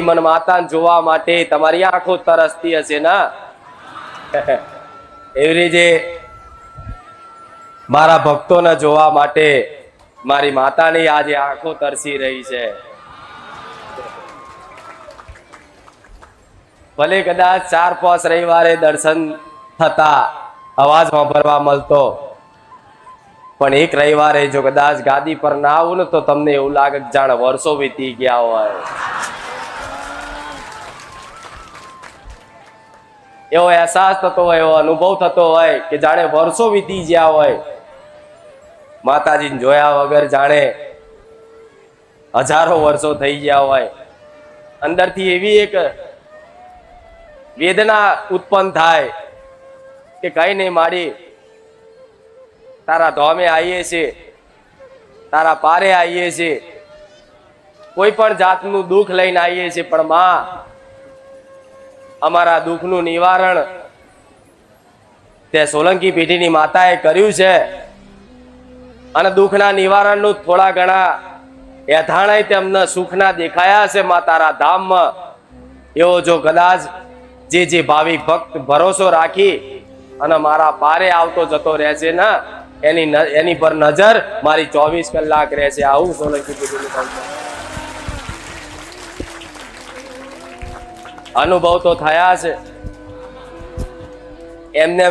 મન માતાને જોવા માટે તમારી આંખો તરસતી હશે ને એવી રીતે મારા ભક્તોને જોવા માટે મારી માતાની આજે આંખો તરસી રહી છે। ભલે કદાચ 4-5 રવિવારે દર્શન થતા, અવાજ સાંભળવા મળતો, પણ એક રવિવારે જો કદાચ ગાદી પર ના આવું ને તો તમને એવું લાગે કે જાણે વર્ષો વીતી ગયા હોય। એવો અહેસાસ થતો હોય, એવો અનુભવ થતો હોય કે જાણે વર્ષો વીતી ગયા હોય। માતાજીને જોયા વગર જાણે હજારો વર્ષો થઈ ગયા હોય। અંદરથી એવી એક વેદના ઉત્પન્ન થાય કે કઈ નહીં માડી, તારા ધામે આવીએ છીએ, તારા પારે આવીએ છીએ, કોઈ પણ જાતનું દુઃખ લઈને આવીએ છીએ, પણ માં અમારા દુઃખનું નિવારણ તે સોલંકી પેઢીની માતાએ કર્યું છે અને દુઃખના નિવારણનું થોડા ઘણા એધાણાય તેમને સુખના દેખાયા છે માં તારા ધામમાં। એવો જો કદાચ જે ભાવિક ભક્ત ભરોસો રાખી અને મારા પારે આવતો જતો રહેશે ને એની પર નજર મારી 24 કલાક રહેશે। આવું સોલંકી પેઢીનું અનુભવ તો થયા છે। એમને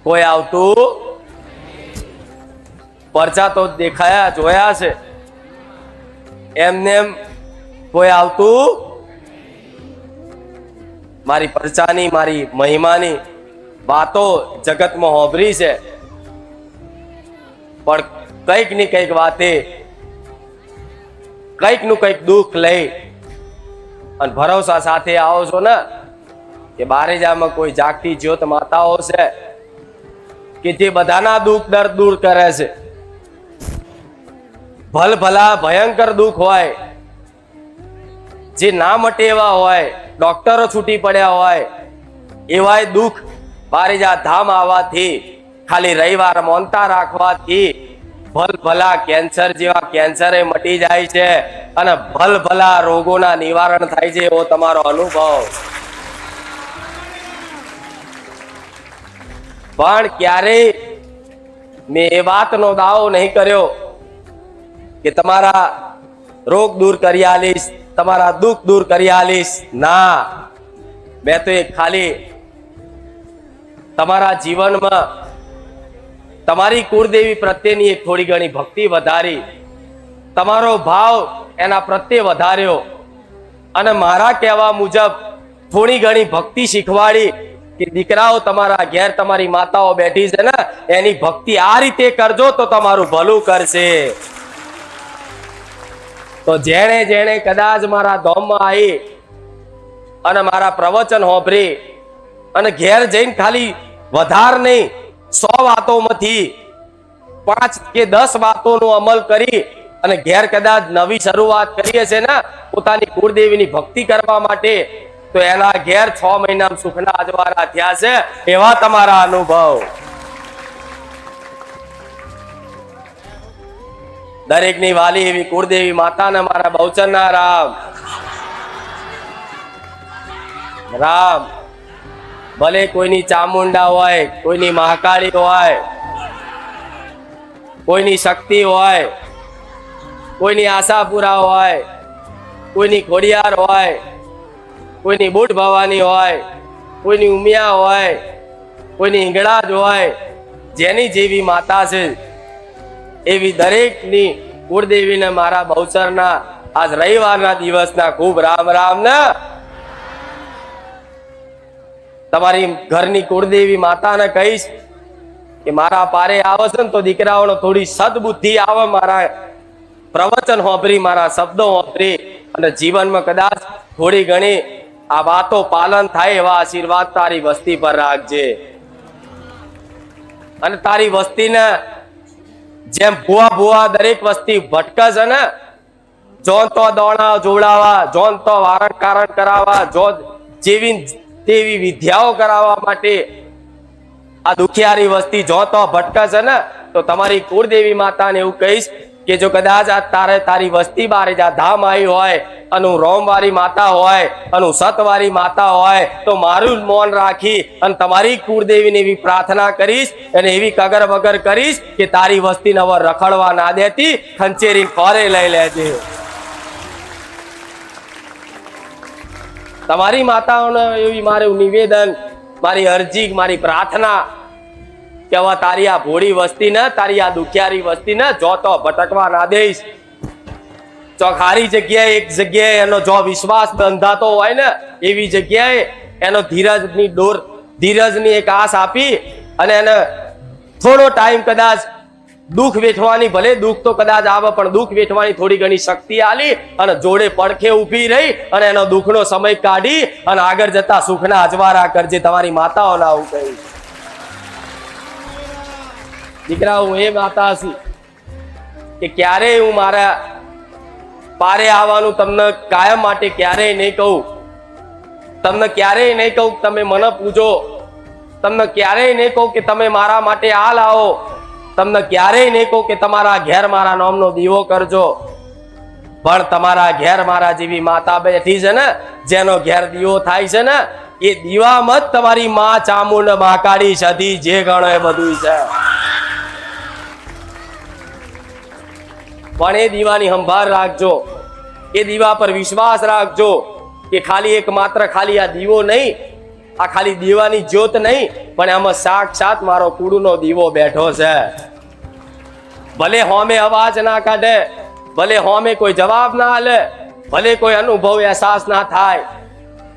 કોઈ આવતું પરચા તો દેખાયા જોયા છે, એમને કોઈ આવતું મારી પરચાની મારી મહિમાની વાતો જગતમાં હોભરી છે, પણ કંઈક ની કંઈક વાતે કંઈક નું કંઈક દુઃખ લઈ અને ભરોસા સાથે આવો છો ને કે બારેજામાં કોઈ જાગતી જ્યોત માતાઓ છે કે જે બધાના દુઃખ દર્દ દૂર કરે છે। ભલ ભલા ભયંકર દુઃખ હોય, જે ના મટે એવા હોય, ડોક્ટરો છૂટી પડ્યા હોય, એવાય દુઃખ બારેજા ધામ આવવાથી, ખાલી રવિવાર મોનતા રાખવાથી ભલ ભલા કેન્સર જેવા કેન્સર એ મટી જાય છે અને ભલ ભલા રોગોના નિવારણ થાય છે। એવો તમારો અનુભવ। પણ ક્યારેય મેં એ વાતનો દાવો નહીં કર્યો કે તમારા રોગ દૂર કરી આલીશ, તમારા દુઃખ દૂર કરી આલીશ। ના, મેં તો એ ખાલી તમારા જીવનમાં તમારી કુળદેવી પ્રત્યેની એક થોડી ઘણી ભક્તિ વધારી, તમારો ભાવ એના પ્રત્યે વધાર્યો અને મારા કહેવા મુજબ થોડી ઘણી ભક્તિ શીખવાડી કે દીકરાઓ તમારા ઘેર તમારી માતાઓ બેઠી છે ને, એની ભક્તિ આ રીતે કરજો તો તમારું ભલું કરશે। તો જેણે જેણે કદાચ મારા ધામમાં આવી અને મારા પ્રવચન હોભરી અને ઘેર જઈને ખાલી વધાર નહીં 100 વાતોમાંથી 5 કે 10 વાતોનો અમલ કરી અને ઘેર કદાચ નવી શરૂઆત કરીએ છે ને પોતાની કુળદેવીની ભક્તિ કરવા માટે, તો એના ઘેર 6 મહિનામાં સુખના અજવાળા થયા છે। એવા તમારા અનુભવ। દરેકની વાલી એવી કુળદેવી માતાને મારા બહુચરના રામ રામ। ભલે કોઈની ચામુંડા હોય, કોઈની મહાકાળી હોય, કોઈની શક્તિ હોય, કોઈની આશાપુરા હોય, કોઈની ખોડિયાર હોય, કોઈની બુટ ભવાની હોય, કોઈની ઉમિયા હોય, કોઈની હિંગળાજ હોય, જેની જેવી માતા છે એવી દરેકની કુળદેવીને મારા બહુચરના આજ રવિવારના દિવસના ખૂબ રામ રામ ને। તમારી ઘરની કુળદેવી માતાને કહીશ કે મારા પારે આવે છે ને તો દીકરાઓને થોડી સદબુદ્ધિ આવે, મારા પ્રવચન હોભરી, મારા શબ્દો હોભરી અને જીવનમાં કદાચ થોડી ઘણી આ વાતો પાલન થાય એવા આશીર્વાદ તારી વસ્તી પર રાખજે। અને તારી વસ્તીને જેમ ભૂવા ભૂવા દરેક વસ્તી ભટકે છે ને, જોન તો દોણા જોડાવા, જોન તો વારણ કારણ કરાવવા, જો જેવી તેવી વિદ્યાઓ કરાવવા માટે આ દુખિયારી વસ્તી જો તો ભટકે છે ને, તો તમારી કુળદેવી માતાને એવું કહીશ કે જો કદાચ આ તારી વસ્તી બારે જા ધામ આવી હોય અને હું રોમવાળી માતા હોય અને હું સતવાળી માતા હોય તો મારું મૌન રાખી અને તમારી કુળદેવીને એવી પ્રાર્થના કરીશ અને એવી કગર વગર કરીશ કે તારી વસ્તીને હવે રખડવા ના દેતી, ખંચેરી ફરે લઈ લેજે. તમારી માતાઓને એવી મારું નિવેદન, મારી અરજી, મારી પ્રાર્થના કે હવે તારી આ ભોળી વસ્તી ને, તારી આ દુખિયારી વસ્તી ને જો તો ભટકવા ના દઈશ. ચોખારી જગ્યાએ એક જગ્યાએ એનો જો વિશ્વાસ બંધાતો હોય ને એવી જગ્યાએ એનો ધીરજની એક આસ આપી અને એને થોડો ટાઈમ કદાચ દુઃખ વેઠવાની, ભલે દુઃખ તો કદાચ આવે પણ દુઃખ વેઠવાની થોડી ઘણી શક્તિ આલી અને જોડે પડખે ઊભી રહી અને એનો દુઃખનો સમય કાઢી અને આગળ જતા સુખના અજવાળા કરજે. તમારી માતાઓના આવું કહ્યું. દીકરા, હું એ માતા છું કે ક્યારેય હું મારા પારે આવવાનું તમને કાયમ માટે ક્યારેય નહીં કહું. તમને ક્યારેય નહીં કહું કે તમે મને પૂજો. તમને ક્યારેય નહીં કહું કે તમે મારા માટે આ લાવો. તમને ક્યારેય નહીં કહું કે તમારા ઘેર મારા નામનો દીવો કરજો. પણ તમારા ઘેર મારા જેવી માતા બેઠી છે ને, જેનો ઘેર દીવો થાય છે ને, એ દીવામાં જ તમારી માં ચામુંડ, મહાકાળી, સતી જે ગણો એ બધું છે. પણ એ દીવાની સંભાળ રાખજો. એ દીવા પર વિશ્વાસ રાખજો કે ખાલી એક માત્ર ખાલી આ દીવો નહીં, આ ખાલી દીવાની જ્યોત નહીં, પણ આમાં સાક્ષાત મારો કુળનો દીવો બેઠો છે. ભલે હોમે અવાજ ના કાઢે, ભલે હોમે કોઈ જવાબ ના આલે, ભલે કોઈ અનુભવ અહેસાસ ના થાય,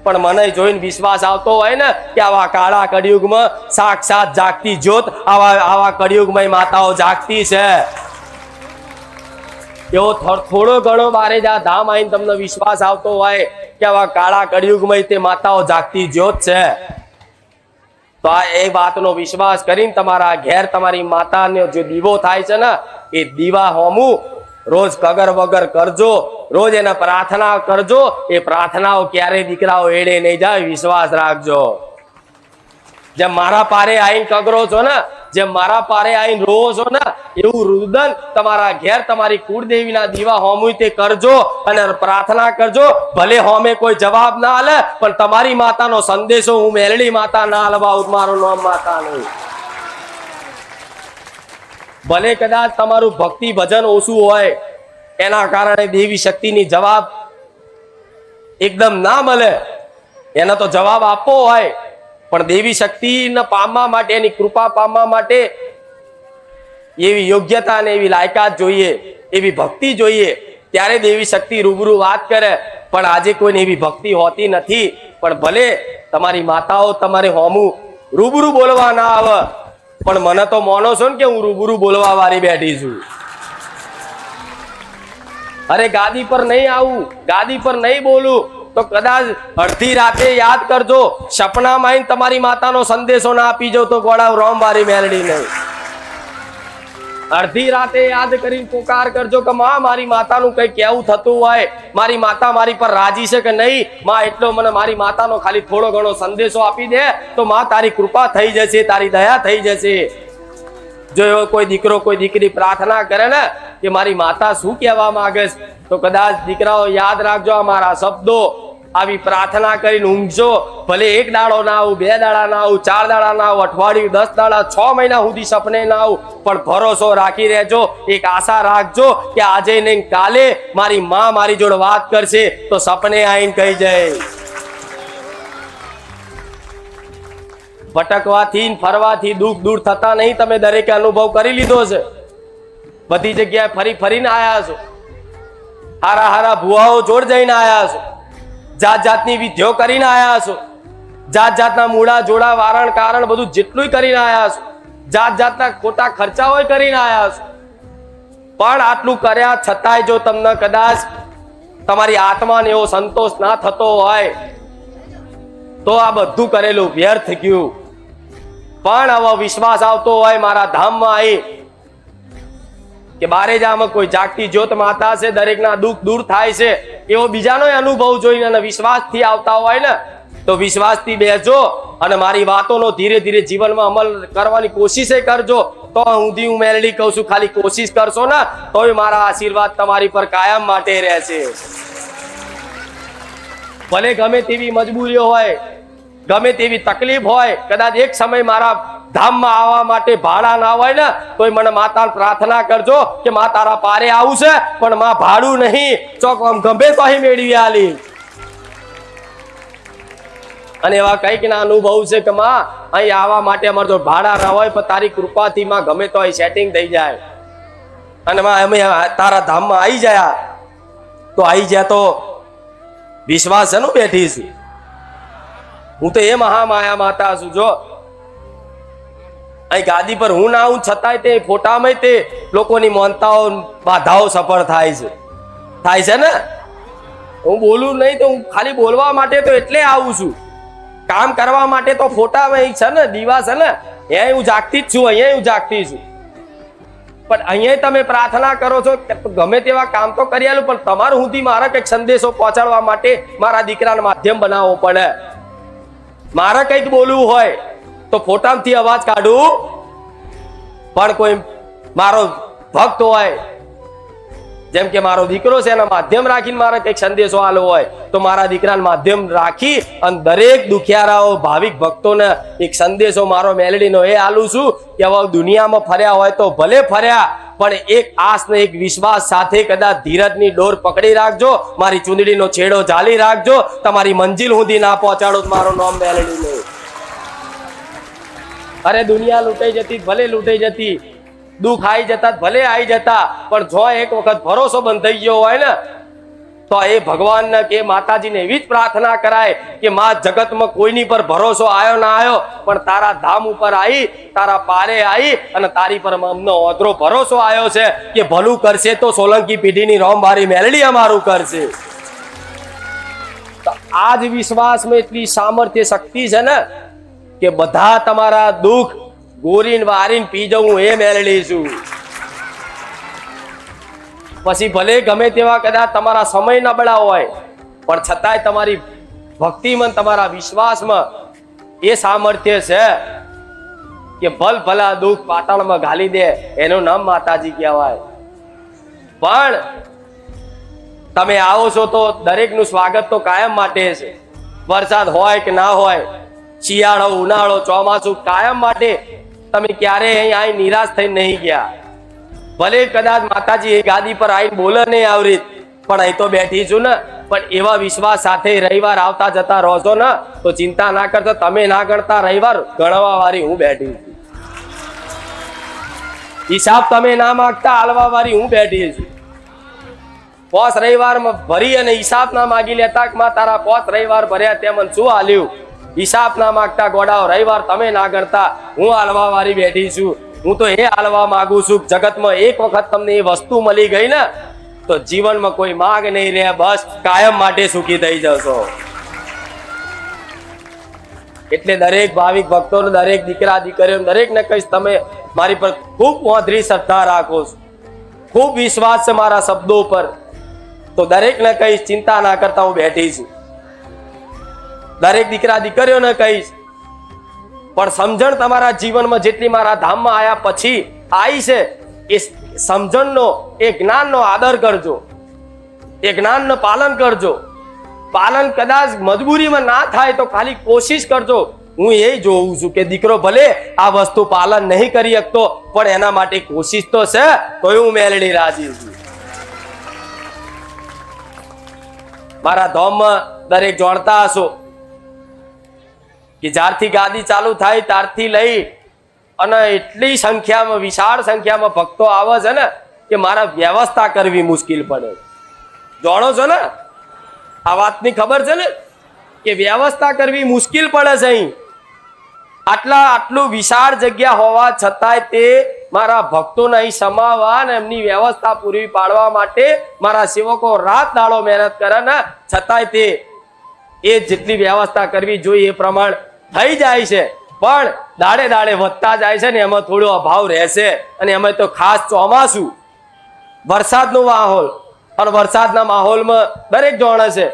પણ મને જોઈને વિશ્વાસ આવતો હોય ને કે આવા કાળા કળિયુગમાં સાક્ષાત જાગતી જ્યોત આવા કળિયુગમાં માતાઓ જાગતી છે. એવો થોડો ઘણો બારે જા ધામ આવીને તમને વિશ્વાસ આવતો હોય કે આવા કાળા કળિયુગમાં તે માતાઓ જાગતી જ્યોત છે, તો આ એ વાતનો વિશ્વાસ કરીને તમારા ઘેર તમારી માતાનો જે દીવો થાય છે ને, એ દીવા હોમું રોજ કગર વગર કરજો. રોજ એને પ્રાર્થના કરજો. એ પ્રાર્થનાઓ ક્યારેય દીકરાઓ એડે નહીં જાય, વિશ્વાસ રાખજો. જેમ મારા પારે આવીને કગરો છો ને, જેમ મારા પારે આવીને રોવો છો ને, એવું રુદન તમારા ઘેર તમારી કુળદેવીના દીવા હોમું તે કરજો અને પ્રાર્થના કરજો. ભલે હોમે કોઈ જવાબ ના આલે, પણ તમારી માતાનો સંદેશો હું મેલડી માતા ના આલવા, મારું નામ માતા નહીં. ભલે કદાચ તમારું ભક્તિ ભજન ઓછું હોય, એના કારણે દેવી શક્તિની જવાબ એકદમ ના મળે, એનો તો જવાબ આપવો હોય, પણ દેવી શક્તિને પામવા માટે, એની કૃપા પામવા માટે એવી યોગ્યતા અને એવી લાયકાત જોઈએ, એવી ભક્તિ જોઈએ, ત્યારે દેવી શક્તિ રૂબરૂ વાત કરે. પણ આજે કોઈને એવી ભક્તિ હોતી નથી. પણ ભલે તમારી માતાઓ તમારે હોમું રૂબરૂ બોલવા ના આવે, પણ મને તો માનો છો ને કે હું રૂબરૂ બોલવા વાળી બેઠી છું. અરે ગાદી પર નહીં આવું, ગાદી પર નહીં બોલું, તો કદાચ અડધી રાતે યાદ કરજો, સપનામાં આવીને તમારી માતાનો સંદેશો ના આપી જાવ તો ગોળાવ રોમવારી મેલડી નહીં. અડધી રાતે યાદ કરીને પુકાર કરજો કે માં, મારી માતાનું કઈ કેવું થતું હોય, મારી માતા મારી પર રાજી છે કે નહીં, માં એટલો મને મારી માતાનો ખાલી થોડો ઘણો સંદેશો આપી દે તો માં તારી કૃપા થઈ જશે, તારી દયા થઈ જશે. જો એવો કોઈ દીકરો કોઈ દીકરી પ્રાર્થના કરે ને કે મારી માતા શું કહેવા માંગે છે, તો કદાચ દીકરાઓ યાદ રાખજો આ મારા શબ્દો. આવી પ્રાર્થના કરીને ઊંઘજો. ભલે એક દાડો ના આવું, બે દાડા ના આવું, 4 દાડા ના આવું, અઠવાડિયું, 10 દાડા, 6 મહિના સુધી સપને ના આવું, પણ ભરોસો રાખી રહેજો. એક આશા રાખજો કે આજે નહીં કાલે મારી માં મારી જોડે વાત કરશે તો સપને આવીને કહી જાય. ભટકવાથી ફરવાથી દુઃખ દૂર થતા નહીં. તમે દરેકે અનુભવ કરી લીધો છે. બધી જગ્યાએ ફરી ફરીને આયા છો, હારા હારા ભુવાઓ જોડ જઈને આયા છો, જાત જાતની વિધિઓ કરીને આયા છો, જાત જાતના મૂળા જોડા વારણ કારણ બધું જેટલું કરીને આયા છો, જાત જાતના ખોટા ખર્ચાઓ કરીને આયા છો. પણ આટલું કર્યા છતાંય જો તમને કદાચ તમારી આત્માને એવો સંતોષ ના થતો હોય તો આ બધું કરેલું વ્યર્થ ગયું. પણ હવે વિશ્વાસ આવતો હોય મારા ધામમાં આવી કે બારેજામાં કોઈ જાગતી જ્યોત માતા છે, દરેકના દુઃખ દૂર થાય છે, એવો બીજાનો અનુભવ જોઈને અને વિશ્વાસથી આવતા હોય ને, તો વિશ્વાસથી બેસજો અને મારી વાતોનો ધીરે ધીરે જીવનમાં અમલ કરવાની કોશિશ કરજો. તો હું મેલડી કહું છું, ખાલી કોશિશ કરશો ને તોય મારા આશીર્વાદ તમારી પર કાયમ માટે રહેશે. ભલે ગમે તેવી મજબૂરીઓ હોય, ગમે તેવી તકલીફ હોય, કદાચ એક સમય મારા ધામમાં આવવા માટે ભાડા ના હોય ને તોય મને માતા પ્રાર્થના કરજો કે માં તારા પારે આવું છે, પણ માં ભાડું નહીં, ચોક ગમે તો અહીં મેળવી આલી. અને એવા કઈક ના અનુભવ છે કે માં અહીં આવવા માટે અમારે જો ભાડા ના હોય પણ તારી કૃપાથી માં ગમે તો અહીં સેટિંગ થઈ જાય. અને માં અમે તારા ધામમાં આવી જાય તો આવી જાય તો વિશ્વાસ છે ને બેઠી છું. હું તો એ મહામાયા માતા છું. જો અહીં ગાદી પર હું ના આવું છતાંય તે ફોટામાં તે લોકોની માનતાઓ બાધાઓ સફળ થાય છે ને. હું બોલું નહીં તો હું ખાલી બોલવા માટે તો એટલે આવું છું. કામ કરવા માટે તો ફોટામાં છે ને, દીવા છે ને, અહીંયા હું જાગતી જ છું, અહીંયા હું જાગતી છું. પણ અહીંયા તમે પ્રાર્થના કરો છો ગમે તેવા કામ તો કરી આલું, પણ તમારું સુધી મારા કંઈક સંદેશો પહોંચાડવા માટે મારા દીકરાને માધ્યમ બનાવવો પડે. મારે કંઈક બોલવું હોય તો ફોટામાંથી અવાજ કાઢું, પણ કોઈ મારો ભક્ત હોય જેમ કે મારો દીકરો છે એના માધ્યમ રાખીને મારે કંઈક સંદેશો આલો હોય તો મારા દીકરાને માધ્યમ રાખી અને દરેક દુખિયારાઓ ભાવિક ભક્તોને એક સંદેશો મારો મેલડીનો એ આલું છું કે હવે દુનિયામાં ફર્યા હોય તો ભલે ફર્યા, પણ એક આસ ને એક વિશ્વાસ સાથે કદાચ ધીરજની ડોર પકડી રાખજો, મારી ચૂંદડીનો છેડો ઝાલી રાખજો, તમારી મંજિલ સુધી ના પહોંચાડો તો મારું નામ મેલડી નહીં. અરે દુનિયા લૂંટાઈ જતી ભલે લૂંટાઈ જતી, દુઃખ આવી જતા ભલે આવી જતા, પણ જો એક વખત ભરોસો બંધ થઈ ગયો હોય ને તો એ ભગવાનને કે માતાજીને એવી જ પ્રાર્થના કરાય કે માં જગતમાં કોઈની પર ભરોસો આવ્યો ના આવ્યો, પણ તારા ધામ ઉપર આવી, તારા પારે આવી અને તારી પર અમનો ઓતરો ભરોસો આવ્યો છે કે ભલું કરશે તો સોલંકી પેઢીની રોમબારી મેલડી અમારું કરશે. તો આ જ વિશ્વાસમાં એટલી સામર્થ્ય શક્તિ છે ને કે બધા તમારા દુઃખ ગોરીન વારીન પી જવું એ મેલડી છું. પછી ભલે ગમે તેવા કદાચ તમારા સમય નબળા હોય, પણ છતાંય તમારી ભક્તિમાં તમારા વિશ્વાસમાં એ સામર્થ્ય છે કે ભલ ભલા દુઃખ પાતાળમાં ઘાલી દે, એનું નામ માતાજી કહેવાય. પણ તમે આવો છો તો દરેકનું સ્વાગત તો કાયમ માટે છે. વરસાદ હોય કે ના હોય, શિયાળો ઉનાળો ચોમાસું, કાયમ માટે તમે ક્યારેય અહીં આવી નિરાશ થઈને નહીં ગયા. ભલે કદાચ માતાજી એ ગાદી પર આવીને બોલે નહીં આવરી, પણ અહીં તો બેઠી છું ને. પણ એવા વિશ્વાસ સાથે રવિવાર આવતા જતા રહો છો ને તો ચિંતા ના કરતો, તમે ના ગણતા રવિવાર ગણવા વાળી હું બેઠી છું. હિસાબ તમે ના માગતા હાલવા વાળી હું બેઠી છું. 5 રવિવારમાં ભરી અને હિસાબ ના માગી લેતા કે માં તારા 5 રવિવાર ભર્યા તે મને શું હાલ્યું, હિસાબ ના માગતા ગોડાઓ રવિવાર તમે ના ગણતા હું હાલવા વાળી બેઠી છું. હું તો એ હાલવા માંગુ છું જગતમાં એક વખત તમને એ વસ્તુ મળી ગઈ ને તો જીવનમાં કોઈ માગ નહીં રહે, બસ કાયમ માટે સુખી થઈ જશો. એટલે દરેક ભાવિક ભક્તોને, દરેક દીકરા દીકરીઓને દરેકને કહીશ તમે મારી પર ખૂબ મોધરી શ્રદ્ધા રાખો છો, ખૂબ વિશ્વાસ છે મારા શબ્દો પર, તો દરેકને કહીશ ચિંતા ના કરતા હું બેઠી છું. દરેક દીકરા દીકરીઓને કહીશ પણ સમજણ તમારા જીવનમાં જેટલી મારા ધામમાં આવ્યા પછી આવી છે એ સમજણનો, એ જ્ઞાનનો આદર કરજો, એ જ્ઞાનનું પાલન કરજો. પાલન કદાચ મજબૂરીમાં ના થાય તો ખાલી કોશિશ કરજો. હું એ જોઉં છું કે દીકરો ભલે આ વસ્તુ પાલન નહીં કરી શકતો પણ એના માટે કોશિશ તો છે, તો હું મેલડી રાજી છું. મારા ધામમાં દરેક જાણતા હશો કે જ્યારથી ગાદી ચાલુ થાય ત્યારથી લઈ અને એટલી સંખ્યામાં, વિશાળ સંખ્યામાં ભક્તો આવે છે ને કે મારા વ્યવસ્થા કરવી મુશ્કેલ પડે. જાણો છો ને આ વાતની ખબર છે ને કે વ્યવસ્થા કરવી મુશ્કેલ પડે છે. અહીં આટલું વિશાળ જગ્યા હોવા છતાંય તે મારા ભક્તોને અહીં સમાવવા અને એમની વ્યવસ્થા પૂરી પાડવા માટે મારા સેવકો રાત દાડો મહેનત કરે ને છતાંય તે એ જેટલી વ્યવસ્થા કરવી જોઈએ એ પ્રમાણે થઈ જાય છે, પણ દાડે દાડે વધતા જાય છે ને એમાં થોડો અભાવ રહેશે. અને એમાં તો ખાસ ચોમાસું, વરસાદનો માહોલ, અને વરસાદના માહોલમાં દરેક જાણે છે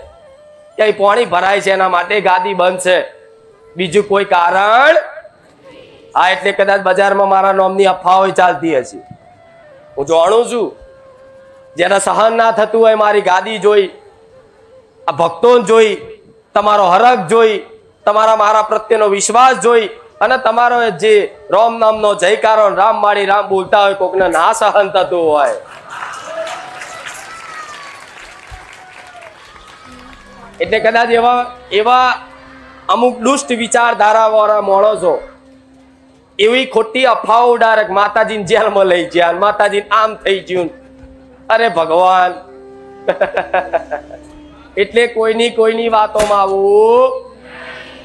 કે અહીં પાણી ભરાય છે, એના માટે ગાદી બંધ છે. બીજું કોઈ કારણ? હા, એટલે કદાચ બજારમાં મારા નામની અફવાઓ ચાલતી હશે. હું જાણું છું, જેને સહન ના થતું હોય મારી ગાદી જોઈ, આ ભક્તોને જોઈ, તમારો હરખ જોઈ, તમારા મારા પ્રત્યેનો વિશ્વાસ જોઈ અને તમારો જે રામ નામનો જયકારો રામ માળી રામ બોલતા હોય કોકને ના સહન થતું હોય, એટલે કદાચ એવા અમુક દુષ્ટ વિચારધારાવાળા માણસો એવી ખોટી અફવાઓ ઉડાડે, માતાજીને જેલમાં લઈ ગયા, માતાજી આમ થઈ ગયું. અરે ભગવાન, એટલે કોઈની વાતોમાં આવું.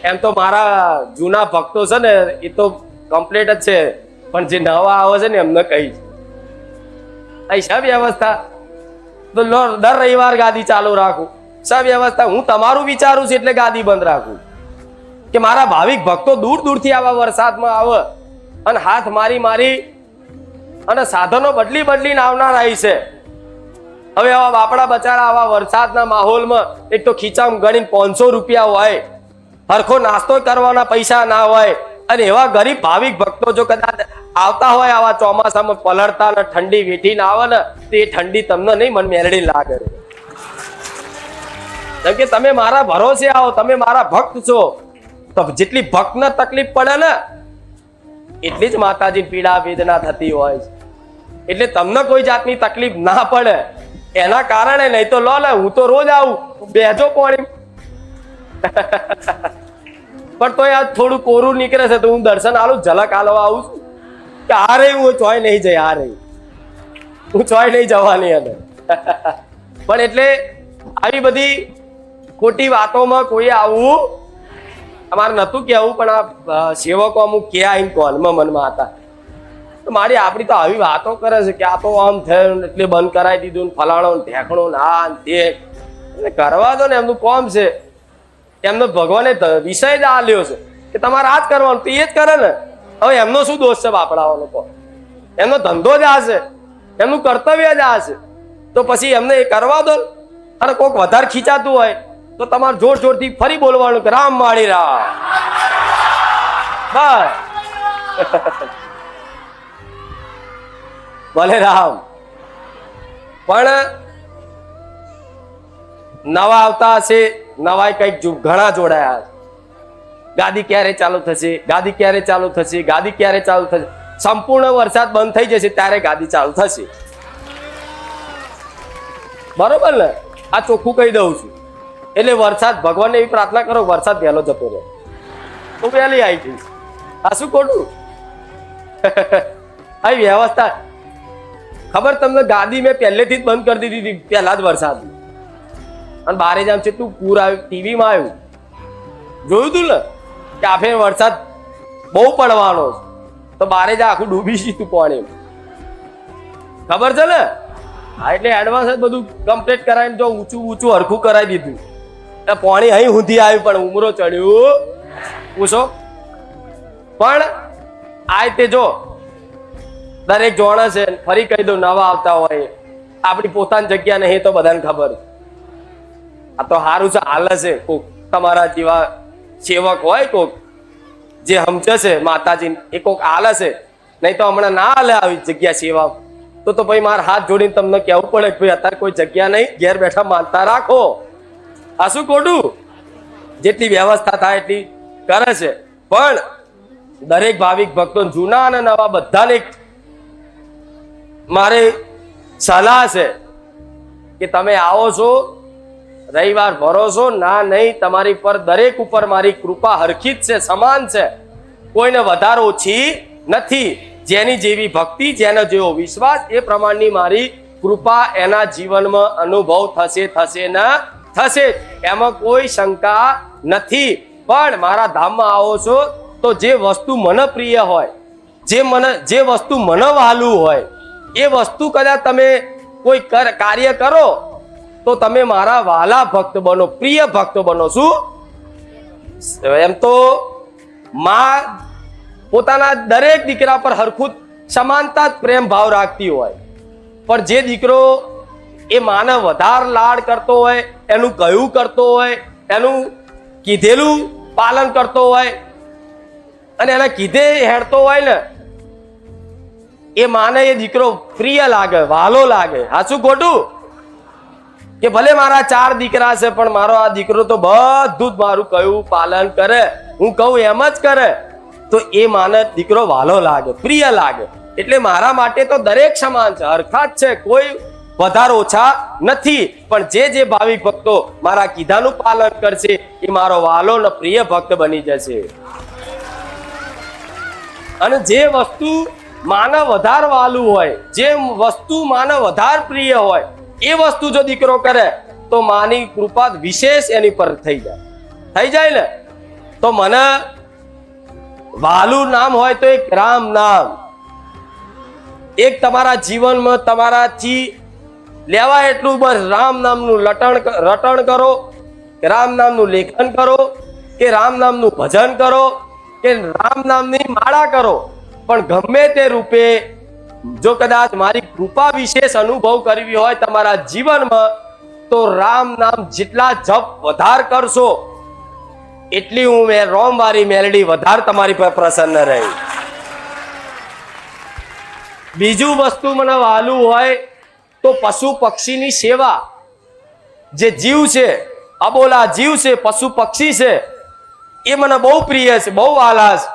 એમ તો મારા જૂના ભક્તો છે ને એ તો કમ્પ્લીટ જ છે, પણ જે નવા આવે છે ને એમને કહી અહીં શા વ્યવસ્થા તો દર રવિવાર ગાદી ચાલુ રાખું. શા વ્યવસ્થા? હું તમારું વિચારું છું એટલે ગાદી બંધ રાખું કે મારા ભાવિક ભક્તો દૂર દૂરથી આવા વરસાદમાં આવે અને હાથ મારી અને સાધનો બદલીને આવનાર આવી છે. હવે આવા બાપડા બચારા આવા વરસાદના માહોલમાં એક તો ખીચામ ગણીને 500 રૂપિયા હોય, હરખો નાસ્તો કરવાના પૈસા ના હોય, અને એવા ગરીબ ભાવિક ભક્તો જો કદાચ આવતા હોય આવા ચોમાસામાં પલળતા ને ઠંડી વેઠીને આવે ને તો એ ઠંડી તમને નહીં મન મેરડી લાગે. જેમ કે તમે મારા ભરોસે આવો, તમે મારા ભક્ત છો, તો જેટલી ભક્તને તકલીફ પડે ને એટલી જ માતાજી પીડા વેદના થતી હોય છે. એટલે તમને કોઈ જાતની તકલીફ ના પડે એના કારણે, નહીં તો લો લે હું તો રોજ આવું, બેજો પાણી પણ તો યાર થોડું કોરું નીકળે છે તો હું દર્શન આલું, ઝલક આલવા આવું છું કે આ રહી હું ચોય નહીં જઈ, આ રહી હું ચોય નહીં જવાની. અને પણ એટલે આવી બધી ખોટી વાતોમાં કોઈ આવવું અમારે નતું કહેવું, પણ આ સેવકો અમુક કે આવીને કોનમાં મનમાં હતા તો મારી આપણી તો આવી વાતો કરે છે કે આ તો આમ થયું એટલે બંધ કરાવી દીધું, ફલાણો ઢેકણો ના તે. એટલે કરવા દો ને, એમનું કોમ છે, એમનો ભગવાને વિષય જ આલ્યો છે કે તમારે આ જ કરવાનું, તો એ જ કરે ને. હવે એમનો શું દોષ છે બાપડાઓનો? કહો, એમનો ધંધો જ આ છે, એમનું કર્તવ્ય જ આ છે, તો પછી એમને એ કરવા દો. અને કોઈક વધારે ખીચાતું હોય તો તમારે જોર જોરથી ફરી બોલવાનું કે રામ માળી રામ, બસ ભલે રામ. પણ નવા આવતા હશે, નવાય કઈક ઘણા જોડાયા. ગાદી ક્યારે ચાલુ થશે, ગાદી ક્યારે ચાલુ થશે, ગાદી ક્યારે ચાલુ થશે? સંપૂર્ણ વરસાદ બંધ થઈ જશે ત્યારે ગાદી ચાલુ થશે. બરોબર ને? આ ચોખ્ખું કહી દઉં છું. એટલે વરસાદ, ભગવાનને એવી પ્રાર્થના કરો વરસાદ વહેલો જતો રહે, તો વહેલી આવી જઈશ. આ શું ખોટું? આવી વ્યવસ્થા ખબર તમને? ગાદી મેં પહેલેથી જ બંધ કરી દીધી હતી પહેલા જ વરસાદ, અને બારે જામ કેટલું પૂર આવ્યું, ટીવીમાં આવ્યું, જોયું તું ને કે આ ફેર વરસાદ બહુ પડવાનો તો બારે જા આખું ડૂબી જતું પાણી, ખબર છે ને? હા, એટલે એડવાન્સ જ બધું કમ્પ્લીટ કરાવીને જો ઊંચું હરખું કરાવી દીધું, પાણી અહીં સુધી આવ્યું પણ ઉમરો ચડ્યું પૂછો. પણ આ તે જો દરેક જોણે છે, ફરી કહી દઉં, નવા આવતા હોય આપણી પોતાની જગ્યા નહીં તો બધાને ખબર. આ તો સારું છે, હાલે છે. કોક તમારા જેવા સેવક હોય, કોક જે સમજે છે માતાજી, એ કોક હાલે છે, નહીં તો હમણાં ના હાલે આવી જગ્યા સેવા. તો ભાઈ મારા હાથ જોડીને તમને કહેવું પડે કે ભાઈ અત્યારે કોઈ જગ્યા નહીં, ઘેર બેઠા માનતા રાખો. આ શું ખોટું? જેટલી વ્યવસ્થા થાય એટલી કરે છે. પણ દરેક ભાવિક ભક્તો જૂના અને નવા બધાને મારે સલાહ છે કે તમે આવો છો, રવિવાર ભરો છો ના નહીં, તમારી પર દરેક ઉપર મારી કૃપા હરખી જ છે, સમાન છે, કોઈને વધારે ઓછી નથી. જેની જેવી ભક્તિ, જેનો જેવો વિશ્વાસ, એ પ્રમાણની મારી કૃપા એના જીવનમાં અનુભવ થશે ને થશે, એમાં કોઈ શંકા નથી. પણ મારા ધામમાં આવો છો તો જે વસ્તુ મને પ્રિય હોય, જે વસ્તુ મને વહાલું હોય, એ વસ્તુ કદાચ તમે કોઈ કાર્ય કરો તો તમે મારા વાલા ભક્ત બનો, પ્રિય ભક્ત બનો. શું? એમ તો માં પોતાના દરેક દીકરા પર હરખું સમાનતા પ્રેમ ભાવ રાખતી હોય, પણ જે દીકરો એ માને વધારે લાડ કરતો હોય, એનું કહ્યું કરતો હોય, એનું કીધેલું પાલન કરતો હોય અને એને કીધે હેડતો હોય ને, એ માને એ દીકરો પ્રિય લાગે, વાલો લાગે. આ શું ખોટું? કે ભલે મારા 4 દીકરા છે પણ મારો આ દીકરો તો બધું જ મારું કહ્યું પાલન કરે, હું કહું એમ જ કરે, તો એ માને દીકરો વાલો લાગે, પ્રિય લાગે. એટલે મારા માટે તો દરેક સમાન છે, હરખા જ છે, કોઈ વધારે ઓછા નથી. પણ જે ભાવિક ભક્તો મારા કીધાનું પાલન કરશે એ મારો વાલો ને પ્રિય ભક્ત બની જશે. અને જે વસ્તુ માને વધારે વાલું હોય, જે વસ્તુ માને વધારે પ્રિય હોય, એ વસ્તુ જો દીકરો કરે તો માની કૃપા વિશેષ એની પર થઈ જાય ને. તો મને વાલું નામ હોય તો એક રામ નામ, એક તમારા જીવનમાં તમારાથી લેવાય એટલું બસ રામ નામનું રટણ કરો, કે રામ નામનું લેખન કરો, કે રામ નામનું ભજન કરો, કે રામ નામની માળા કરો. પણ ગમે તે રૂપે જો કદાચ મારી કૃપા વિશેષ અનુભવ કરવી હોય તમારા જીવનમાં, તો રામ નામ જેટલા જપ વધારે કરશો એટલી હું રોમવારી મેલડી વધારે તમારી પર પ્રસન્ન રહી. બીજું વસ્તુ મને વાલું હોય તો પશુ પક્ષીની સેવા. જે જીવ છે, અબોલા જીવ છે, પશુ પક્ષી છે, એ મને બહુ પ્રિય છે, બહુ વાલા છે.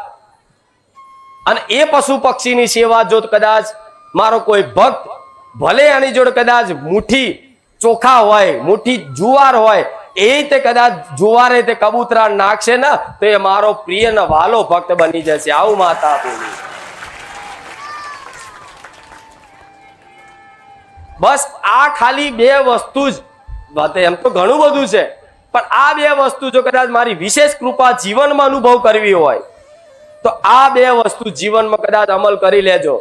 અને એ પશુ પક્ષીની સેવા જો કદાચ મારો કોઈ ભક્ત ભલે એની જોડે કદાચ મુઠ્ઠી ચોખા હોય, મુઠ્ઠી જુવાર હોય, એ તે કદાચ જુવારે તે કબૂતરા નાખશે ને તો એ મારો પ્રિય ને વાલો ભક્ત બની જશે. આવું માતા બોલી. બસ આ ખાલી 2 વસ્તુ જ, એમ તો ઘણું બધું છે, પણ આ 2 વસ્તુ જો કદાચ મારી વિશેષ કૃપા જીવનમાં અનુભવ કરવી હોય તો આ 2 વસ્તુ જીવનમાં કદાચ અમલ કરી લેજો.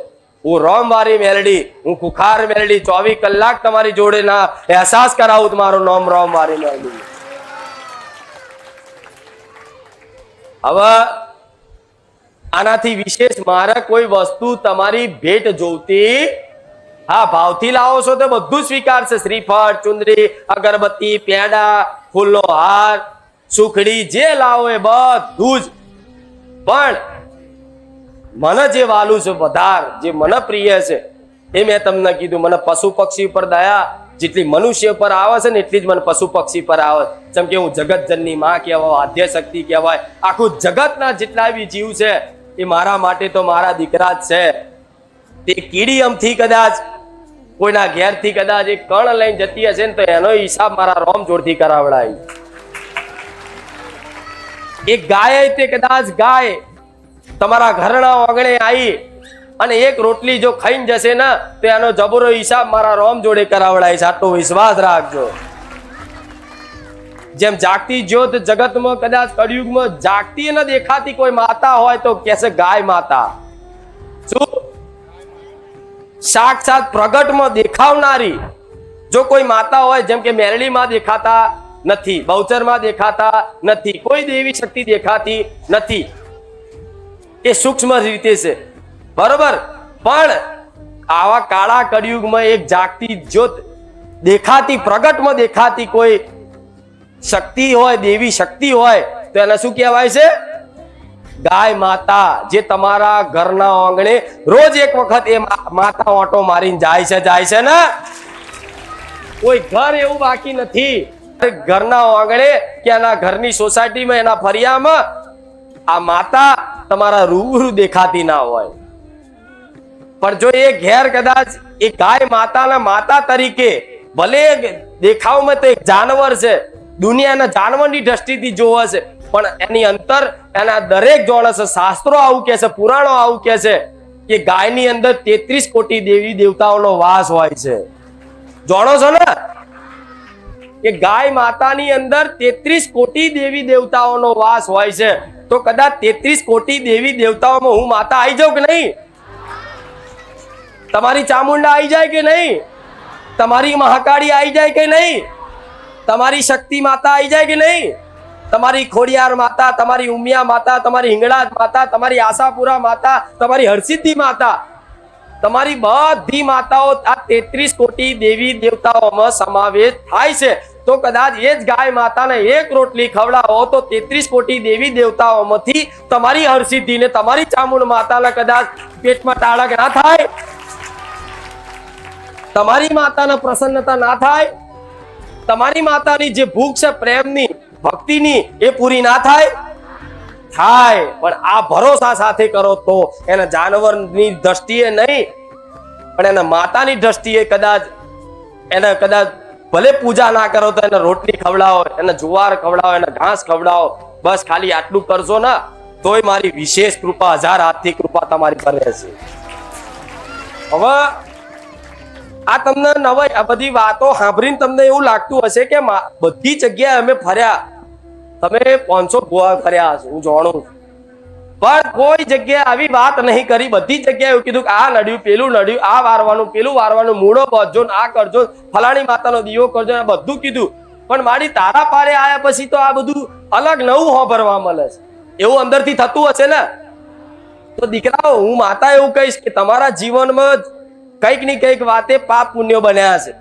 હું રોમવારી મેલડી, હું ખુખાર મેલડી 24 કલાક તમારી જોડે ના અહેસાસ કરાવું મારું નામ રોમવારી મેલડી. હવે આનાથી વિશેષ મારે કોઈ વસ્તુ તમારી ભેટ જોતી, હા ભાવથી લાવો છો તો બધું સ્વીકારશે. શ્રીફળ, ચુંદડી, અગરબત્તી, પેડા, ફૂલનો હાર, સુખડી, જે લાવો એ બધું જ. પણ મને જે વાલું છે વધાર, જે મને પ્રિય છે, એ મેં તમને કીધું. મને પશુ પક્ષી પર દયા જેટલી મનુષ્ય પર આવે છે ને એટલી જ મને પશુ પક્ષી પર આવે. જેમ કે હું જગતજનની માં કહેવાય, આદ્ય શક્તિ કહેવાય. આખું જગતના જેટલા બી જીવ છે એ મારા માટે તો મારા દીકરા જ છે. તે કીડી અમથી કદાચ કોઈના ઘેરથી કદાચ એક કણ લઈને જતી હશે ને તો એનો હિસાબ મારા રોમ જોડથી કરાવડાય. એક ગાય તે કદાચ ગાય તમારા ઘરના આંગણે આવી અને એક રોટલી જો ખાઈને જશે ને તો એનો જબરો હિસાબ મારા રોમ જોડે કરાવડાય. આટલો વિશ્વાસ રાખજો. જેમ જાગતી જ્યોત જગતમાં કદાચ કળિયુગમાં જાગતી ન દેખાતી કોઈ માતા હોય તો કહેશે ગાય માતા. શું? સાક્ષાત પ્રગટમાં દેખાવનારી જો કોઈ માતા હોય, જેમ કે મેરડીમાં દેખાતા નથી, બહુચરમાં દેખાતા નથી, કોઈ દેવી શક્તિ દેખાતી નથી, એ સૂક્ષ્મ રીતે છે, બરોબર. પણ આવા કાળા કળિયુગમાં એક જાગતી જ્યોત દેખાતી, પ્રગટમાં દેખાતી કોઈ શક્તિ હોય, દેવી શક્તિ હોય તો એને શું કહેવાય છે? ગાય માતા. જે તમારા ઘરના આંગણે રોજ એક વખત એ માતા ઓટો મારીને જાય છે ને. કોઈ ઘર એવું બાકી નથી ઘરના આંગણે કે એના ઘરની સોસાયટીમાં, એના ફરિયામાં આ માતા તમારા રૂબરૂ દેખાતી ના હોય. પણ જો એ ઘેર કદાચ એ ગાય માતાના માતા તરીકે, ભલે દેખાવમાં તો એક જાનવર છે, દુનિયાના જાનવરની દ્રષ્ટિથી જોવે છે, પણ એની અંતર એના દરેક જોડે છે. શાસ્ત્રો આવું કહે છે, પુરાણો આવું કહે છે કે ગાયની અંદર 33 કોટી દેવી દેવતાઓનો વાસ હોય છે. જાણો છો ને કે ગાય માતાની અંદર 33 કોટી દેવી દેવતાઓનો વાસ હોય છે. તો કદાચ 33 કોટી દેવી દેવતાઓમાં હું માતા આવી જાઉં કે નહીં? તમારી ચામુંડા આવી જાય કે નહીં? તમારી મહાકાળી આવી જાય કે નહીં? તમારી શક્તિ માતા આવી જાય કે નહીં? તમારી ખોડિયાર માતા, તમારી ઉમિયા માતા, તમારી હિંગળાજ માતા, તમારી આશાપુરા માતા, તમારી હરસિદ્ધિ માતા, તમારી બધી માતાઓ આ 33 કોટી દેવી દેવતાઓમાં સમાવેશ થાય છે. તો કદાચ એ જ ગાય માતાને એક રોટલી ખવડાવો તો 33 કોટી દેવી દેવતાઓમાંથી તમારી હરસિદ્ધિને તમારી ચામુંડ માતાને કદાચ પેટમાં ટાળક ના થાય, તમારી માતાને પ્રસન્નતા ના થાય, તમારી માતાની જે ભૂખ છે પ્રેમની ભક્તિની એ પૂરી ના થાય. પણ આ ભરોસા સાથે કરો તો એને જાનવરની દ્રષ્ટિએ નહીં પણ એના માતાની દ્રષ્ટિએ કદાચ ભલે પૂજા ના કરો તો એને રોટલી ખવડાવો, એને જુવાર ખવડાવો, એને ઘાસ ખવડાવો, બસ ખાલી આટલું કરશો ને તોય મારી વિશેષ કૃપા 1000 હાથથી કૃપા તમારી પર રહેશે. હવે આ તમને નવાઈ આ બધી વાતો સાંભળીને તમને એવું લાગતું હશે કે બધી જગ્યાએ અમે ફર્યા, તમે 500 ગોવા ફર્યા હશો, હું જાણું, પણ કોઈ જગ્યાએ આવી વાત નહીં કરી. બધી જગ્યાએ એવું કીધું કે આ નડ્યું, પેલું નડ્યું, આ વારવાનું, પેલું વારવાનું, મૂળો બાંધજો, આ કરજો, ફલાણી માતાનો દીવો કરજો, આ બધું કીધું. પણ મારી તારા પારે આયા પછી તો આ બધું અલગ નવું હોભરવા મળે છે. એવું અંદરથી થતું હશે ને? તો દીકરાઓ, હું માતા એવું કહીશ કે તમારા જીવનમાં કંઈક ની કંઈક વાતે પાપ પુણ્ય બન્યા છે,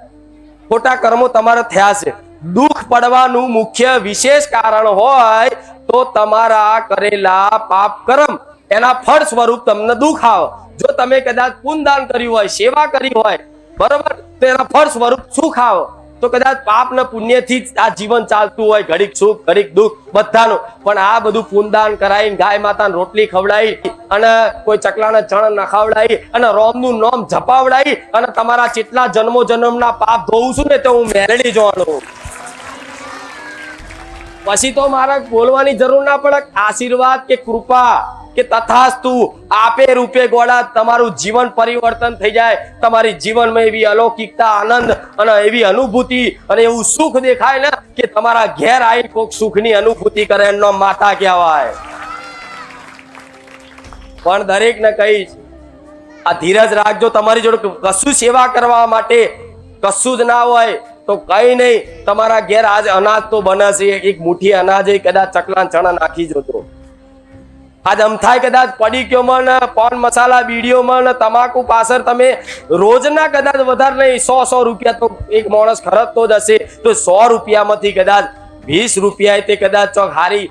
ખોટા કર્મો તમારા થયા છે. દુઃખ પડવાનું મુખ્ય વિશેષ કારણ હોય તો તમારા કરેલા પાપ કર્મ એના ફળ સ્વરૂપ તમને દુઃખ આવે. જો તમે કદાચ પુણ્યદાન કર્યું હોય, સેવા કરી હોય, બરોબર, તો એના ફળ સ્વરૂપ સુખ આવે. તો કદાચ પાપ ને પુણ્યથી જ આ જીવન ચાલતું હોય, ઘડીક સુખ ઘડીક દુઃખ બધાનું. પણ આ બધું પુણ્યદાન કરાવી, ગાય માતાને રોટલી ખવડાવી અને કોઈ ચકલાને ચણ નખાવડાવી અને રોમનું નામ જપાવડાવી અને તમારા કેટલા જન્મો જન્મના પાપ ધોવું છું ને તો હું મેલડી જોવાનું. પછી તો મારા બોલવાની જરૂર ના પડે. આશીર્વાદ કે કૃપા કે તથાસ્તુ આપે રૂપે ગોળા તમારું જીવન પરિવર્તન થઈ જાય. તમારી જીવનમાં એવી અલૌકિકતા, આનંદ અને એવી અનુભૂતિ અને એવું સુખ દેખાય ને કે તમારા ઘેર આવી કોઈક સુખની અનુભૂતિ કરે એનો માતા કહેવાય. પણ દરેકને કહીશ, આ ધીરજ રાખજો. તમારી જોડે કશું સેવા કરવા માટે કશું જ ના હોય તો કઈ નહીં, તમારા ઘેર આજ અનાજ તો બને છે, એક મુઠ્ઠી અનાજ કદાચ ચકલા ચણા નાખી જતો, આજ અમથાય કદાચ પડીક્યોમાં ને પાન મસાલા બીડીઓમાં ને તમાકુ પાછળ તમે રોજના કદાચ વધારે નહીં 100 રૂપિયા તો એક માણસ ખર્ચતો જ હશે. તો 100 રૂપિયામાંથી કદાચ 20 રૂપિયા તે કદાચ ચોક હારી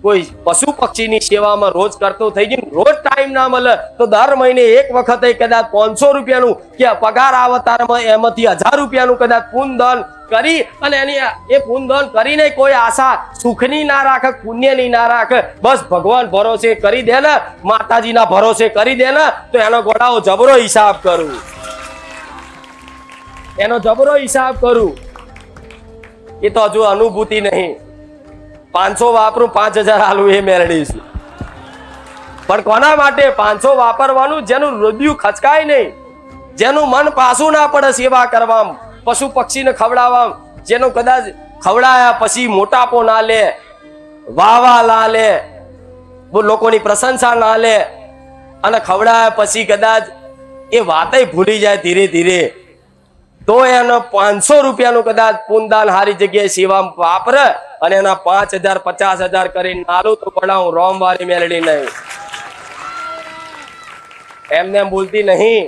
કોઈ પશુ પક્ષીની સેવામાં રોજ કરતો થઈ ગયો. રોજ ટાઈમ ના મળે તો દર મહિને એક વખતે કદાચ 500 રૂપિયાનું કે પગાર આવે તારમાં એમાંથી 1000 રૂપિયાનું કદાચ પુણ્યદાન કરી અને એની એ પુણ્યદાન કરીને કોઈ આશા સુખની ના રાખે, પુણ્યની ના રાખે, બસ ભગવાન ભરોસે કરી દે ને, માતાજીના ભરોસે કરી દે ને, તો એનો ગોળાઓ જબરો હિસાબ કરું, એનો જબરો હિસાબ કરું. એ તો હજુ અનુભૂતિ નહીં. 500 વાપરું 5000 હાલું એ મેળવી છું. પણ કોના માટે 500 વાપરવાનું? જેનું હૃદય ખચકાય નહીં, જેનું મન પાછું ના પડે સેવા કરવામાં, પશુ પક્ષીને ખવડાવવામાં, જેનું કદાચ ખવડાયા પછી મોટાપો ના લે, વાવા ના લે, લોકોની પ્રશંસા ના લે અને ખવડાયા પછી કદાચ એ વાતય ભૂલી જાય ધીરે ધીરે, તો એનો 500 રૂપિયાનું કદાચ પુણ્યદાન હારી જગ્યાએ સેવા વાપરે અને એના 5000 50000 કરીને નાલું તો પડાવું રોમવારી મેલડી નહીં. એમને એમ બોલતી નહીં.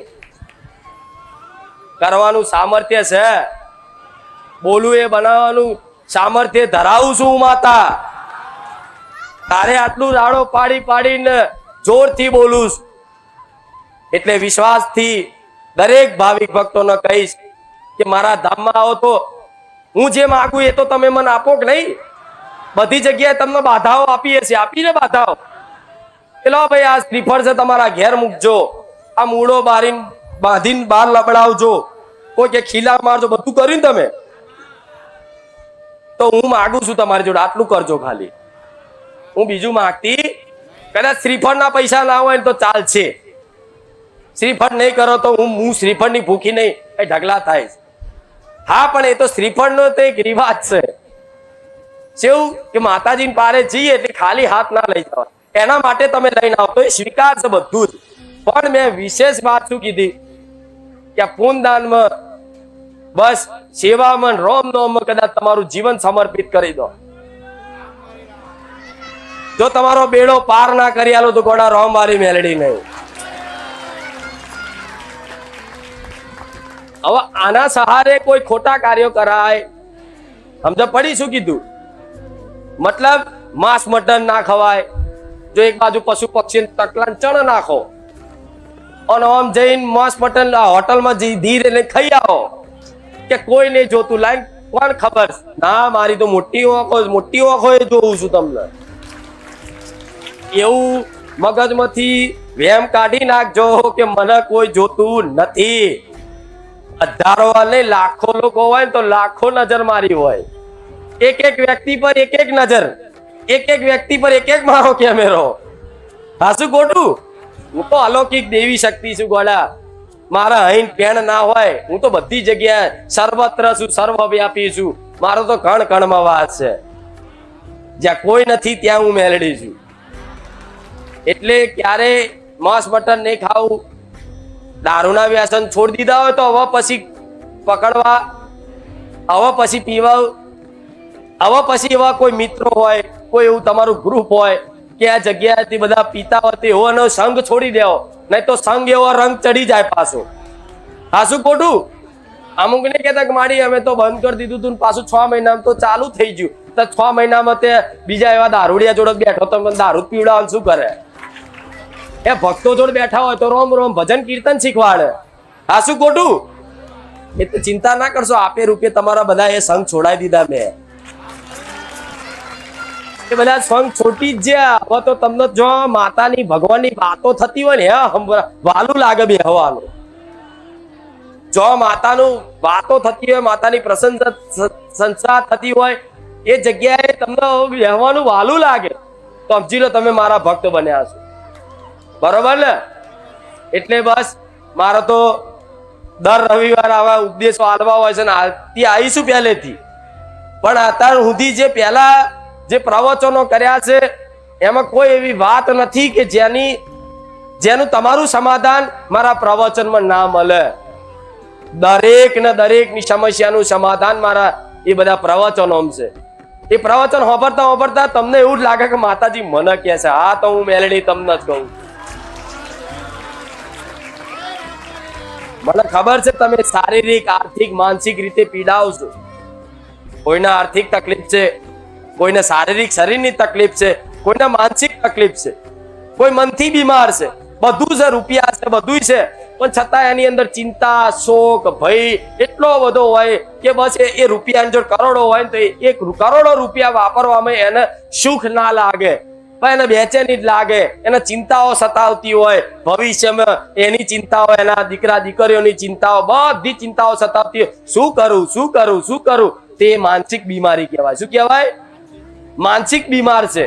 કરવાનું સામર્થ્ય છે, બોલું એ બનાવવાનું સામર્થ્ય ધરાવું છું માતા. તારે આટલું રાડો પાડી પાડીને જોરથી બોલું, એટલે વિશ્વાસથી દરેક ભાવિક ભક્તોને કહીશ કે મારા ધામમાં આવો તો હું જે માંગુ એ તો તમે મને આપો કે નહીં? બધી જગ્યાએ તમને બાધાઓ આપીએ છીએ, આપીને બાધાઓ. પેલો ભાઈ આ શ્રીફળ છે તમારા ઘેર મૂકજો, આ મૂળો બાંધીને બહાર લબડાવજો, કોઈ કે ખીલા મારજો, બધું કર્યું ને તમે. તો હું માંગુ છું તમારી જોડે આટલું કરજો ખાલી. હું બીજું માંગતી, કદાચ શ્રીફળના પૈસા ના હોય ને તો ચાલશે. શ્રીફળ નહીં કરો તો હું શ્રીફળની ભૂખી નહીં, કઈ ઢગલા થાય. હા, પણ એ તો શ્રીફળનો તો એક રિવાજ છે. શું કે માતાજીને પારે જઈએ એટલે ખાલી હાથ ના લઈ જવા, એના માટે તમે લઈને આવો તો એ સ્વીકાર છે બધું જ. પણ મેં વિશેષ વાત શું કીધી કે આ પુણ્યદાનમાં બસ સેવામાં રોમ નોમમાં કદાચ તમારું જીવન સમર્પિત કરી દો. જો તમારો બેડો પાર ના કરી આલો તો ગોડા રોમ વાળી મેલડી નહીં. હવે આના સહારે કોઈ ખોટા કાર્યો કરાય, સમજ પડી શું કીધું? મતલબ માંસ મટન ના ખવાય. જો એક બાજુ પશુ પક્ષી તકલા ચણ નાખો અને આમ જઈને માંસ મટન હોટલમાં જઈ ધીરે લઈને ખાઈ આવો કે કોઈ નહીં જોતું લાઈન કોણ ખબર? ના, મારી તો મોટી આંખો એ જોઉં છું તમને. એવું મગજમાંથી વેમ કાઢી નાખજો કે મને કોઈ જોતું નથી. હજારો નહીં લાખો લોકો હોય તો લાખો નજર મારી હોય. એક વ્યક્તિ પર એક નજર, એક વ્યક્તિ પર એક મારો કેમેરો. હા શું ખોટું? હું તો અલૌકિક દેવી શક્તિ છું ગોડા. મારા અહીં પેણ ના હોય. હું તો બધી જગ્યાએ સર્વત્ર છું, સર્વવ્યાપી છું. મારો તો કણ કણમાં વાસ છે. જ્યાં કોઈ નથી ત્યાં હું મેલડી છું. એટલે ક્યારે માંસ મટન નહીં ખાવું. દારૂના વ્યસન છોડી દીધા હોય તો હવે પછી પકડવા, હવે પછી પીવા, હવે પછી એવા કોઈ મિત્રો હોય, કોઈ એવું તમારું ગ્રુપ હોય કે આ જગ્યાએથી બધા પીતા હોય તો એવો સંગ છોડી દેવો, નહીં તો સંગ એવો રંગ ચડી જાય પાછો. હા શું ખોટું? અમુક ને કહેતા કે માડી અમે તો બંધ કરી દીધું તું, પાછું 6 મહિનામાં તો ચાલુ થઈ ગયું. તો 6 મહિનામાં તે બીજા એવા દારૂડિયા જોડે બેઠો તો દારૂ પીવડાવવાનું શું કરે? એ ભક્તો જોડે બેઠા હોય તો રોમ રોમ ભજન કીર્તન શીખવાડે. હા શું ખોટું? એ તો ચિંતા ના કરશો, આપે રૂપે તમારા બધા એ સંગ છોડાવી દીધા મેં. એ બધા સંગ છોટી જ જ્યાં. હવે તો તમને જો માતાની ભગવાનની વાતો થતી હોય ને વાલું લાગે બે હવાનું. જો માતાનું વાતો થતી હોય, માતાની પ્રશંસા થતી હોય, એ જગ્યાએ તમને રહેવાનું વાલું લાગે તો સમજી લો તમે મારા ભક્ત બન્યા છો. બરોબર ને? એટલે બસ મારો તો દર રવિવાર આવા ઉપદેશો આલવા હોય છે ને આથી આવીશું પહેલેથી. પણ અત્યાર સુધી જે પહેલા જે પ્રવચનો કર્યા છે એમાં કોઈ એવી વાત નથી કે જેનું તમારું સમાધાન મારા પ્રવચનમાં ના મળે. દરેક ને દરેકની સમસ્યાનું સમાધાન મારા એ બધા પ્રવચનો છે. એ પ્રવચન હોભરતા તમને એવું જ લાગે કે માતાજી મને કહે છે. હા તો હું મેલડી તમને જ કહું. મને ખબર છે તમે શારીરિક, આર્થિક, માનસિક રીતે પીડાઓ છો. કોઈને આર્થિક તકલીફ છે, કોઈને શારીરિક શરીરની તકલીફ છે, કોઈને માનસિક તકલીફ છે, કોઈ મનથી બીમાર છે. બધું છે, રૂપિયા છે, બધું છે, પણ છતાં એની અંદર ચિંતા, શોક, ભય એટલો બધો હોય કે બસ એ રૂપિયા જો કરોડો હોય તો 1 કરોડો રૂપિયા વાપરવામાં એને સુખ ના લાગે, પણ એને બેચેની જ લાગે. એને ચિંતાઓ સતાવતી હોય, ભવિષ્યમાં એની ચિંતાઓ, એના દીકરા દીકરીઓની ચિંતાઓ, બધી ચિંતાઓ સતાવતી હોય. શું કરું? તે માનસિક બીમારી કહેવાય. શું કહેવાય? માનસિક બીમાર છે.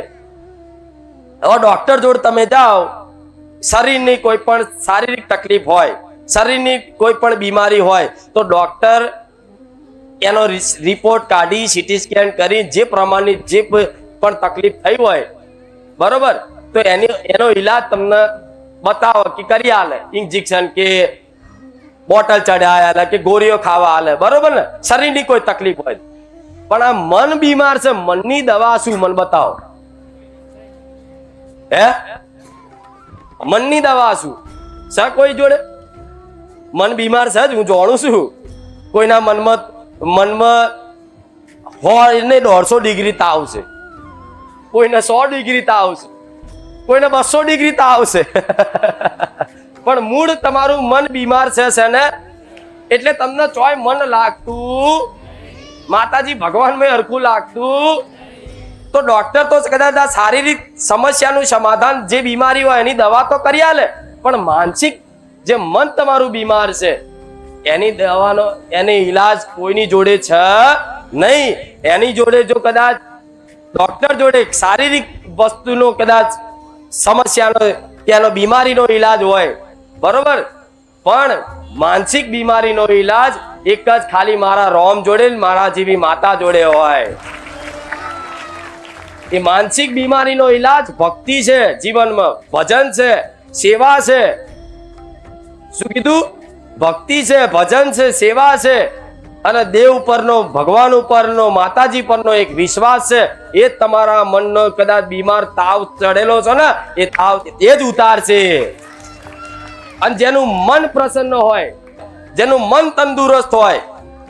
હવે ડોક્ટર જોડે તમે જાઓ, શરીરની કોઈ પણ શારીરિક તકલીફ હોય, શરીરની કોઈ પણ બીમારી હોય તો ડોક્ટર એનો રિપોર્ટ કાઢી, સીટી સ્કેન કરી, જે પ્રમાણની જે પણ તકલીફ થઈ હોય, બરોબર, તો એનો ઈલાજ તમને બતાવો કે કરી આલે. ઇન્જેક્શન કે બોટલ ચડાય આલે કે ગોળીઓ ખાવા આલે, બરોબર ને? શરીરની કોઈ તકલીફ હોય. પણ આ મન બીમાર છે, મનની દવા શું? મન બતાવો. હે? મનની દવા શું છે? કોઈ જોડે મન બીમાર છે જ હું જાણું છું. કોઈના મનમાં 150 ડિગ્રી તાવ છે, કોઈને 100 ડિગ્રી તાવ છે, કોઈને 200 ડિગ્રી તાવ છે. પણ મૂળ તમારું મન બીમાર છે ને, એટલે તમને ચોય મન લાગતું, માતાજી ભગવાન મેં હરખું લાગતું, તો ડોક્ટર તો કદાચ આ શારીરિક સમસ્યાનું સમાધાન, જે બીમારી હોય એની દવા તો કરી આલે, પણ માનસિક જે મન તમારું બીમાર છે એની દવાનો, એની ઈલાજ કોઈની જોડે છે નહીં. એની જોડે જો કદાચ ડોક્ટર જોડે શારીરિક વસ્તુનો કદાચ સમસ્યાનો ત્યાંનો બીમારીનો ઈલાજ હોય, બરોબર, પણ માનસિક બીમારીનો ઈલાજ એક જ ખાલી મારા રોમ જોડે, મારા જેવી માતા જોડે હોય. એ માનસિક બીમારીનો ઈલાજ ભક્તિ છે, જીવનમાં ભજન છે, સેવા છે. શું કીધું? ભક્તિ છે, ભજન છે, સેવા છે, અને દેવ ઉપરનો, ભગવાન ઉપરનો, માતાજી પરનો એક વિશ્વાસ છે. એ જ તમારા મનનો કદાચ બીમાર તાવ ચડેલો છે ને, એ તાવ એ જ ઉતારશે. અને જેનું મન પ્રસન્ન હોય, જેનું મન તંદુરસ્ત હોય,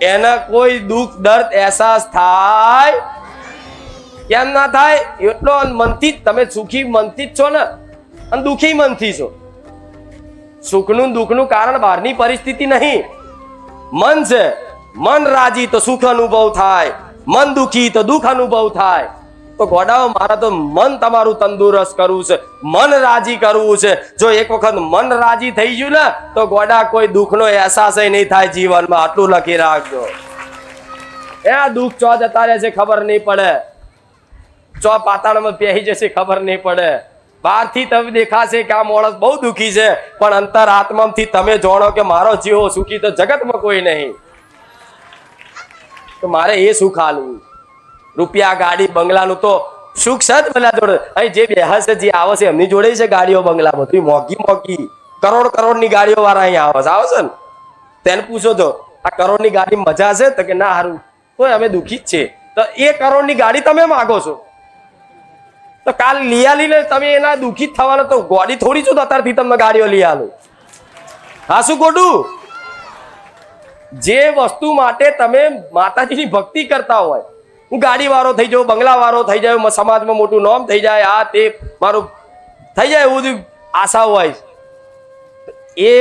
એને કોઈ દુઃખ દર્દ અહેસાસ થાય? કેમ ના થાય? એટલો મનથી જ તમે સુખી મનથી જ છો ને, અને દુઃખી મનથી છો. સુખનું દુઃખનું કારણ બહારની પરિસ્થિતિ નહીં, મન છે. મન રાજી તો સુખ અનુભવ થાય, મન દુઃખી તો દુઃખ અનુભવ થાય. તો ગોડાઓ, મારા તો મન તમારું તંદુરસ્ત કરવું છે, મન રાજી કરવું છે. જો એક વખત મન રાજી થઈ ગયું ને તો ગોડા કોઈ દુઃખનો અહેસાસ નહીં થાય જીવનમાં. આટલું લખી રાખજો. એ દુઃખ ચો જતા રહેશે ખબર નહીં પડે, ચો પાતાળમાં પહેરી જશે ખબર નહીં પડે. બહારથી તમે દેખાશે કે આ માણસ બહુ દુઃખી છે, પણ અંતર આત્માથી તમે જાણો કે મારો જેવો સુખી તો જગતમાં કોઈ નહીં. તો મારે એ સુખ આલવું. રૂપિયા ગાડી બંગલાનું તો સુખ છે જ પેલા જોડે. અહીં જે બેહસે જે આવે છે એમની જોડે છે ગાડીઓ બંગલા, બધું મોંઘી મોંઘી કરોડની ગાડીઓ વાળા અહીંયા આવે છે ને. તેને પૂછો તો આ કરોડની ગાડી મજા છે? તો કે ના, હારું તો અમે દુઃખી જ છે. તો એ કરોડની ગાડી તમે માગો છો, તો કાલ લઈ આલીને તમે એના દુઃખી થવાના, તો ગાડી થોડી છું અત્યારથી તમને ગાડીઓ લઈ આલું. હા, શું ખોટું? જે વસ્તુ માટે તમે માતાજીની ભક્તિ કરતા હોય, હું ગાડી વાળો થઈ જાઉં, બંગલા વાળો થઈ જાય, સમાજમાં મોટું નામ થઈ જાય, આ તે મારું થઈ જાય, એવું બધું આશા હોય, એ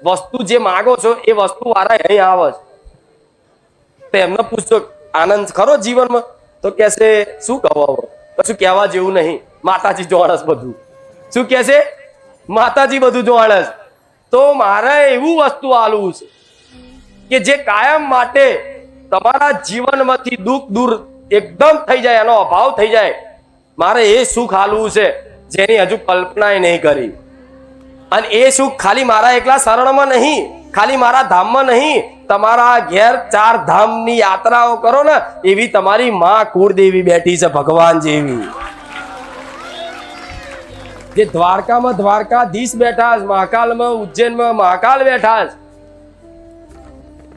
વસ્તુ જે માગો છો એ વસ્તુ વાળા અહીં આવે છે. તો એમને પૂછજો આનંદ ખરો જીવનમાં? તો કહેશે શું કહો, કશું કહેવા જેવું નહીં, માતાજી જોણસ બધું. શું કહે છે? માતાજી બધું જોણસ. તો મારે એવું વસ્તુ આલવું છે કે જે કાયમ માટે તમારા જીવનમાંથી દુઃખ દૂર એકદમ થઈ જાય, એનો અભાવ થઈ જાય. મારે એ સુખ આલવું છે જેની હજુ કલ્પના નહીં કરી. અને એ સુખ ખાલી મારા એકલા શરણમાં નહીં, ખાલી મારા ધામમાં નહીં, તમારા ઘેર 4 ધામની યાત્રાઓ કરો ને એવી તમારી માં કુળદેવી બેઠી છે, ભગવાન જેવી. જે દ્વારકામાં દ્વારકાધીશ બેઠા છે, મહાકાલમાં ઉજ્જૈનમાં મહાકાલ બેઠા છે,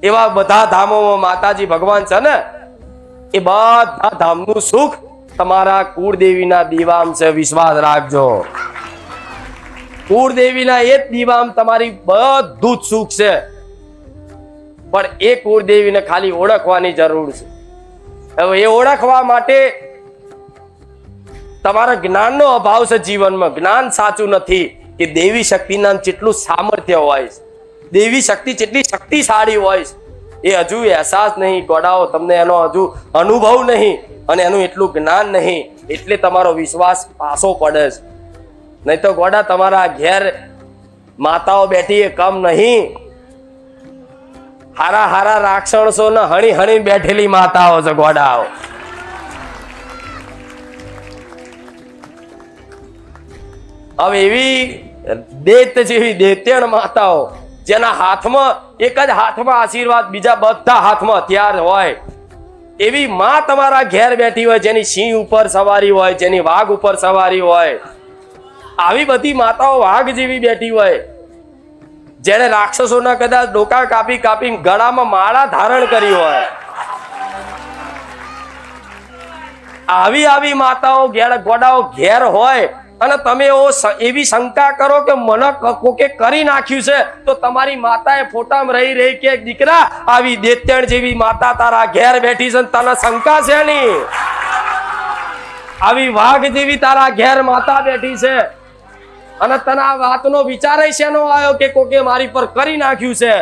એવા બધા ધામોમાં માતાજી ભગવાન છે ને. એ બધા ધામનું સુખ તમારા કુળદેવીના દીવામ છે, વિશ્વાસ રાખજો. કુળદેવીના એ જ દીવામ તમારી બધું જ સુખ છે. પણ એ કુળદેવીને ખાલી ઓળખવાની જરૂર છે. હવે એ ઓળખવા માટે તમારા જ્ઞાનનો અભાવ છે જીવનમાં. જ્ઞાન સાચું નથી કે દેવી શક્તિના જેટલું સામર્થ્ય હોય, દેવી શક્તિ જેટલી શક્તિશાળી હોય, એ હજુ અહેસાસ નહીં. ગોડાઓ, તમને એનો હજુ અનુભવ નહીં અને એનું એટલું જ્ઞાન નહીં, એટલે તમારો વિશ્વાસ પાછો પડે છે. નહીં તો ગોડા, તમારા ઘેર માતાઓ બેઠી એ કમ નહીં, હારા હારા રાક્ષસો ને હણી હણી બેઠેલી માતાઓ છે ગોડાઓ. હવે એવી દૈત જેવી દૈત્યણ માતાઓ જેના હાથમાં એક જ હાથમાં આશીર્વાદ, બીજા બધા હાથમાં હથિયાર હોય, એવી માં તમારા ઘેર બેઠી હોય, જેની સિંહ ઉપર સવારી હોય, જેની વાઘ ઉપર સવારી હોય. આવી બધી માતાઓ વાઘ જેવી બેઠી હોય, જેને રાક્ષસોના કદાચ ડોકા કાપી કાપી ગળામાં માળા ધારણ કરી હોય. આવી માતાઓ ગોડાઓ ઘેર હોય અને તમે એવી શંકા કરો કે મને કોકે કરી નાખ્યું છે, તો તમારી માતાએ ફોટામાં રહી કે દીકરા, આવી દૈત્યણ જેવી માતા તારા ઘેર બેઠી છે, તને શંકા છે ની? આવી વાઘ જેવી તારા ઘેર માતા બેઠી છે અને તને આ વાતનો વિચાર શેનો આવ્યો કે કોકે મારી પર કરી નાખ્યું છે?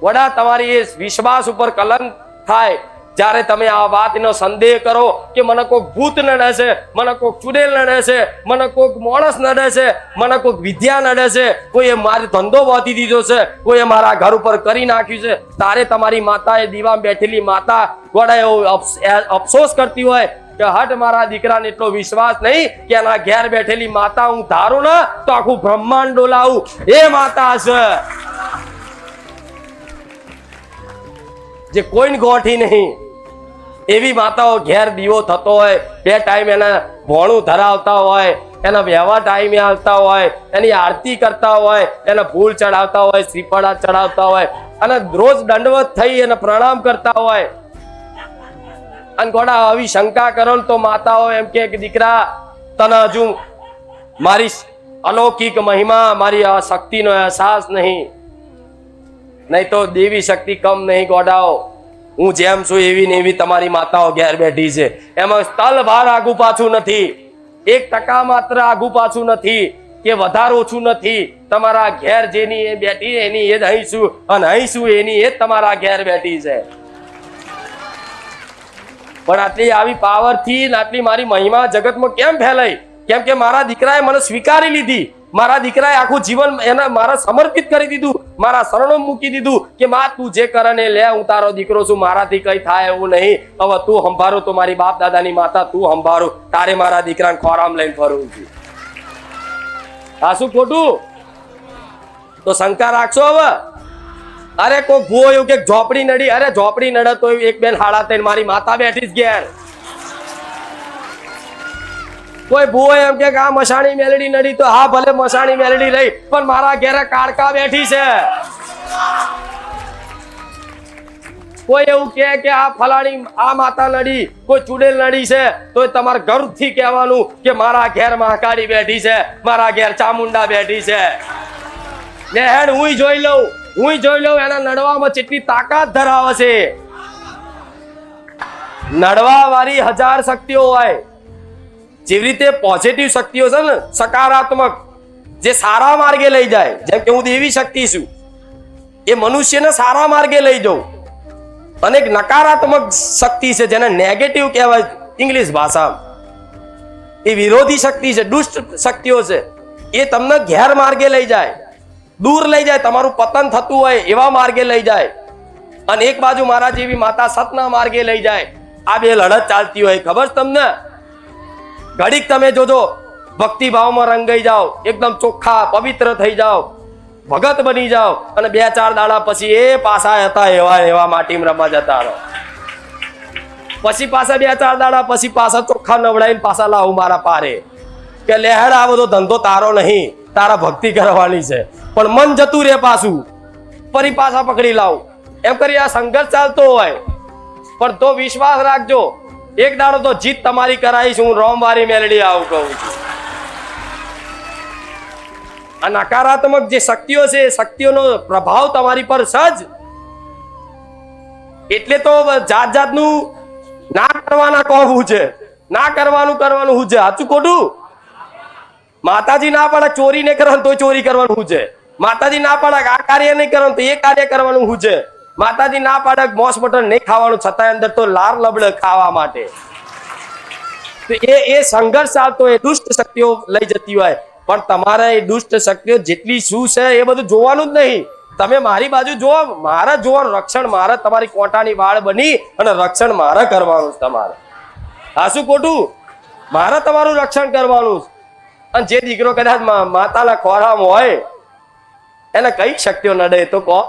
વડા, તમારી એ વિશ્વાસ ઉપર કલંક થાય જ્યારે તમે આ વાતનો સંદેહ કરો કે મને કોઈક ભૂત નડે છે, મને કોઈક ચુડેલ નડે છે, મને કોઈક માણસ નડે છે, મને કોઈક વિદ્યા નડે છે, કોઈએ મારો ધંધો બાંધી દીધો છે, કોઈએ મારા ઘર ઉપર કરી નાખ્યું છે. તારે તમારી માતાએ દીવામાં બેઠેલી માતા ગોડા એવો અફસોસ કરતી હોય કે હટ, મારા દીકરાને એટલો વિશ્વાસ નહીં કે એના ઘેર બેઠેલી માતા હું ધારું ને તો આખું બ્રહ્માંડ ડોલાવું. એ માતા છે જે કોઈને ગોઠી નહીં. એવી માતાઓ ઘેર દીવો થતો હોય, 2 ટાઈમ એના ભોણું ધરાવતા હોય, એના વ્યવહાર ટાઈમે આવતા હોય, એની આરતી કરતા હોય, એને ફૂલ ચડાવતા હોય, શ્રીફળા ચડાવતા હોય અને રોજ દંડવત થઈ અને પ્રણામ કરતા હોય. અને ગોડા, આવી શંકા કરો તો માતાઓ એમ કે દીકરા, તને હજુ મારી અલૌકિક મહિમા, મારી આ શક્તિનો અહેસાસ નહીં. નહીં તો દેવી શક્તિ કમ નહીં ગોડાઓ. હું જેમ છું એવી ને એવી તમારી માતાઓ ઘેર બેઠી છે. એમાં તલ ભાર આગુ પાછું નથી, 1% માત્ર આગુ પાછું નથી કે વધારે ઓછું નથી. તમારા ઘેર જેની એ બેઠી એની એ જ અહીં છું, અને અહીં છું એની એ જ તમારા ઘેર બેઠી છે. પણ આટલી આવી પાવરથી આટલી મારી મહિમા જગતમાં કેમ ફેલાઈ? કેમ કે મારા દીકરાએ મને સ્વીકારી લીધી. મારા દીકરાએ આખું જીવન એને મારા સમર્પિત કરી દીધું, મારા શરણો મૂકી દીધું કે માં તું જે કરે ને લે, હું તારો દીકરો છું, મારાથી કઈ થાય એવું નહીં. હવે તું સંભાળો તો મારી બાપ દાદાની માતા તું સંભાળો, તારે મારા દીકરાને ખોરામ લઈને ફરવું છે. આ શું ખોટું? તો શંકા રાખશો હવે? અરે કોઈ ભૂવો એવું કે ઝોપડી નડી, અરે ઝોપડી નડે તો એક બેન હાડા થઈને મારી માતા બેઠી જ ઘેર. કોઈ ભૂવો એમ કે આ મસાણી મેલડી નડી તો હા ભલે મસાણી મેલડી રહી, પણ મારા ઘેરે કાળકા બેઠી છે. કોઈ એવું કે આ ફલાણી આ માતા નડી, કોઈ ચુડેલ નડી છે, તો તમારે ગર્વથી કહેવાનું કે મારા ઘેર મહાકાળી બેઠી છે, મારા ઘેર ચામુંડા બેઠી છે. ને હેડ હું જોઈ લઉં એના નડવામાં કેટલી તાકાત ધરાવે છે. નડવા વાળી 1000 શક્તિઓ હોય. જેવી રીતે પોઝિટિવ શક્તિઓ છે ને, સકારાત્મક, જે સારા માર્ગે લઈ જાય, જેમ કે હું દેવી શક્તિ છું, એ મનુષ્યને સારા માર્ગે લઈ જાઉં. અને એક નકારાત્મક શક્તિ છે જેને નેગેટિવ કહેવાય ઇંગ્લિશ ભાષામાં, એ વિરોધી શક્તિ છે, દુષ્ટ શક્તિઓ છે. એ તમને ગેર માર્ગે લઈ જાય, દૂર લઈ જાય, તમારું પતન થતું હોય એવા માર્ગે લઈ જાય. અને એક બાજુ મારા જેવી માતા સતના માર્ગે લઈ જાય. આ બે લડત ચાલતી હોય. ખબર છે તમને? ઘડીક તમે જોજો, ભક્તિ ભાવમાં રંગાઈ જાઓ, એકદમ ચોખ્ખા પવિત્ર થઈ જાઓ, ભગત બની જાઓ, અને 2-4 દાડા પછી એ પાછા હતા એવા માટીમાં રમવા જતા રહો. પછી પાછા 2-4 દાડા પછી પાછા ચોખ્ખા નવડાઈને પાછા લાવું મારા પારે કે લેહડ આ બધો ધંધો તારો નહીં, તારા ભક્તિ કરવાની છે. પણ મન જતું રે પાછું, ફરી પાછા પકડી લાવું. એમ કરી આ સંઘર્ષ ચાલતો હોય. પણ તો વિશ્વાસ રાખજો, એક દાડો તો જીત તમારી કરાવીશ. હું રોમવારી મેલડી આવું કહું છું. આ નકારાત્મક જે શક્તિઓ છે, શક્તિઓનો પ્રભાવ તમારી પર સજ. એટલે તો જાતનું ના કરવાના કહું છે, ના કરવાનું હું છે. સાચું ખોટું? માતાજી ના પાડે ચોરી નહીં કરવાનું તો ચોરી કરવાનું હું છે. માતાજી ના પાડે આ કાર્ય નહીં કરવાનું તો એ કાર્ય કરવાનું હું છે. માતાજી ના પાડે મોસ મટન નહીં ખાવાનું, છતાં અંદર તો લાર લબડે ખાવા માટે. તો એ સંઘર્ષ ચાલતો એ દુષ્ટ શક્તિઓ લઈ જતી હોય. પણ તમારે એ દુષ્ટ શક્તિઓ જેટલી શું છે એ બધું જોવાનું જ નહીં. તમે મારી બાજુ જોવો, મારે જોવાનું, રક્ષણ મારે તમારી કોટાની વાળ બની અને રક્ષણ મારે કરવાનું છે તમારે. હા શું ખોટું? મારે તમારું રક્ષણ કરવાનું. અને જે દીકરો કદાચ માતાના ખોરામાં હોય એને કઈ શક્તિઓ નડે તો કહો?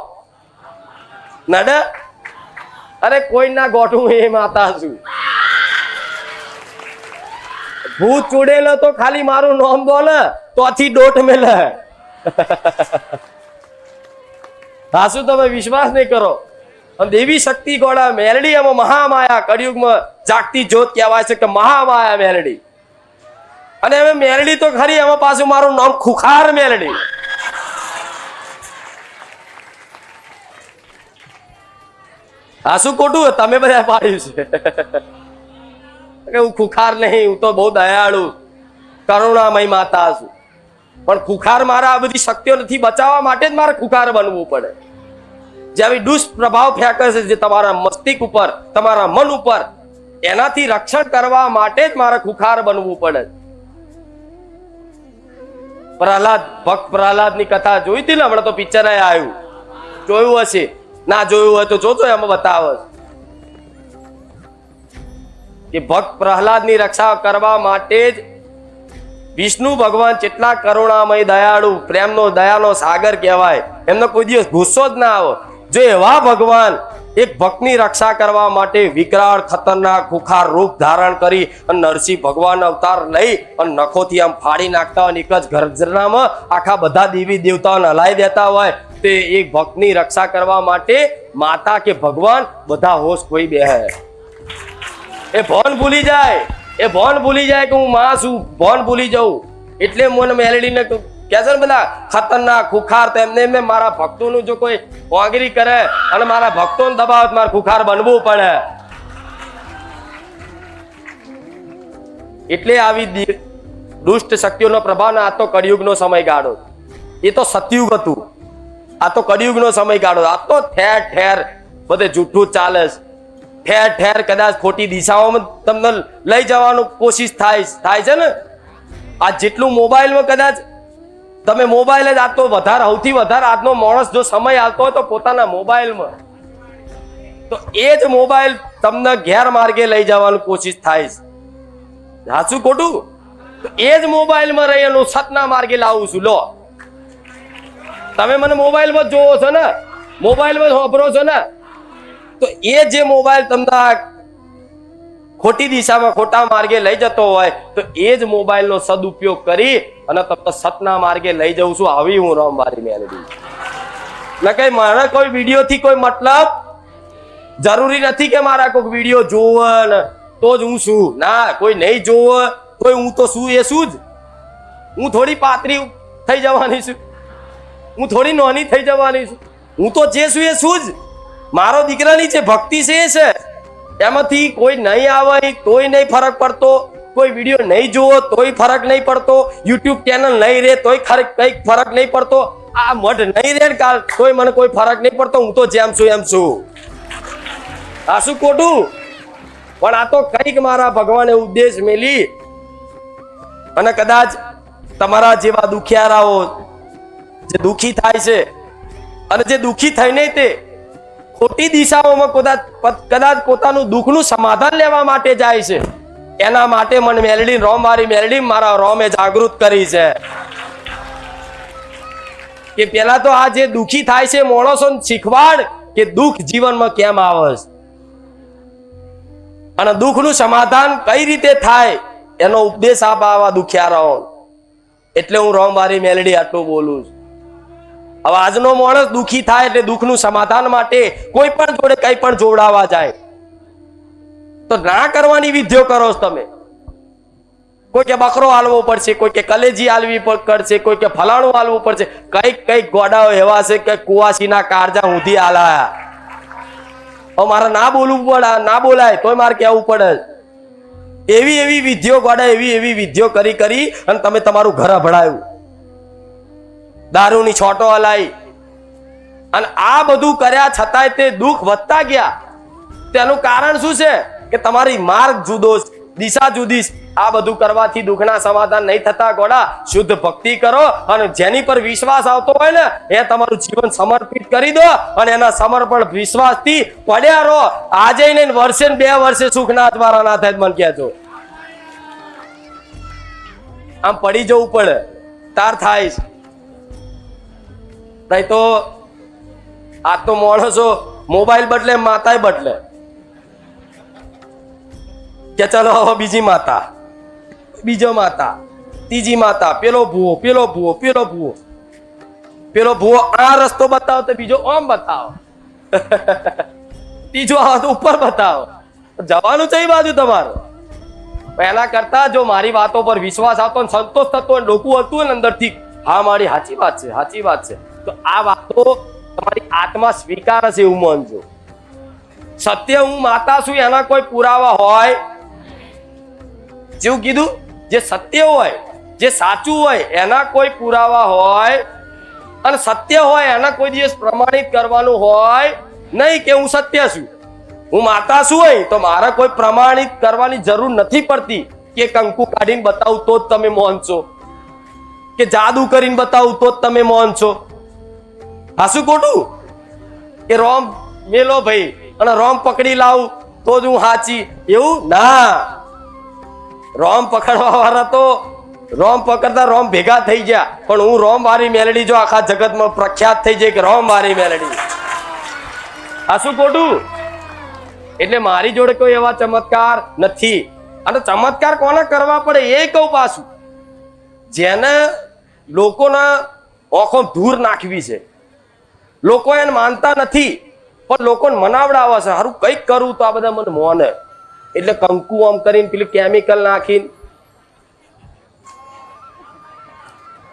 નડે? અરે કોઈ ના ગોઠું એ માતા છું. ભૂત ચૂડેલો તો ખાલી મારું નામ બોલે તોથી દોટ મેલે. હા શું તમે વિશ્વાસ નહીં કરો? દેવી શક્તિ ગોળા મેલડી, એમાં મહામાયા, કળિયુગમાં જાગતી જ્યોત કહેવાય છે કે મહામાયા મેલડી. અને હવે મેલડી તો ખરી, એમાં પાછું મારું નામ ખુખાર મેલડી. આ શું ખોટું? તમે બધા પાડ્યું છે. હું ખુખાર નહીં, હું તો બહુ દયાળુ કરુણામય માતા છું. પણ ખુખાર મારા આ બધી શક્તિઓ નથી બચાવવા માટે જ મારે ખુખાર બનવું પડે. જે આવી દુષ્પ્રભાવ ફેંકે છે જે તમારા મસ્તિષ્ક ઉપર, તમારા મન ઉપર, એનાથી રક્ષણ કરવા માટે જ મારે ખુખાર બનવું પડે. પ્રહલાદ, ભક્ત પ્રહલાદ ની કથા જોઈ હતી ને? હમણાં તો પિક્ચર આવ્યું, જોયું હશે. ના જોયું હોય તો જોજો, એમાં બતાવે કે ભક્ત પ્રહલાદ ની રક્ષા કરવા માટે જ વિષ્ણુ ભગવાન કેટલા કરુણામય, દયાળુ, પ્રેમનો દયાનો સાગર કહેવાય. એમનો કોઈ દિવસ ગુસ્સો જ ના આવે. જો એવા ભગવાન એક ભક્તની રક્ષા કરવા માટે વિકરાળ, ખતરનાક, ખુખાર રૂપ ધારણ કરી અને નરસિંહ ભગવાન અવતાર લઈ અને નખોથી આમ ફાડી નાખતા હોય, એક જ ગર્જનામાં આખા બધા દેવી દેવતાઓને હલાવી દેતા હોય, તે એક ભક્તની રક્ષા કરવા માટે માતા કે ભગવાન બધા હોશ ખોઈ બેહે. એ ભોન ભૂલી જાય, કે હું માં છું, ભોન ભૂલી જાઉં. એટલે મને મેલડીને કે છે ને બધા ખતરનાક ખુખાર, તો એમને મારા ભક્તોનું જો કોઈ વાંગરી કરે અને મારા ભક્તોને દબાવે મારે ખુખાર બનવું પડે. એટલે આવી દુષ્ટ શક્તિઓનો પ્રભાવ. આ તો કળિયુગનો સમયગાળો, એ તો સતયુગ હતું, આ તો કળિયુગનો સમયગાળો. આ તો ઠેર ઠેર બધે જૂઠું ચાલે છે, ઠેર ઠેર કદાચ ખોટી દિશાઓમાં તમને લઈ જવાનું કોશિશ થાય છે ને. આ જેટલું મોબાઈલમાં કદાચ તમે મોબાઈલ જ આ તો વધારે સૌથી વધારે આજનો માણસ જો સમય આવતો હોય તો પોતાના મોબાઈલમાં, તો એ જ મોબાઈલ તમને ગેરમાર્ગે લઈ જવાનું કોશિશ થાય છે. સાચું ખોટું? તો એ જ મોબાઈલમાં રહેલું સતના માર્ગે લાવું છું. લો, તમે મને મોબાઈલમાં જોવો છો ને, મોબાઈલમાં વાપરો છો ને, તો એ જે મોબાઈલ તમને ખોટી દિશામાં ખોટા માર્ગે લઈ જતો હોય તો એ જ મોબાઈલનો સદુપયોગ કરી અને તમને સતના માર્ગે લઈ જઉં છું. આવી હું રામવારી મેલડી. ને કઈ મારા કોઈ વિડીયો થી કોઈ મતલબ જરૂરી નથી કે મારા કોઈ વિડીયો જોવે ને તો જ હું છું. ના, કોઈ નહીં જોવે તોય હું તો છું એ શું જ. હું થોડી પાતળી થઈ જવાની છું, હું થોડી નાની થઈ જવાની છું. હું તો જે છું એ શું જ. મારો દીકરાની જે ભક્તિ છે એ છે. એમાંથી કોઈ નહીં આવે તોય નહીં ફરક પડતો, કોઈ વિડીયો નહીં જોવો તોય ફરક નહીં પડતો, યુટ્યુબ ચેનલ નહીં રહે તોય કઈક ફરક નહીં પડતો, આ મઢ નહીં રહે કાલ તોય મને કોઈ ફરક નહીં પડતો. હું તો જેમ છું એમ છું. આ શું ખોટું? પણ આ તો કઈક મારા ભગવાને ઉદ્દેશ મેલી અને કદાચ તમારા જેવા દુખિયારાઓ જે દુખી થાય છે અને જે દુખી થઈને તે ખોટી દિશાઓમાં કદાચ પોતાનું દુઃખનું સમાધાન લેવા માટે જાય છે, એના માટે મને મેલડી રોમવારી મેલડી મારા રોમે જાગૃત કરી છે કે પેલા તો આ જે દુખી થાય છે માણસોને શીખવાડ કે દુઃખ જીવનમાં કેમ આવે છે અને દુઃખનું સમાધાન કઈ રીતે થાય એનો ઉપદેશ આવા દુખિયારાઓ. એટલે હું રોમવારી મેલડી આટલું બોલું છું. હવે આજનો માણસ દુખી થાય એટલે દુઃખનું સમાધાન માટે કોઈ પણ જોડે કઈ પણ જોડાવા જાય તો ના કરવાની વિધિઓ કરો છો તમે. કોઈ કે બકરો હાલવો પડશે, કોઈ કે કલેજી હાલવી પડશે, કોઈ કે ફલાણું હાલવું પડશે. કઈક ગોડાઓ એવા છે કે કુવાસીના કાળજા ઊંધી હાલાયા. હવે મારે ના બોલવું પડે, ના બોલાય તોય મારે કહેવું પડે. એવી વિધિઓ ગોડા એવી વિધિઓ કરી અને તમે તમારું ઘર અભડાયું, દારૂની છોટો હલાઈ અને આ બધું કર્યા છતાંય તે દુઃખ વધતા ગયા. તેનું કારણ શું છે કે તમારી માર્ગ જુદો, દિશા જુદી. આ બધું કરવાથી દુઃખના સમાધાન નહીં થતા. ગોડા શુદ્ધ ભક્તિ કરો અને જેની પર વિશ્વાસ આવતો હોય ને એ તમારું જીવન સમર્પિત કરી દો અને એના સમર્પણ વિશ્વાસથી પડ્યા રહો. આજે નહીં વર્ષે ને 2 વર્ષે સુખ ના તમારા ના થાય મને કહેજો. આમ પડી જવું પડે તાર થાય. નહીં તો આ તો માણસો મોબાઈલ બદલે માતાય બદલે કે ચલો હવે બીજી માતા, બીજો માતા, ત્રીજી માતા, પેલો ભૂવો આ રસ્તો બતાવો તો બીજો આમ બતાવો, ત્રીજો આવે તો ઉપર બતાવો. જવાનું છે એ બાજુ તમારું. એના કરતા જો મારી વાતો પર વિશ્વાસ આવતો ને સંતોષ થતો ને ડોકું હતું ને અંદરથી હા મારી સાચી વાત છે તો આ વાતો તમારી આત્મા સ્વીકાર છે એવું માનજો. સત્ય હું માતા છું એના કોઈ પુરાવા હોય, જેવું કીધું જે સત્ય હોય જે સાચું હોય એના કોઈ પુરાવા હોય અને સત્ય હોય એના કોઈ દિવસ પ્રમાણિત કરવાનું હોય નહીં કે હું સત્ય છું. હું માતા છું હોય તો મારે કોઈ પ્રમાણિત કરવાની જરૂર નથી પડતી કે કંકુ કાઢીને બતાવું તો જ તમે માનશો કે જાદુ કરીને બતાવું તો જ તમે માનશો. હાસું ખોટું? કે રોમ મેલો ભાઈ અને રોમ પકડી લાવું તો જ હું સાચી, એવું ના. રોમ પકડવા વાળા તો રોમ પકડતા રોમ ભેગા થઈ ગયા, પણ હું રોમ વારી મેલડી જો આખા જગતમાં પ્રખ્યાત થઈ જાય કે રોમ વારી મેલડી. હાસું ખોટું? એટલે મારી જોડે કોઈ એવા ચમત્કાર નથી. અને ચમત્કાર કોને કરવા પડે એ કહું પાછું, જેને લોકોના આંખો ધૂર નાખવી છે. લોકો એને માનતા નથી પણ લોકોને મનાવડાવે છે સારું કંઈક કરું તો આ બધા મને મોને, એટલે કંકુ આમ કરીને પેલું કેમિકલ નાખીને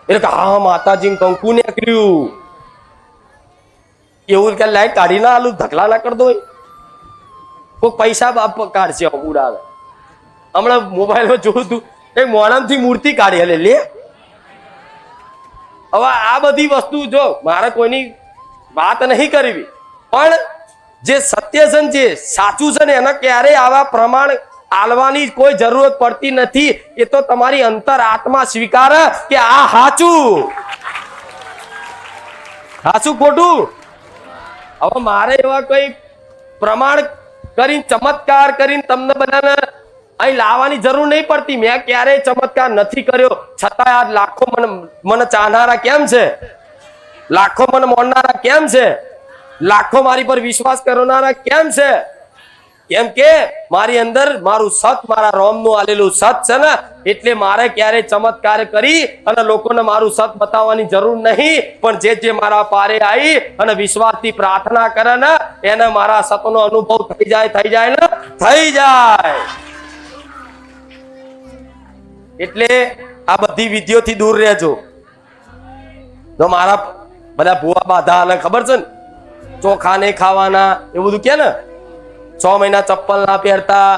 એટલે કે હા માતાજી કંકુ નીકળ્યું, એવું કે લાઈટ કાઢી ના આલું, ધકલા ના કર દો, કોઈ પૈસા બાપ કાઢશે ઉડાવે. હમણાં મોબાઈલમાં જોયું તું એક મોણમથી મૂર્તિ કાઢી લે લે. હવે આ બધી વસ્તુ જો મારે કોઈની વાત નહીં કરવી, પણ જે સત્ય છે જે સાચું છે ને એના ક્યારેય આવા પ્રમાણ આલવાની કોઈ જરૂરત પડતી નથી. એ તો તમારી અંતર આત્મા સ્વીકાર કે આ સાચું, સાચું ખોટું. હવે મારે એવા કોઈ પ્રમાણ કરીને ચમત્કાર કરીને તમને બધાને અહીં લાવવાની જરૂર નહીં પડતી. મેં ક્યારેય ચમત્કાર નથી કર્યો, છતાં આ લાખો મને ચાહનારા કેમ છે, લાખો મને માનનારા કેમ છે, લાખો મારી પર વિશ્વાસ કરનારા કેમ છે? કેમ કે મારી અંદર મારું સત, મારા રોમનું આલેલું સત છે ને, એટલે મારે ક્યારેય ચમત્કાર કરી અને લોકોને મારું સત બતાવવાની જરૂર નહીં. પણ જે મારા પારે આવી અને વિશ્વાસથી પ્રાર્થના કરે ને એને મારા સતનો અનુભવ થઈ જાય ને થઈ જાય. એટલે આ બધી વિધિઓથી દૂર રહેજો. તો મારા બધા ભૂવા બાધા અને ખબર છે ને, ચોખા નહીં ખાવાના એવું બધું કે ને, 6 મહિના ચપ્પલ ના પહેરતા,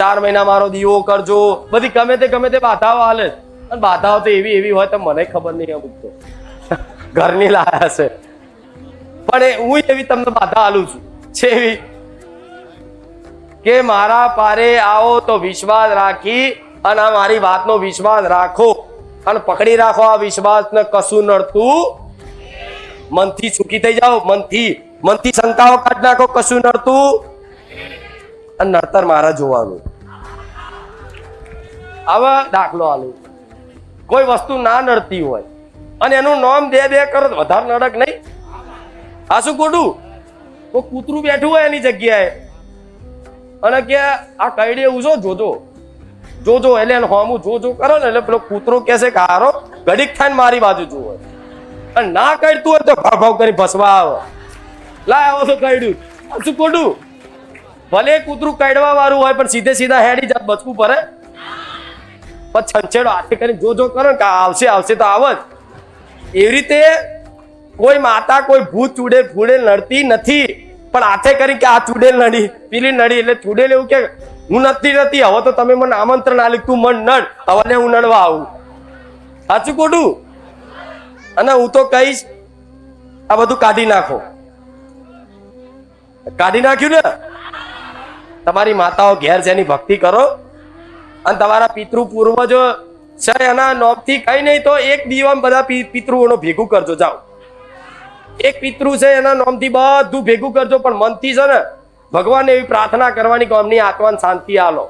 4 મહિના મારો દીવો કરજો, બધી ગમે તે બાધાઓ હાલે. અને બાધાઓ તો એવી હોય તો મને ખબર નહીં, અમુક તો ઘરની લાયા છે, પણ હું એવી તમને બાધા હાલું છું છે એવી કે મારા પારે આવો તો વિશ્વાસ રાખી અને મારી વાતનો વિશ્વાસ રાખો અને પકડી રાખો આ વિશ્વાસને. કશું નડતું મનથી સુખી થઈ જાઓ, મનથી શંકાઓ કાઢી નાખો, કશું નડતું. અને નડતર મારા જોવાનું. હવે દાખલો આલું, કોઈ વસ્તુ ના નડતી હોય અને એનું નામ દે કરો તો વધારે નડક નહીં? આ શું ખોટું? કોઈ કૂતરું બેઠું હોય એની જગ્યાએ અને કે આ કઈડે એવું જોજો એટલે એને હોમું જોજો કરો ને એટલે પેલો કૂતરો કહેશે કે હારો ઘડીક થાય મારી બાજુ જુઓ, અને ના કઈડતું હોય તો ભાવ કરી ભસવા આવે, લાય આવો તો કઈડ્યું. શું ખોટું? ભલે કૂતરું કઈડવા વાળું હોય પણ સીધા હેડી જાત બચવું પડે. પણ છંછેડો હાથે કરીને જોજો કરો ને કે આવશે તો આવ જ. એવી રીતે કોઈ માતા કોઈ ભૂત ચૂડેલ ફૂડેલ નડતી નથી, પણ હાથે કરી કે આ ચૂડેલ નડી પેલી નડી એટલે ચૂડેલ એવું કે હું નથી. હવે તો તમે મને આમંત્રણ આલ્યું, તું મન નડ, હવે હું નડવા આવું. સાચું ખોટું? અને હું તો કહીશ આ બધું કાઢી નાખો. કાઢી નાખ્યું ને? તમારી માતાઓ ઘેર છે એની ભક્તિ કરો અને તમારા પિતૃ પૂર્વજો છે એના નોમથી કઈ નહીં તો એક દીવામાં બધા પિતૃઓનો ભેગું કરજો. જાઓ એક પિતૃ છે એના નામથી બધું ભેગું કરજો, પણ મનથી છે ને ભગવાનને એવી પ્રાર્થના કરવાની કે અમની આત્માને શાંતિ આલો.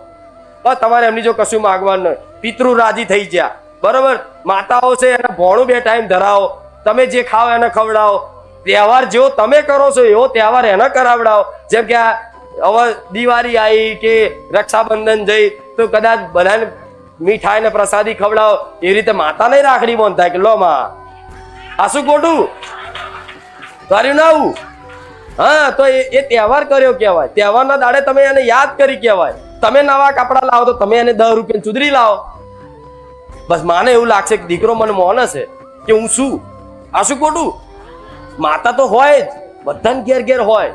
બસ તમારે એમની જો કશું માંગવાનું નહીં. પિતૃ રાજી થઈ ગયા, બરોબર? માતાઓ છે એને ભોણું 2 ટાઈમ ધરાવો, તમે જે ખાઓ એને ખવડાવો. તહેવાર જેવો તમે કરો છો એવો તહેવાર એને કરાવડાવો. જેમ કે હવે દિવાળી આવી કે રક્ષાબંધન જઈ તો કદાચ બધાને મીઠાઈ ને પ્રસાદી ખવડાવો. એવી રીતે માતાને રાખડી બાંધતા કે લો માં, આ શું ખોટું કર્યું ના આવું? હા, તો એ તહેવાર કર્યો કહેવાય. તહેવારના દાડે તમે એને યાદ કરી કહેવાય. તમે નવા કપડા લાવો તો તમે એને 10 રૂપિયા ચુદરી લાવો. બસ માને એવું લાગશે કે દીકરો મને મોને છે કે હું શું. આ શું ખોટું? માતા તો હોય જ, બધાને ઘેર હોય.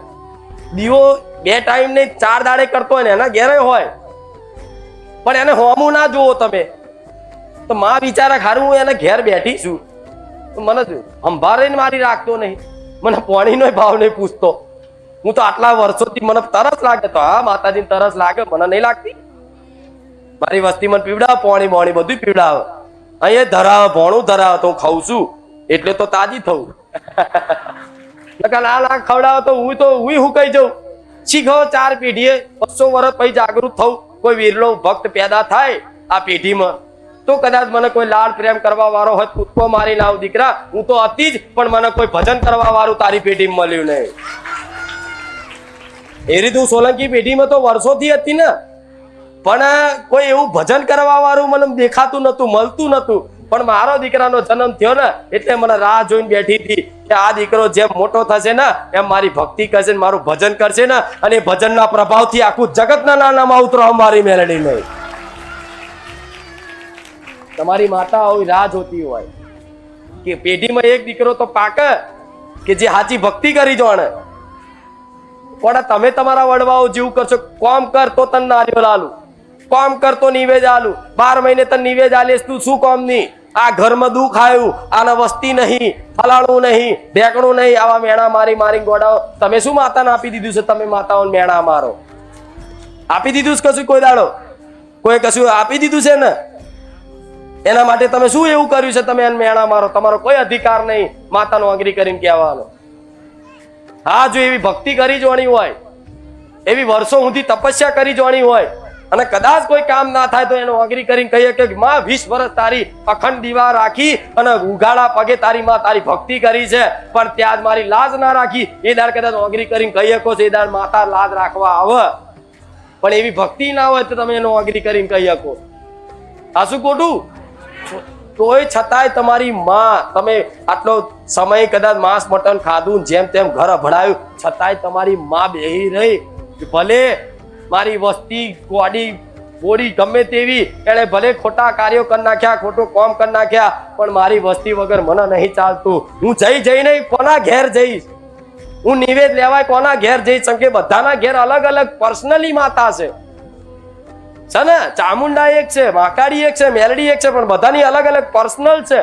દીવો 2 ટાઈમ ને 4 દાડે કરતો હોય ને એના ઘેરે હોય, પણ એને હોમું ના જોવો તમે તો માં વિચારા ખારું હું એને ઘેર બેઠી છું તો મને સંભાળે મારી રાખતો નહીં, મને પાણીનો ભાવ નહીં પૂછતો. હું તો આટલા વર્ષોથી મને તરસ લાગે તો હા માતાજીને તરસ લાગે, મને નહીં લાગતી. મારી વસ્તી મને પીવડાવે, પાણી બધું પીવડાવે, અહીંયા ધરાવે, ભોણું ધરાવે તો હું ખાઉં છું એટલે તો તાજી થવું. ના ખવડાવે તો હું કહી જાઉં શીખો. 4 પેઢીએ 200 વર્ષ પછી જાગૃત થવું. કોઈ વીરલો ભક્ત પેદા થાય આ પેઢીમાં તો કદાચ મને કોઈ લાડ પ્રેમ કરવા વાળો હોય, કૂદકો મારી લાવ દીકરા હું તો હતી જ, પણ મને કોઈ ભજન કરવા વાળું તારી પેઢીમાં મળ્યું નહીં. એ રીતે હું સોલંકી પેઢીમાં તો વર્ષોથી હતી ને, પણ કોઈ એવું ભજન કરવા વાળું મને દેખાતું નતું, મળતું નતું. પણ મારો દીકરાનો જન્મ થયો ને એટલે મને રાહ જોઈને બેઠી હતી કે આ દીકરો જેમ મોટો થશે ને એમ મારી ભક્તિ કરશે ને મારું ભજન કરશે ને, અને ભજનના પ્રભાવથી આખું જગતના નાનામાં ઉતરો મારી મેલડી નહીં. તમારી માતા આવી રાહ જોતી હોય કે પેઢીમાં એક દીકરો તો પાકે કે જે સાચી ભક્તિ કરી જોણે. પણ તમે તમારા વડવાઓ જેવું કરશો, કોમ કર તો તને નારિયેળ આલું, કોમ કર તો નિવેદ આલું, 12 મહિને તને નિવેદ આલીશ, તું શું કોમ ની? આ ઘરમાં દુઃખ આવ્યું, આને વસ્તી નહીં, ફલાણું નહીં, ઢેકણું નહીં, આવા મેણા મારી મારી ગોડાઓ. તમે શું માતાને આપી દીધું છે? તમે માતાઓને મેણા મારો આપી દીધું છે કશું? કોઈ દાડો કોઈ કશું આપી દીધું છે ને? એના માટે તમે શું એવું કર્યું છે? તમે એને મેણા મારો. તમારો કોઈ અધિકાર નહીં માતાનો અગ્રી કરીને કહેવાનો. હા, જો એવી ભક્તિ કરી જોણી હોય, એવી વર્ષો સુધી તપસ્યા કરી જોણી હોય, અને કદાચ કોઈ કામ ના થાય તો એનો અગ્રી કરીને કહીએ કે માં 20 વર્ષ તારી અખંડ દીવા રાખી અને ઉઘાડા પગે તારી માં તારી ભક્તિ કરી છે, પણ ત્યાં જ મારી લાજ ના રાખી, એ દાડ કદાચ અગ્રી કરીને કહી શકો છો, એ દાડ માતા લાજ રાખવા આવે. પણ એવી ભક્તિ ના હોય તો તમે એનો અગ્રી કરીને કહી શકો. આ શું ખોટું? તોય છતાંય તમારી માં, તમે આટલો સમય કદાચ માંસ મટન ખાધું, જેમ તેમ ઘર અભડાયું, છતાંય તમારી માં બેહી રહી. ભલે મારી વસ્તી ગોડી બોડી ગમે તેવી, એને ભલે ખોટા કાર્યો કરી નાખ્યા, ખોટું કામ કરી નાખ્યા, પણ મારી વસ્તી વગર મને નહીં ચાલતું. હું જઈને કોના ઘેર જઈશ? હું નિવેદ લેવાય કોના ઘેર જઈશ? કેમ કે બધાના ઘેર અલગ અલગ પર્સનલી માતા છે ને. ચામુંડા એક છે, મહાકાળી એક છે, મેલડી એક છે, પણ બધાની અલગ અલગ પર્સનલ છે.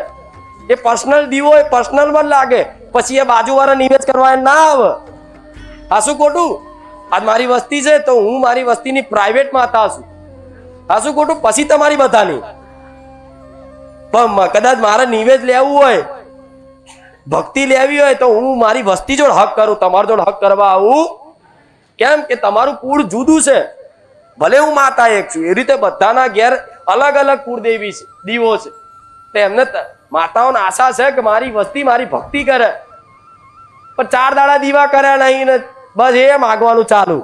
એ પર્સનલ દીવો એ પર્સનલ માં લાગે, પછી એ બાજુવાળા નિવેદ કરવા ના આવે. આ શું ખોટું? આજ મારી વસ્તી છે તો હું મારી વસ્તીની પ્રાઇવેટ માતા છું. આ શું ખોટું? પછી તમારી બધાની. પણ કદાચ મારે નિવેદ લેવું હોય, ભક્તિ લેવી હોય, તો હું મારી વસ્તી જોડે હક કરું, તમારા જોડે હક કરવા આવું કેમ? કે તમારું કુળ જુદું છે. ભલે હું માતા એક છું, એ રીતે બધાના ઘેર અલગ અલગ કુળદેવી છે, દીવો છે. તો એમને માતાઓને આશા છે કે મારી વસ્તી મારી ભક્તિ કરે, પણ 4 દાડા દીવા કર્યા નહીં ને બસ એ માગવાનું ચાલુ.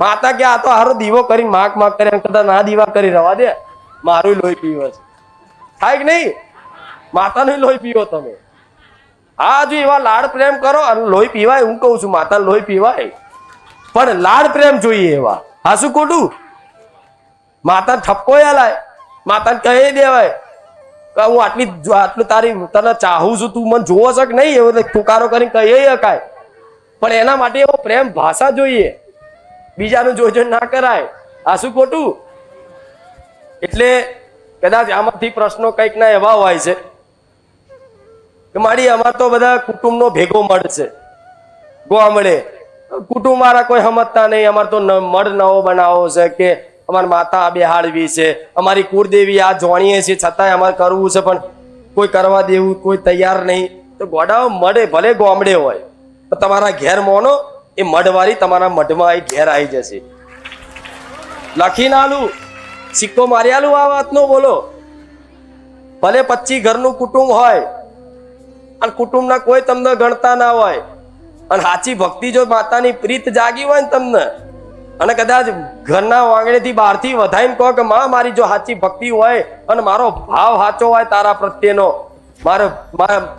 માતા કે આ તો હારો દીવો કરીને માગ કરે, કદાચ ના દીવા કરી રવા દે, મારું લોહી પીવો છે. થાય કે નહીં? માતાનું લોહી પીવો તમે. હા, જો એવા લાડ પ્રેમ કરો અને લોહી પીવાય. હું કહું છું માતા લોહી પીવાય, પણ લાડ પ્રેમ જોઈએ એવા. હા, શું ખોટું? માતા ઠપકો લાય, માતાને કહી દેવાય કે હું આટલું તારી તને ચાહું છું, તું મને જોવો છે કે નહીં, એવો તુકારો કરીને કહી શકાય. પણ એના માટે એવો પ્રેમ ભાષા જોઈએ, બીજાનું જોઈ ના કરાય. આ શું ખોટું? એટલે કદાચ આમાંથી પ્રશ્નો કંઈક ના એવા હોય છે કે મારી અમાર તો બધા કુટુંબનો ભેગો મળશે ગોમડે, કુટુંબ વાળા કોઈ સમજતા નહીં. અમારે તો મઢ નવો બનાવવો છે કે અમારી માતા બેહાડવી છે, અમારી કુળદેવી આ જાણીએ છીએ, છતાંય અમારે કરવું છે, પણ કોઈ કરવા દેવું કોઈ તૈયાર નહીં. તો ગોડાઓ મળે, ભલે ગોમડે હોય, તો તમારા ઘેર મોનો એ મઢવાળી તમારા મઢમાં આવી ઘેર આવી જશે. લખીને આલું, સિક્કો મારી આલું, આ વાતનો બોલો. ભલે 25 ઘરનું કુટુંબ હોય અને કુટુંબના કોઈ તમને ગણતા ના હોય, અને સાચી ભક્તિ જો માતાની પ્રીત જાગી હોય ને તમને, અને કદાચ ઘરના વાંગણેથી બહારથી વધાઈને કહો કે માં મારી જો સાચી ભક્તિ હોય અને મારો ભાવ સાચો હોય તારા પ્રત્યેનો,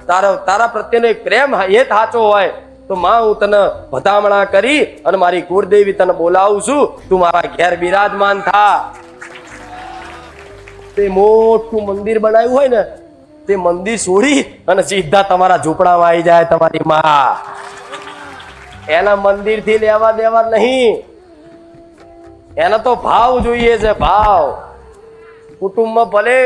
તારા પ્રત્યેનો એક પ્રેમ એ જ સાચો હોય, તો માં હું તને વધામણા કરી અને મારી કુળદેવી તને બોલાવું છું, તું મારા ઘેર બિરાજમાન થા. તે મોટું મંદિર બનાવ્યું હોય ને, તે મંદિર છોડી અને સીધા તમારા ઝૂંપડામાં આવી જાય તમારી માં. એના મંદિર થી લેવા દેવા નહીં, એનો તો ભાવ જોઈએ છે, ભાવ. કુટુંબમાં ભલે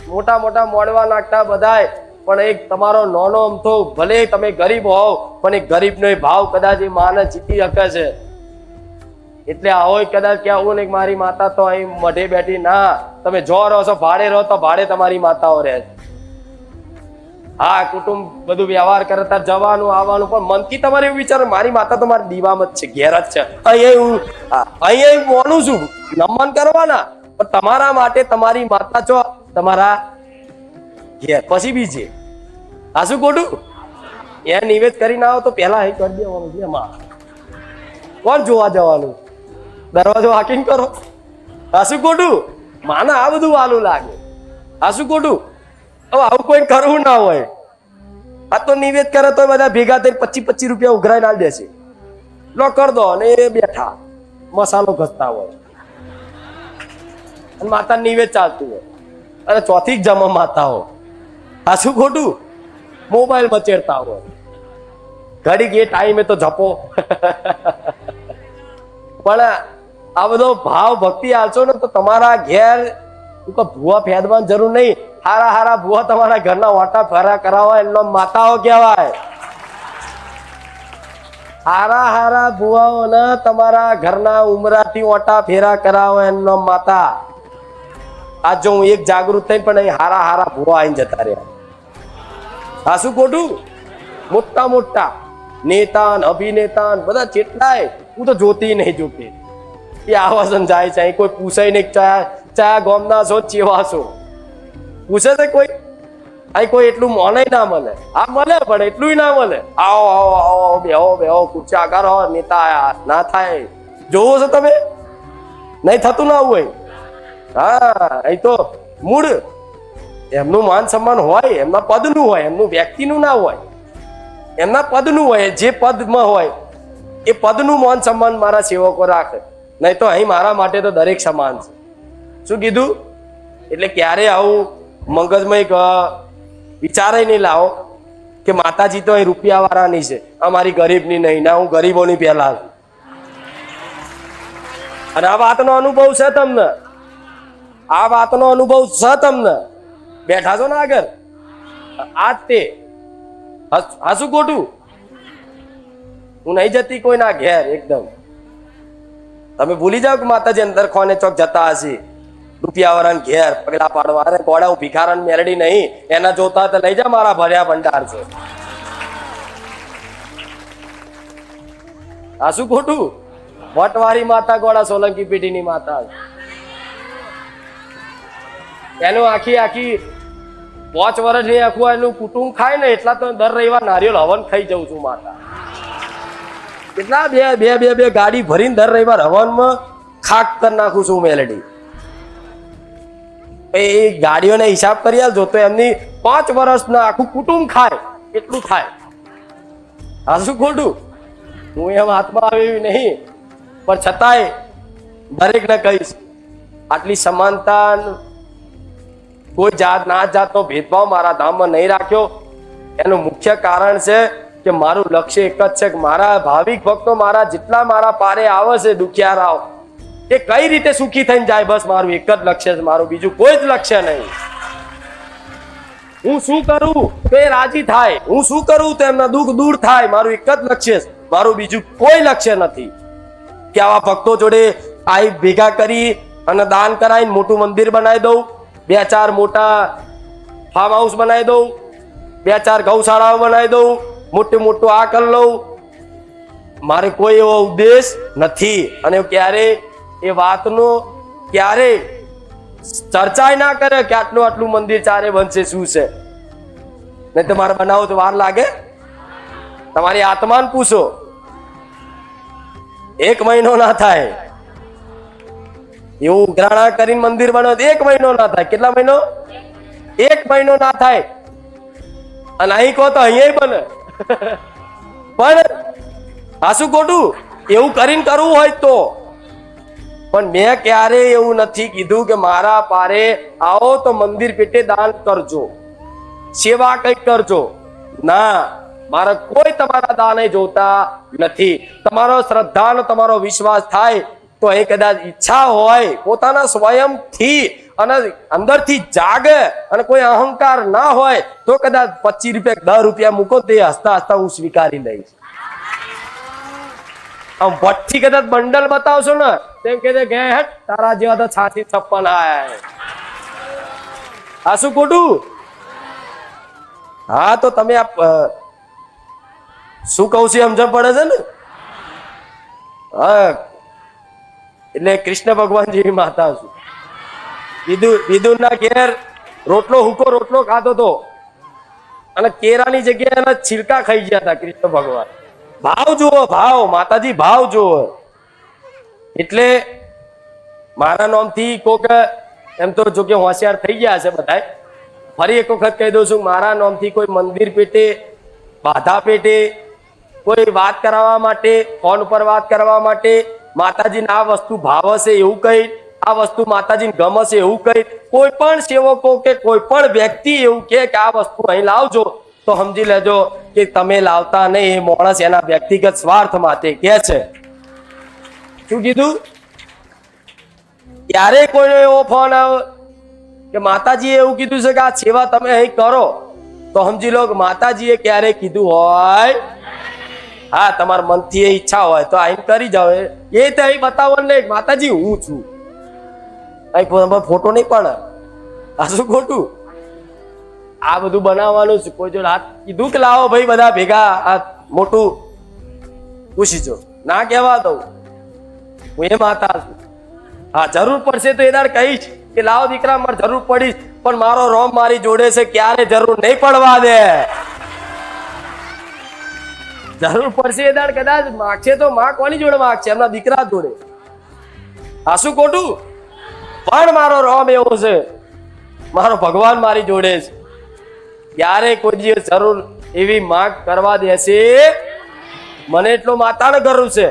મોટા મોટા મોડવા નાખતા બધાય, પણ એક તમારો નાનો અમથો, ભલે તમે ગરીબ હોવ, પણ એક ગરીબનો ભાવ કદાચ એ માને જીતી શકે છે. એટલે આવો કદાચ કહેવું ને મારી માતા તો અહીં મઢે બેઠી, ના, તમે જો રહો છો ભાડે રહો તો ભાડે તમારી માતાઓ રહે. હા, કુટુંબ બધું વ્યવહાર કરે તાર જવાનું આવવાનું, પણ મનથી તમારે એવું વિચારો મારી માતા તો મારી દીવામાં જ છે, ઘેર જ છે. અહીંયા હું બોલું છું, નમન કરવાના, પણ તમારા માટે તમારી માતા છો તમારા ઘેર, પછી બીજે. આ શું ખોટું? એ નિવેદ કરીને આવો તો પેલા એ કરી દેવાનું છે. એમાં કોણ જોવા જવાનું? દરવાજો હાકીને કરો. આ શું ખોટું? માને આ બધું વાલું લાગે. આ શું ખોટું? હવે આવું કોઈ કરવું ના હોય. આ તો નિવેદ કરે તો બધા ભેગા થઈ 25 રૂપિયા ઉઘરાઈને આલી દેશે, લો કર દો, અને એ બેઠા મસાલો ઘસતા હોય અને માતા નિવેદ ચાલતું હોય. અને ચોથી જમા માતાઓ. આ શું ખોટું? મોબાઈલ મચેડતા હોય, ઘડીક એ ટાઈમે તો જપો. પણ આ બધો ભાવ ભક્તિ આલશો ને તો તમારા ઘેર ભૂવા ફેદવાની જરૂર નહીં. હારા હારા ભૂવા તમારા ઘરના વાટા ફેરા કરાવવા એમનો માતાઓ કહેવાય. હારા હારા ભૂવાઓને તમારા ઘરના ઉમરાથી ઓટા ફેરા કરાવો એમનો માતા. આજ જો હું એક જાગૃત થઈ પણ અહીં હારા હારા ભૂવા આવીને જતા રહ્યા. આ શું ખોટું? મોટા મોટા નેતા અભિનેતા બધા જેટલાય હું તો જોતી નહીં જોતી. એ આવાસન જાય છે, કોઈ પૂછે નહીં ચા ગોમના છો ચેવા છો પૂછે છે કોઈ? અહીં કોઈ એટલું મોને ના મળે. આ મળે પણ એટલું ના મળે. આવો આવો આવો બેહો બેહો કુચા કરો નેતા આયા ના થાય. જોવો છો તમે? નહીં થતું ના હોય. હા, અહીં તો મૂળ એમનું માન સન્માન હોય, એમના પદનું હોય, એમનું વ્યક્તિનું ના હોય. એમના પદનું હોય, જે પદમાં હોય એ પદનું માન સન્માન મારા સેવકો રાખે. નહીં તો અહીં મારા માટે તો દરેક સમાન છે. શું કીધું? એટલે ક્યારે આવું મગજમાં એક વિચારે નહીં લાવો કે માતાજી તો અહીં રૂપિયા વાળાની છે, અમારી ગરીબની નહીં. ના, હું ગરીબોની પહેલા છું. અને આ વાતનો અનુભવ છે તમને. આ વાતનો અનુભવ છે તમને. બેઠા છો ને આગળ આજ તે હાસું ખોટું? હું નહીં જતી કોઈના ઘેર એકદમ. તમે ભૂલી જાઓ કે માતાજી અંદર ખોને ચોક જતા હશે રૂપિયા વાળા ઘેર પગલા પાડવા. અરે ગોડા હું ભિખારણ મેલડી નહીં, એના જોતા તો લઈ જા, મારા ભર્યા ભંડાર છે. આ શું ખોટું? વટવારી માતા ગોડા સોલંકી પેઢીની માતા. એનું આખી 5 વર્ષની આખું એનું કુટુંબ ખાય ને એટલા તો દર રવિવાર નારિયેળ હવન ખાઈ જઉં છું માતા. એટલા બે ગાડી ભરીને દર રવિવાર હવનમાં ખાક કરી નાખું છું મેલડી. એ ગાડીઓને હિસાબ કરી આલજો તો એમની 5 વર્ષના આખું કુટુંબ ખાય એટલું થાય. આ શું ખોટું? હું એમ હાથમાં આવી નહીં, પણ છતાંય દરેકને કહીશ આટલી સમાનતા, કોઈ જાતનો ભેદભાવ મારા ધામમાં નહીં રાખ્યો. એનું મુખ્ય કારણ છે કે મારું લક્ષ્ય એક જ છે કે મારા ભાવિક ભક્તો, મારા જેટલા મારા પારે આવે છે દુખિયારાઓ, એ કઈ રીતે સુખી થઈને જાય. બસ મારું એક જ લક્ષ્ય છે, મારું બીજું કોઈ જ લક્ષ્ય નહીં. હું શું કરું તો એ રાજી થાય, હું શું કરું તો એમના દુઃખ દૂર થાય. મારું એક જ લક્ષ્ય છે, મારું બીજું કોઈ લક્ષ્ય નથી. કે આવા ભક્તો જોડે આ ભેગા કરી અને દાન કરાવીને મોટું મંદિર બનાવી દઉં, 2-4 મોટા ફાર્મ હાઉસ બનાવી દઉં, 2-4 ગૌશાળાઓ બનાવી દઉં, મોટું આ કરી લઉં. મારે કોઈ એવો ઉદ્દેશ નથી. અને ક્યારે એ વાતનો ક્યારે ચર્ચા ના કરે કે આટલું મંદિર ચારે બનશે શું છે. નહીં તો મારે બનાવો તો વાર લાગે. તમારી આત્માને પૂછો, 1 મહિનો ના થાય. એવું ઉઘરાણા કરીને મંદિર બનાવો 1 મહિનો ના થાય. કેટલા મહિનો? 1 મહિનો ના થાય. અને અહીં કહો તો અહીંયા બને. પણ આ શું ખોટું? એવું કરીને કરવું હોય તો. પણ મેં ક્યારેય એવું નથી કીધું કે મારા પારે આવો તો મંદિર પેટે દાન કરજો, સેવા કઈક કરજો. ના, મારા કોઈ તમારા દાન જોતા નથી. તમારો શ્રદ્ધાનો તમારો વિશ્વાસ થાય તો એ કદાચ ઈચ્છા હોય પોતાના સ્વયંથી અને અંદરથી જાગે અને કોઈ અહંકાર ના હોય તો કદાચ 25 રૂપિયા 10 રૂપિયા મૂકો તે હસતા હસતા હું સ્વીકારી લઈશ. આમ ભટ્ટી કદાચ બંડલ બતાવશો ને તેમ કે હેટ તારા જેવા તો 56 આયા. આ શું ખોટું? હા, તો તમે શું કહું છું સમજણ પડે છે ને? હા, એટલે કૃષ્ણ ભગવાન જેવી માતા છું. વિદુરના ઘેર હુકો રોટલો ખાતો હતો અને કેરાની જગ્યાએ એના છિલકા ખાઈ ગયા હતા કૃષ્ણ ભગવાન. ભાવ જુઓ, ભાવ. માતાજી ભાવ જુઓ. એટલે મારા નામથી કોક એમ તો જો કે હોશિયાર થઈ ગયા છે બધા. ફરી એક વખત કહી દઉં છું, મારા નામથી કોઈ મંદિર પેટે, બાધા પેટે, કોઈ વાત કરાવવા માટે, ફોન પર વાત કરવા માટે માતાજીને આ વસ્તુ ભાવ હશે એવું કઈ આ વસ્તુ માતાજીને ગમે છે એવું કહી કોઈ પણ સેવકો કે કોઈ પણ વ્યક્તિ એવું કે આ વસ્તુ અહીં લાવજો તો સમજી લેજો કે તમે લાવતા નહીં, એ માણસ એના વ્યક્તિગત સ્વાર્થ માટે કે છે. શું કીધું? ક્યારે કોઈનો એવો ફોન આવે કે માતાજીએ એવું કીધું છે કે આ સેવા તમે અહીં કરો, તો સમજી લો કે માતાજીએ ક્યારે કીધું હોય. હા, તમારા મનથી એ ઈચ્છા હોય તો અહીં કરી જાઓ. એ તો અહીં બતાવવાનું નહીં માતાજી હું છું, અહીં ફોટો નહીં પણ આ શું ખોટું? આ બધું બનાવવાનું છે. કોઈ જો હાથ કીધું કે લાવો ભાઈ બધા ભેગા આ મોટું પૂછી જો, ના કહેવા દઉં હું એ માતા છું. હા, જરૂર પડશે તો એ દાડ કહીશ કે લાવો દીકરા મારે જરૂર પડીશ, પણ મારો રોમ મારી જોડે છે, ક્યારે જરૂર નહીં પડવા દે. જરૂર પડશે એ દાડ કદાચ માગશે તો માં કોની જોડે માગશે? એમના દીકરા જોડે. આ શું ખોટું? પણ મારો રોમ એવો છે, મારો ભગવાન મારી જોડે છે, ક્યારે કોઈ દિવસ જરૂર એવી માંગ કરવા દેશે. મને એટલો માતાને ગર્વ છે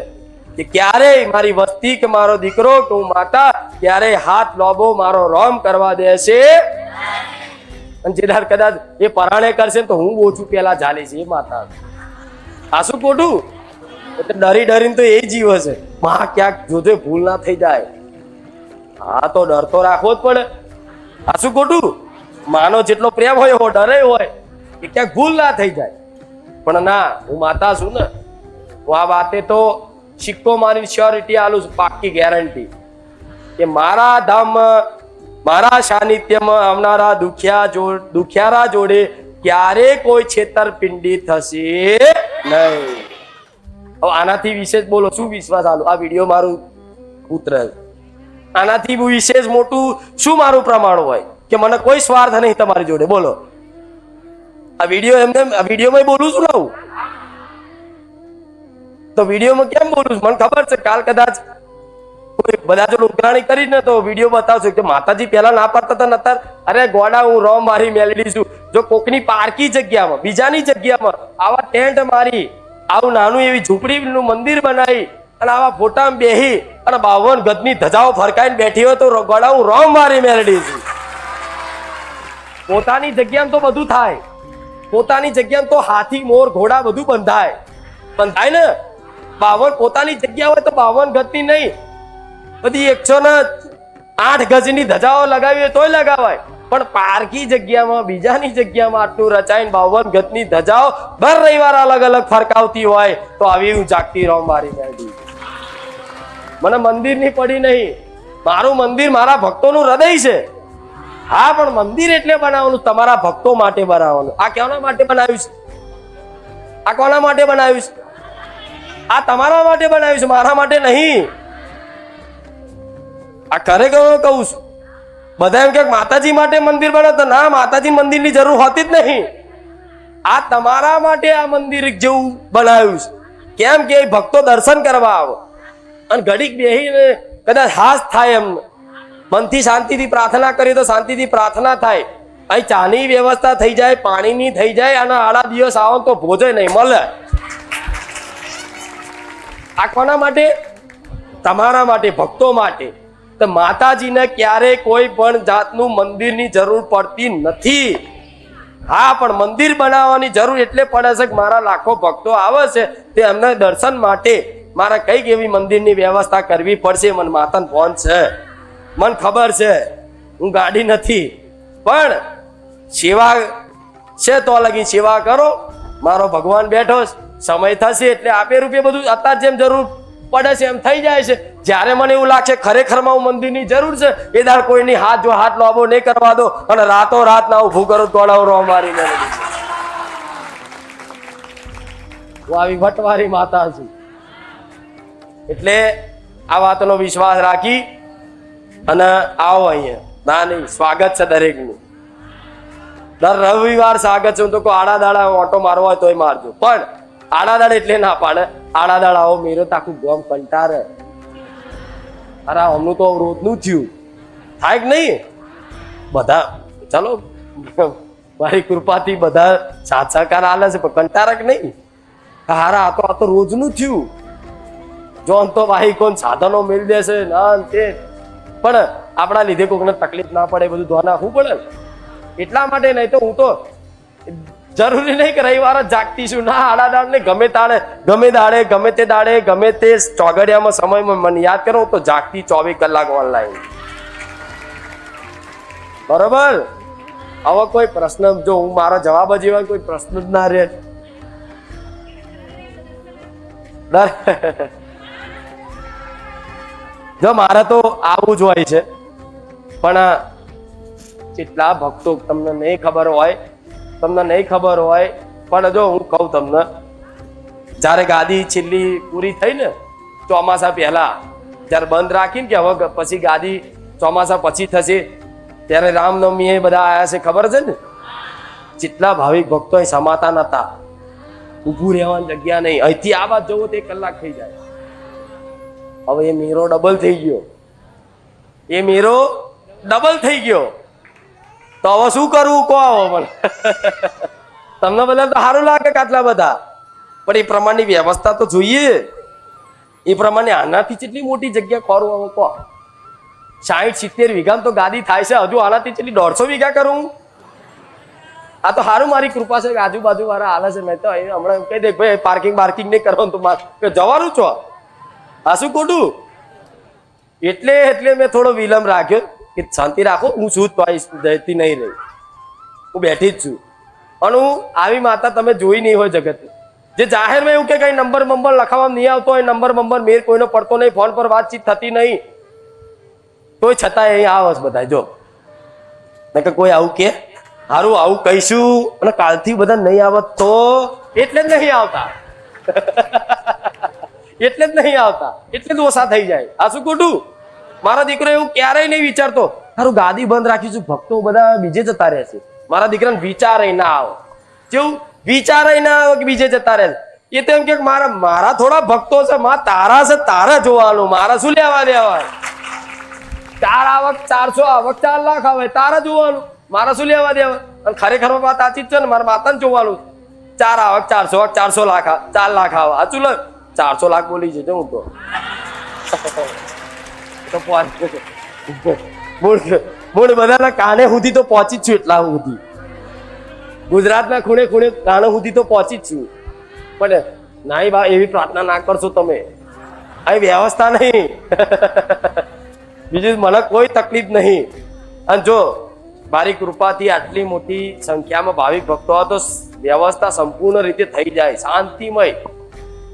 કે ક્યારેય મારી વસ્તી કે મારો દીકરો કે હું માતા ક્યારેય હાથ લોબો મારો રોમ કરવા દેશે. અને જે દાડ કદાચ એ પરાણે કરશે તો હું ઓછું પેલા ઝાલી છે એ માતા. આ શું ખોટું? એટલે ડરી ડરીને તો એ જીવ છે, માં ક્યાંક જોજે ભૂલ ના થઈ જાય. હા, તો ડર તો રાખવો જ પડે. આ શું ખોટું? માનો જેટલો પ્રેમ હોય એવો ડરે હોય કે ક્યાંક ભૂલ ના થઈ જાય. પણ ના, હું માતા છું ને, હું આ વાતે તો સિક્કો મારી શ્યોરિટી આલું છું, પાક્કી ગેરંટી કે મારા ધામમાં મારા સાનિધ્યમાં આવનારા દુખિયારા જોડે ક્યારે કોઈ છેતરપિંડી થશે નહીં. હવે આનાથી વિશેષ બોલો શું વિશ્વાસ આલું? આ વિડીયો મારું પુત્ર, આનાથી વિશેષ મોટું શું મારું પ્રમાણ હોય કે મને કોઈ સ્વાર્થ નહીં તમારી જોડે? બોલો. આ વિડીયો એમને આ વિડીયોમાં બોલું છું ને, તો વિડીયોમાં કેમ બોલું છું? મને ખબર છે કાલ કદાચ કોઈ બધા જો ઉઘરાણી કરી ને તો વિડીયો બતાવશો કે માતાજી પેલા ના પાડતા હતા, નતર અરે ગોડા હું રોમ મારી મેલડી છું. જો કોકની પારકી જગ્યામાં બીજાની જગ્યામાં આવા ટેન્ટ મારી, આવું નાનું એવી ઝૂંપડીનું મંદિર બનાવી અને આવા ફોટામાં બેહી અને 52 ગજની ધજાઓ ફરકાઈને બેઠી હોય તો ગોડા હું રોમ મારી મેલડી છું. પોતાની જગ્યામાં તો બધું થાય, પોતાની જગ્યામાં તો હાથી મોર ઘોડા બધું બંધાય ને. 52 પોતાની જગ્યા હોય તો 52 ગજની નહીં, બધી 108 ગજની ધજાઓ લગાવી તોય લગાવાય. પણ પારકી જગ્યામાં બીજાની જગ્યામાં આટલું રચાઈને 52 ગજની ધજાઓ દર રવિવાર અલગ અલગ ફરકાવતી હોય તો આવી હું જાગતી રોમ મારી મેળવી. મને મંદિરની પડી નહીં, મારું મંદિર મારા ભક્તોનું હૃદય છે. હા, પણ મંદિર એટલે બનાવવાનું તમારા ભક્તો માટે બનાવવાનું. આ કોના માટે બનાવ્યું છે? આ કોના માટે બનાવ્યું છે? આ તમારા માટે બનાવ્યું છે, મારા માટે નહીં. આ ખરેખર કહું છું. બધા એમ કે માતાજી માટે મંદિર બનાવતા, ના, માતાજી મંદિરની જરૂર હોતી જ નહીં. આ તમારા માટે આ મંદિર જેવું બનાવ્યું છે. કેમ કે ભક્તો દર્શન કરવા આવે અને ઘડીક બેહીને કદાચ હાસ થાય, એમ મનથી શાંતિથી પ્રાર્થના કરીએ તો શાંતિથી પ્રાર્થના થાય. અહીં ચાની વ્યવસ્થા થઈ જાય, પાણીની થઈ જાય, અને આડા દિવસ આવો તો ભોજન નહીં મળે. આ કોના માટે? તમારા માટે, ભક્તો માટે. તો માતાજીને ક્યારેય કોઈ પણ જાતનું મંદિરની જરૂર પડતી નથી. હા, પણ મંદિર બનાવવાની જરૂર એટલે પડે છે કે મારા લાખો ભક્તો આવે છે તે એમને દર્શન માટે મારે કઈક એવી મંદિરની વ્યવસ્થા કરવી પડશે. મને માતાને ફોન છે, મને ખબર છે, હું ગાડી નથી, પણ સેવા છે તો લગી સેવા કરો. મારો ભગવાન બેઠો, સમય થશે એટલે આપે રૂપે બધું અત્યારે જેમ જરૂર પડે છે એમ થઈ જાય છે. જ્યારે મને એવું લાગશે ખરેખરમાં હું મંદિરની જરૂર છે એ દાડ કોઈની હાથ લોબો નહીં કરવા દો અને રાતો રાત ના ઊભું કરું તોડાવું રો મારી હું આવી વટવારી માતા છું. એટલે આ વાતનો વિશ્વાસ રાખી અને આવો અહીંયા. ના નહીં, સ્વાગત છે દરેકનું. દર રવિવાર સ્વાગત છે. તો કોઈ આડા દાડા ઓટો મારવો હોય તોય મારજો, પણ આડા દાડા એટલે ના પાડે. આડા દાડા આવો મેરો તો આખું ગોમ કંટારે. અરે અમનું તો રોજનું થયું થાય કે નહીં? બધા ચાલો મારી કૃપાથી બધા સાથ સહકાર આલે છે, પણ કંટારે કે નહીં? હારા આ તો રોજનું થયું. જોન તો ભાઈ કોણ સાધનો મેળ દેશે ના તે પણ આપણા લીધે કોઈને તકલીફ ના પડે બધું ધ્યાન રાખવું પડે ને. એટલા માટે. નહીં તો હું તો જરૂરી નહીં કે રવિવાર જ જાગતી છું ના. આડાદાડ ને ગમે તાળે ગમે દાડે ગમે તે દાડે ગમે તે ચોગડિયામાં સમયમાં મને યાદ કરો તો જાગતી 24 કલાક ઓનલાઈન. બરોબર. હવે કોઈ પ્રશ્ન જો હું મારા જવાબ જ એવા કોઈ પ્રશ્ન જ ના રહે. જો મારે તો આવું જ હોય છે પણ કેટલા ભક્તો તમને નહીં ખબર હોય પણ જો હું કહું તમને, જયારે ગાદી છેલ્લી પૂરી થઈ ને ચોમાસા પહેલા જયારે બંધ રાખીને કે હવે પછી ગાદી ચોમાસા પછી થશે ત્યારે રામનવમી એ બધા આયા છે ખબર છે ને. જેટલા ભાવિક ભક્તો અહીં સમાતા નતા. ઉભું રહેવાની જગ્યા નહીં. અહીંથી આ બાદ જવું તો 1 કલાક થઈ જાય. હવે એ મેરો ડબલ થઈ ગયો. તો હવે શું કરવું કહો મને. તમને બધા તો સારું લાગે કે આટલા બધા, પણ એ પ્રમાણની વ્યવસ્થા તો જોઈએ. એ પ્રમાણે આનાથી કેટલી મોટી જગ્યા ખોરું હવે કહો. 60-70 વીઘામાં તો ગાદી થાય છે. હજુ આનાથી કેટલી 150 વીઘા કરું. આ તો સારું મારી કૃપા છે કે આજુબાજુ વાળા હાલે છે. નહીં તો હમણાં કહી દે ભાઈ પાર્કિંગ નહીં કરવાનું તો જવાનું છો. આ શું ખોટું. એટલે મેં થોડો વિલંબ રાખ્યો કે શાંતિ રાખો. હું છું તો જતી નહીં રહી. હું બેઠી જ છું. અને હું આવી માતા તમે જોઈ નહીં હોય જગત. જે જાહેરમાં એવું કે કઈ નંબર લખાવવામાં નહીં આવતો હોય, નંબર મેર કોઈનો પડતો નહીં, ફોન પર વાતચીત થતી નહીં, તોય છતાં અહીં આવસ બધા. જો કોઈ આવું કે સારું આવું કહીશું અને કાલથી બધા નહીં આવત તો એટલે જ નહીં આવતા. એટલે જ ઓછા થઈ જાય. આ શું ખોટું. મારા દીકરો એવું ક્યારેય નહીં વિચારતો સારું ગાદી બંધ રાખીશું ભક્તો બધા બીજે જતા રહેશે. મારા દીકરાને વિચારે ના આવે. કેવું વિચારે ના આવે કે બીજે જતા રહે. એ તો એમ કે મારા થોડા ભક્તો છે, તારા છે, તારા જોવાનું, મારા શું લેવા દેવા. 4 આવક 400 આવક 4 લાખ આવે તારા જોવાનું, મારા શું લેવા દેવા. અને ખરેખર વાત સાચી જ છે ને. મારા માતાને જોવાનું. 4 આવક 400 લાખ 4 લાખ આવે. સાચું લે 400 લાખ બોલી જજો. હું તો બધાના કાને સુધી તો પહોંચી જ છું. એટલા સુધી ગુજરાતના ખૂણે કાને સુધી તો પહોંચી જ છું. પણ નાઈ બા એવી પ્રાર્થના ના કરશો તમે. આ વ્યવસ્થા નહીં. બીજું મને કોઈ તકલીફ નહીં. અને જો મારી કૃપાથી આટલી મોટી સંખ્યામાં ભાવિક ભક્તો હોય તો વ્યવસ્થા સંપૂર્ણ રીતે થઈ જાય શાંતિમય.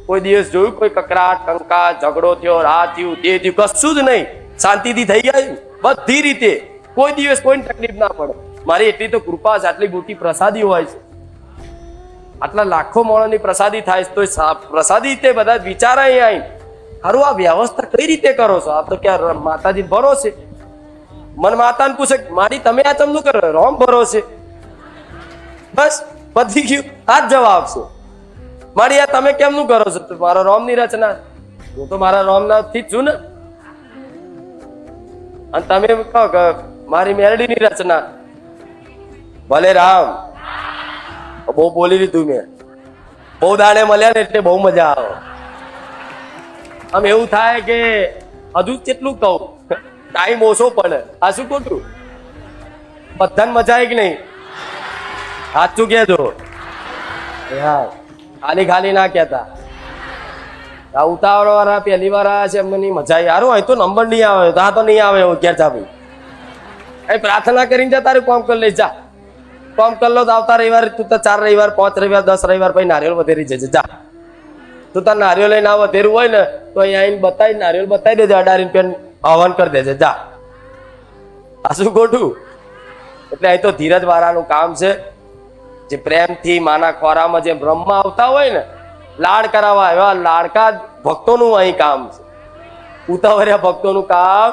કોઈ દિવસ જોયું કોઈ કકરાટ કંકાટ ઝઘડો થયો, આ થયું તે થયું, કશું જ નહીં. શાંતિથી થઈ જાય બધી રીતે. કોઈ દિવસ કોઈને તકલીફ ના પડે. મારી એટલી તો કૃપા છે. આટલી મોટી પ્રસાદી હોય છે, આટલા લાખો માણસની પ્રસાદી થાય છે, તો પ્રસાદી તે બધા વિચારાય અહીં સારું આ વ્યવસ્થા કઈ રીતે કરો છો. આ તો ક્યાં માતાજી ભરોસે. મને માતાને પૂછે મારી તમે આ ચમનું કરો, રોમ ભરોસે. બસ પતી ગયું. આ જ જવાબ છે. મારી આ તમે કેમનું કરો છો. મારા રોમની રચના. હું તો મારા રોમના થી જ છું ને. અને તમે કહો કે મારી મેરડીની રચના. ભલે રામ બહુ બોલી લીધું મેં. બહુ દાડે મળ્યા ને એટલે બહુ મજા આવે. આમ એવું થાય કે હજુ કેટલું કહું, ટાઈમ ઓછો પડે. આ શું ખોટું. બધાને મજા આવી કે નહીં. સાચું કહેજો. ખાલી ના કહેતા. આ ઉતાવળ વાળા પહેલી વાર આવ્યા છે એમને નહીં મજા આવી. સારું અહીં તો નંબર નહીં આવે તો આ તો નહીં આવે એવું ક્યાં જા ભાઈ. અહીં પ્રાર્થના કરીને જા, તારું કામ કરી લઈ જા. કામ કરી લો તો આવતા રવિવાર તું તો 4 રવિવાર 5 રવિવાર 10 રવિવાર પછી નારિયેળ વધેરી જજે. જા તું તાર નારિયેળ લઈને આ વધેરું હોય ને તો અહીંયા આવીને બતાવી નારિયેળ બતાવી દેજે. અડારીને પેન હવન કરી દેજે. જા આ શું ખોટું. એટલે અહીં તો ધીરજ વાળાનું કામ છે. જે પ્રેમથી માના ખોરામાં જે બ્રહ્મા આવતા હોય ને લાડ કરાવવા, એવા લાડકા ભક્તોનું અહીં કામ છે. ઉતાવળિયા ભક્તોનું કામ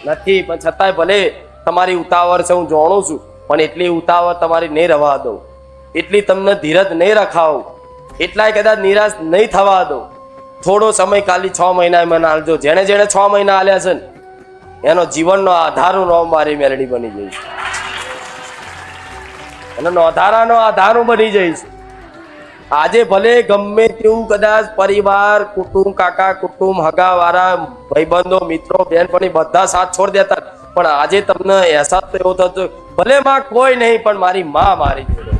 નથી. પણ છતાંય ભલે તમારી ઉતાવળ છે હું જાણું છું, પણ એટલી ઉતાવળ તમારી નહીં રવા દઉં. એટલી તમને ધીરજ નહીં રખાવું. એટલાય કદાચ નિરાશ નહીં થવા દઉં. થોડો સમય ખાલી 6 મહિના મને આલજો. જેને 6 મહિના આલ્યા છે ને એનો જીવનનો આધારનું નામ મારી મેલડી બની જઈશ. એનો આધારાનો આધારું બની જઈશ. આજે ભલે ગમે તેવું કદાચ પરિવાર કુટુંબ કાકા કુટુંબ હગાવાળા ભાઈબંધો મિત્રો બહેનપણી બધા સાથ છોડી દેતા, પણ આજે તમને અહેસાસ તો એવો થતો ભલે માં કોઈ નહીં પણ મારી માં મારી જોડે.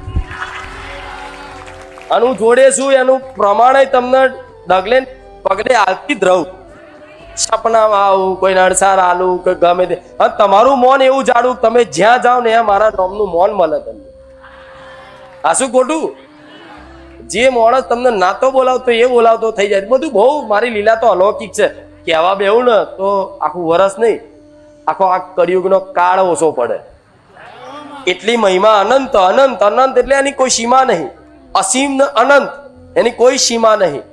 આનું જોડે શું એનું પ્રમાણે તમને ડગલે પગલે હાલતી જ રહું. સપનામાં આવું, કોઈ નડસાર આલું કે ગમે તે, અને તમારું મૌન એવું જાડું તમે જ્યાં જાઓ ને ત્યાં મારા નામનું મૌન મળે તમને. આ શું ખોટું? જે માણસ તમને ના તો બોલાવતો એ બોલાવતો થઈ જાય. બધું બહુ મારી લીલા તો અલૌકિક છે. કહેવા બેવું ને તો આખું વરસ નહીં, આખો આ કળિયુગનો કાળ ઓછો પડે. એટલી મહિમા અનંત અનંત અનંત, એટલે એની કોઈ સીમા નહીં. અસીમ ને અનંત, એની કોઈ સીમા નહીં,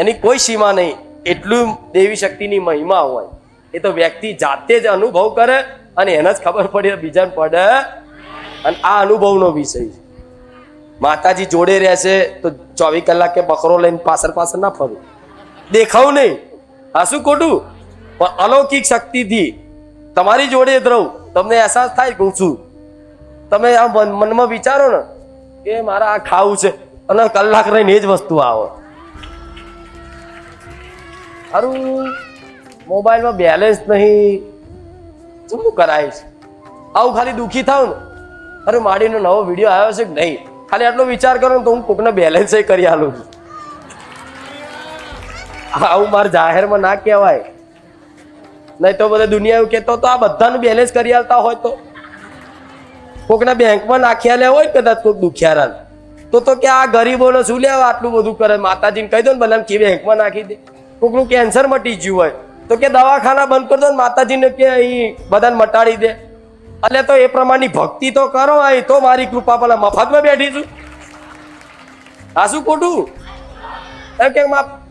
એની કોઈ સીમા નહીં. એટલું દેવી શક્તિની મહિમા હોય એ તો વ્યક્તિ જાતે જ અનુભવ કરે અને એને જ ખબર પડે, બીજાને પડે. અને આ અનુભવનો વિષય છે. માતાજી જોડે રહેશે તો 24 કલાકે બકરો લઈને પાછળ પાછળ ના ફરું, દેખાવું નહીં. આ શું ખોટું? પણ અલૌકિક શક્તિથી તમારી જોડે જ રહું. તમને અહેસાસ થાય કહું છું. તમે આ મનમાં વિચારો ને કે મારા આ ખાવું છે, અને કલાક રહીને એ જ વસ્તુ આવે. સારું મોબાઈલમાં બેલેન્સ નહીં, શું કરાય છે? આવું ખાલી દુઃખી થાવ ને, અરે માડીનો નવો વિડીયો આવ્યો છે કે નહીં, ખાલી આટલો વિચાર કરો ને તો હું કોકને બેલેન્સ કરી આલું છું. આવું મારે જાહેરમાં ના કહેવાય, નહીં તો બધા દુનિયા એવું કહેતો તો આ બધાનું બેલેન્સ કરી આલતા હોય તો કોકના બેંકમાં નાખી આલ્યા હોય કદાચ કોઈક દુખિયારા તો કે આ ગરીબોને શું લેવા આટલું બધું કરે? માતાજીને કહી દો ને બધાને કે બેંકમાં નાખી દે. કોકનું કેન્સર મટી ગયું હોય તો કે દવાખાના બંધ કરી દો ને માતાજીને કે અહીં બધાને મટાડી દે. એટલે તો એ પ્રમાણની ભક્તિ તો કરો. અહીં તો મારી કૃપા પેલા મફતમાં બેઠી છું. આ શું ખોટું? એમ કે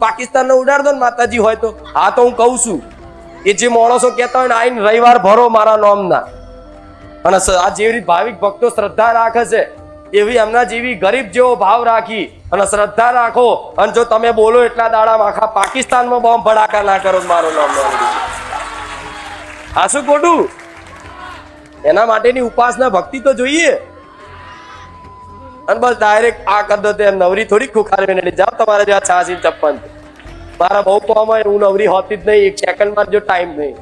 પાકિસ્તાનને ઉડાડ દો ને માતાજી હોય તો. હા તો હું કહું છું એ જે માણસો કહેતા હોય ને આઈને રવિવાર ભરો મારા નામના, અને આ જેવી ભાવિક ભક્તો શ્રદ્ધા રાખે છે એવી એમના જેવી ગરીબ જેવો ભાવ રાખી અને શ્રદ્ધા રાખો, અને જો તમે બોલો એટલા દાડામાં આખા પાકિસ્તાનમાં બોમ્બ ભડાકા ના કરો મારો નામ. આ શું ખોટું? એના માટેની ઉપાસના ભક્તિ તો જોઈએ. અને બસ ડાયરેક્ટ આ કરી દો તેમ નવરી થોડી ખુખારી જાઓ તમારે જ્યાં 56 મારા બહુ કામ હોય, હું નવરી હોતી જ નહીં. એક સેકન્ડમાં જો ટાઈમ નહીં,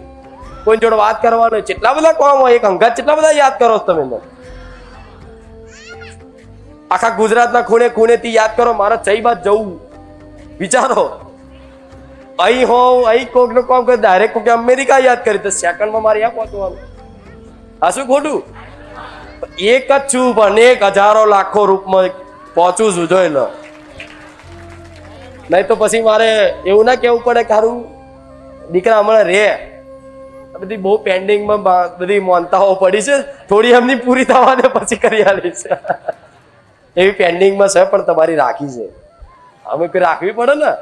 કોઈ જોડે વાત કરવાનો. કેટલા બધા કામ હોય, એક અંગત કેટલા બધા યાદ કરો છો તમે? આખા ગુજરાતના ખૂણે ખૂણેથી યાદ કરો. મારે ચઈ બાદ જવું વિચારો. અહીં હોઉં, અહીં કોક નું કામ કરે, ડાયરેક્ટ કોકે અમેરિકા યાદ કરી તો સેકન્ડમાં મારે યા પહોંચવાનું. આ શું ખોટું? એક જ છું પણ 1000 લાખો રૂપમાં પહોંચું છું, જોઈ લો. નહીં તો પછી મારે એવું ના કેવું પડે કે સારું દીકરા હમણાં રે, બધી બહુ પેન્ડિંગમાં બધી મોનતાઓ પડી છે, થોડી એમની પૂરી થવા દે પછી કરી આલી છે. એવી પેન્ડિંગમાં છે પણ તમારી રાખી છે. અમે કોઈ રાખવી પડે ને,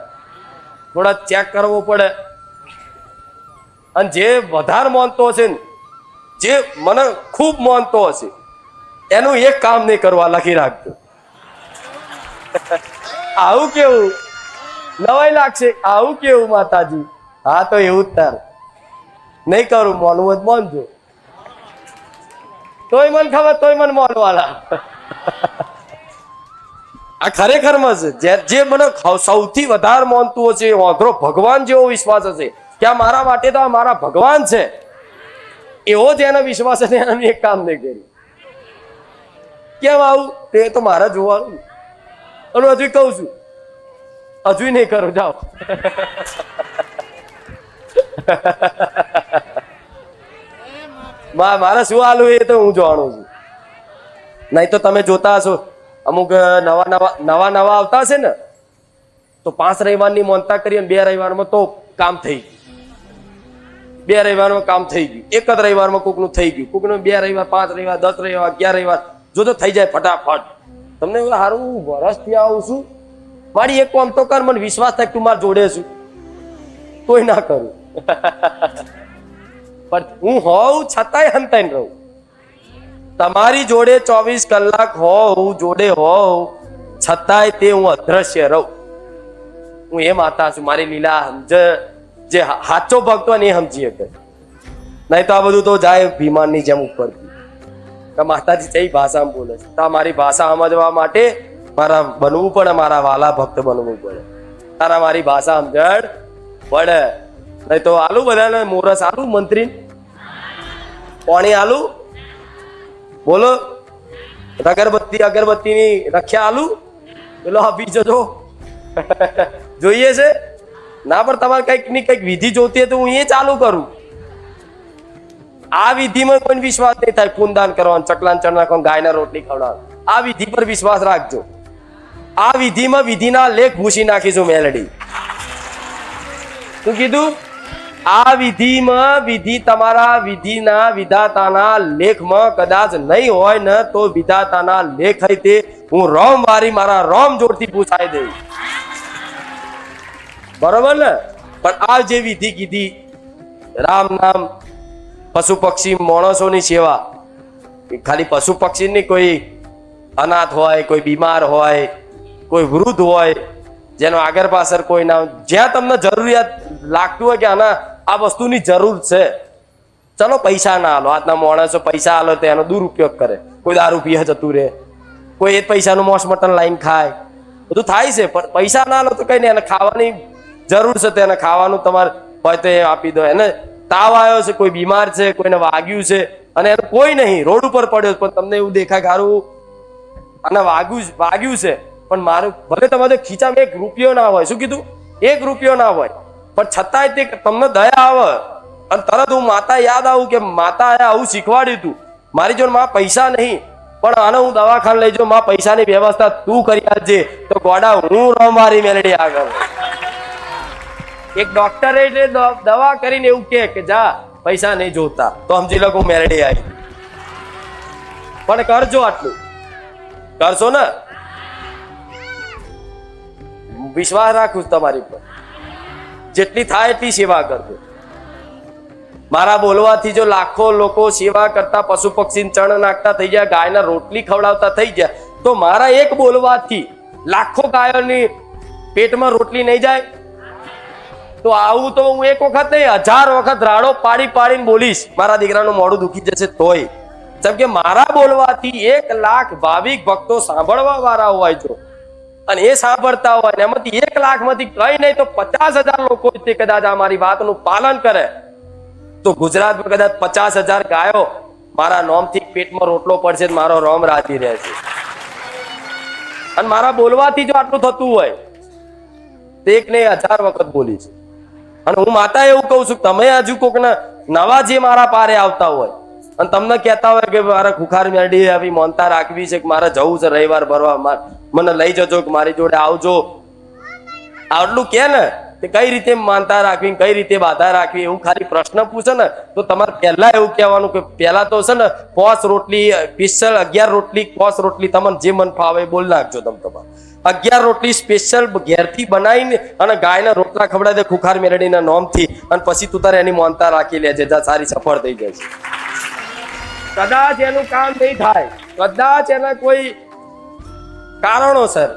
થોડા ચેક કરવો પડે. અને જે વધારે માનતો હશે ને, જે મને ખૂબ માનતો હશે એનું એક કામ નહીં કરવા લખી રાખજો. આવું કેવું નવાઈ લાગશે? આવું કેવું માતાજી? હા તો એવું જ તાર નહીં કરું, માનવું જ માનજો. તોય મને ખબર, તોય મને માનવાના. આ ખરેખરમાં છે. જે મને સૌથી વધારે માનતું હશે, વાંધરો ભગવાન જેવો વિશ્વાસ હશે કે આ મારા માટે તો આ મારા ભગવાન છે, એવો જ એનો વિશ્વાસ હશે. એનું એક કામ નહીં કર્યું. કેમ આવું? તે તો મારે જોવાનું. અને હજુ કહું છું, હજુ નહીં કરો, જાઓ. મારે શું હાલું એ તો હું જાણું છું. નહીં તો તમે જોતા હશો અમુક નવા આવતા હશે ને તો 5 રવિવારની મોનતા કરી અને 2 રવિવારમાં તો કામ થઈ ગયું. 2 રવિવારમાં કામ થઈ ગયું. એક જ રવિવારમાં કોકનું થઈ ગયું, કોકનું 2 રવિવાર, 5 રવિવાર, 10 રવિવાર, 11 રવિવાર, જો તો થઈ જાય ફટાફટ. તમને સારું વરસથી આવું છું, મારી એક કામ તો કર, મને વિશ્વાસ થાય તું મારા જોડે છું, તોય ના કરું. પણ હું હોઉં છતાંય હંતાઈને રહું. તમારી જોડે 24 કલાક હોઉં, જોડે હોઉં છતાંય તે હું અદ્રશ્ય રહું. હું એ માતા છું. મારી લીલા સમજ જે સાચો ભક્ત હોય ને એ સમજી શકે. નહીં તો આ બધું તો જાય વિમાનની જેમ ઉપરથી. માતાજી કઈ ભાષામાં બોલે છે? તો મારી ભાષા સમજવા માટે મારા બનવું પડે, મારા વાલા ભક્ત બનવું પડે, તારા મારી ભાષા સમજણ પડે. નહીં તો આલુ બધાને મોરસ આલુ, મંત્રી પાણી આલુ, બોલો અગરબત્તી ની રખ્યા આલુ, પેલો આપી જજો. જોઈએ છે ના, પણ તમારે કઈક ની કઈક વિધિ જોતી હોય તો હું એ ચાલુ કરું. આ વિધિમાં કોઈ વિશ્વાસ નહીં થાય. પૂનદાન કરવાનું, ચકલાન ચણ નાખવાનું, ગાયના રોટલી ખવડાવવાનું, આ વિધિ પર વિશ્વાસ રાખજો. આ વિધિમાં વિધિના લેખ ભૂસી નાખીશું મેલડી. શું કીધું? આ વિધિમાં વિધિ તમારા વિધિના વિધાતાના લેખમાં કદાચ નહીં હોય ને તો વિધાતાના લેખ તે હું રોમ વારી મારા રોમ જોડથી પૂછાઈ દઈશ. બરોબર ને? પણ આ જે વિધિ કીધી, રામ નામ, પશુ પક્ષી માણસોની સેવા, ખાલી પશુ પક્ષીની, કોઈ અનાથ હોય, કોઈ બીમાર હોય, કોઈ વૃદ્ધ હોય, જેનો આગળ પાછળ કોઈ ના, જ્યાં તમને જરૂરિયાત લાગતું હોય કે આના આ વસ્તુની જરૂર છે, ચલો પૈસા ના આલો. આજના માણસો પૈસા આલો તો એનો દુરુપયોગ કરે. કોઈ દારૂ પીએ જતું રહે, કોઈ એ પૈસાનું મોસ મટન લાઈન ખાય, બધું થાય છે. પણ પૈસા ના આલો તો કઈ નહીં, એને ખાવાની જરૂર છે તો એને ખાવાનું તમારે હોય તો એ આપી દો. એને તાવ આવ્યો છે, કોઈ બીમાર છે, કોઈને વાગ્યું છે અને એનું કોઈ નહીં, રોડ ઉપર પડ્યો, પણ તમને એવું દેખાય કે હારું અને વાગ્યું છે, પણ મારું ભલે તમારે ખીચામાં 1 રૂપિયો ના હોય. શું કીધું? 1 રૂપિયો ના હોય, પણ છતાંય તે તમને દયા આવે અને તરત હું માતા યાદ આવું કે માતા આવું શીખવાડ્યું હતું, મારી જોડે માં પૈસા નહીં, પણ આને હું દવાખાને લઈ જાઉં, માં પૈસાની વ્યવસ્થા તું કરી આપજે. તો ગોડા હું રહું મારી મેલડી આગળ. એક ડોક્ટરે એટલે દવા કરીને એવું કે જા પૈસા નહીં જોતા, તો સમજી લો હું મેલડી આવી. પણ કરજો, આટલું કરશો ને, વિશ્વાસ રાખું તમારી પર, જેટલી થાય એટલી સેવા કરજો. મારા બોલવાથી જો લાખો લોકો સેવા કરતા, પશુ પક્ષી ચણ નાખતા થઈ જાય, ગાયના રોટલી ખવડાવતા થઈ જાય, તો મારા એક બોલવાથી લાખો ગાયોની પેટમાં રોટલી નહીં જાય? તો આવું તો હું 1 વખત નહીં, 1000 વખત રાડો પાડીને બોલીશ, મારા દીકરાનું મોઢું દુખી જશે તોય. જેમ કે મારા બોલવાથી 1 લાખ ભાવિક ભક્તો સાંભળવા વાળા હોય જો, અને એ સાંભળતા હોય ને એમાંથી 1 લાખમાંથી કઈ નહીં તો 50,000 લોકો તે કદાચ આ મારી વાતનું પાલન કરે, તો ગુજરાતમાં કદાચ 50,000 ગાયો મારા નોમથી પેટમાં રોટલો પડશે, મારો રોમ રાજી રહેશે. અને મારા બોલવાથી જો આટલું થતું હોય તો 1 ને 1000 વખત બોલીશ. અને હું માતા એવું કહું છું, તમે હજુ કોકના નવા જે મારા પારે આવતા હોય અને તમને કહેતા હોય કે મારે ખુખાર મેરડી આવી મોનતા રાખવી છે, કે મારે જવું છે રવિવાર ભરવા, મને લઈ જજો, કે મારી જોડે આવજો, આટલું કે ને તે કઈ રીતે માનતા રાખવી, કઈ રીતે બાધા રાખવી, એવું ખાલી પ્રશ્ન પૂછે ને તો તમારે પહેલા એવું કહેવાનું કે પહેલા તો છે ને 5 રોટલી સ્પેશિયલ, 11 રોટલી 5 રોટલી તમને જે મન ફાવે બોલ નાખજો. તમારે 11 રોટલી સ્પેશિયલ ઘેરથી બનાવીને અને ગાયના રોટલા ખવડાવી દે ખુખાર મેરડીના નોમથી, અને પછી તું તારે એની મોનતા રાખી લેજે, સારી સફળ થઈ જાય છે. કદાચ એનું કામ નહીં થાય, કદાચ એના કોઈ કારણોસર,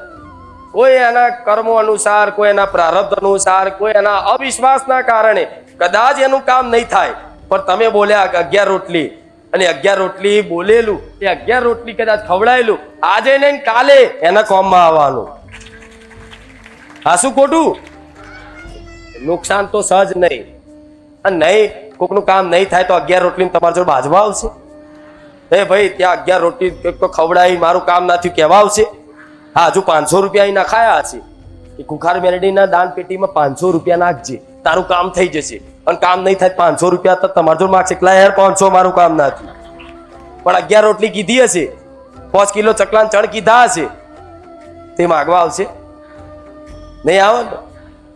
કોઈ એના કર્મો અનુસાર, કોઈ એના પ્રારબ્ધ અનુસાર, કોઈ એના અવિશ્વાસના કારણે કદાચ એનું કામ નહીં થાય, પણ તમે બોલ્યા કે 11 રોટલી, અને 11 રોટલી બોલેલું એ 11 રોટલી કદાચ ખવડાયેલું, આજે ને કાલે એના કોમમાં આવવાનું. હા, શું ખોટું? નુકસાન તો સહજ નહીં. અને નહીં કોકનું કામ નહીં થાય તો 11 રોટલી તમારી જોડે બાજવા આવશે? એ ભાઈ ત્યાં 11 રોટલી તો ખવડાવી મારું કામ ના થયું કહેવા આવશે? હા, હજુ 500 રૂપિયા અહીં નખાયા હશે કે ખુખાર મેલડીના દાન પેટીમાં 500 રૂપિયા નાખજે, તારું કામ થઈ જશે. અને કામ નહીં થાય 500 રૂપિયા તો તમારે જો માગશે, એકલા યાર 500 મારું કામ ના થયું. પણ 11 રોટલી કીધી હશે, 5 કિલો ચકલાન ચણ કીધા હશે, તે માગવા આવશે? નહીં આવે ને?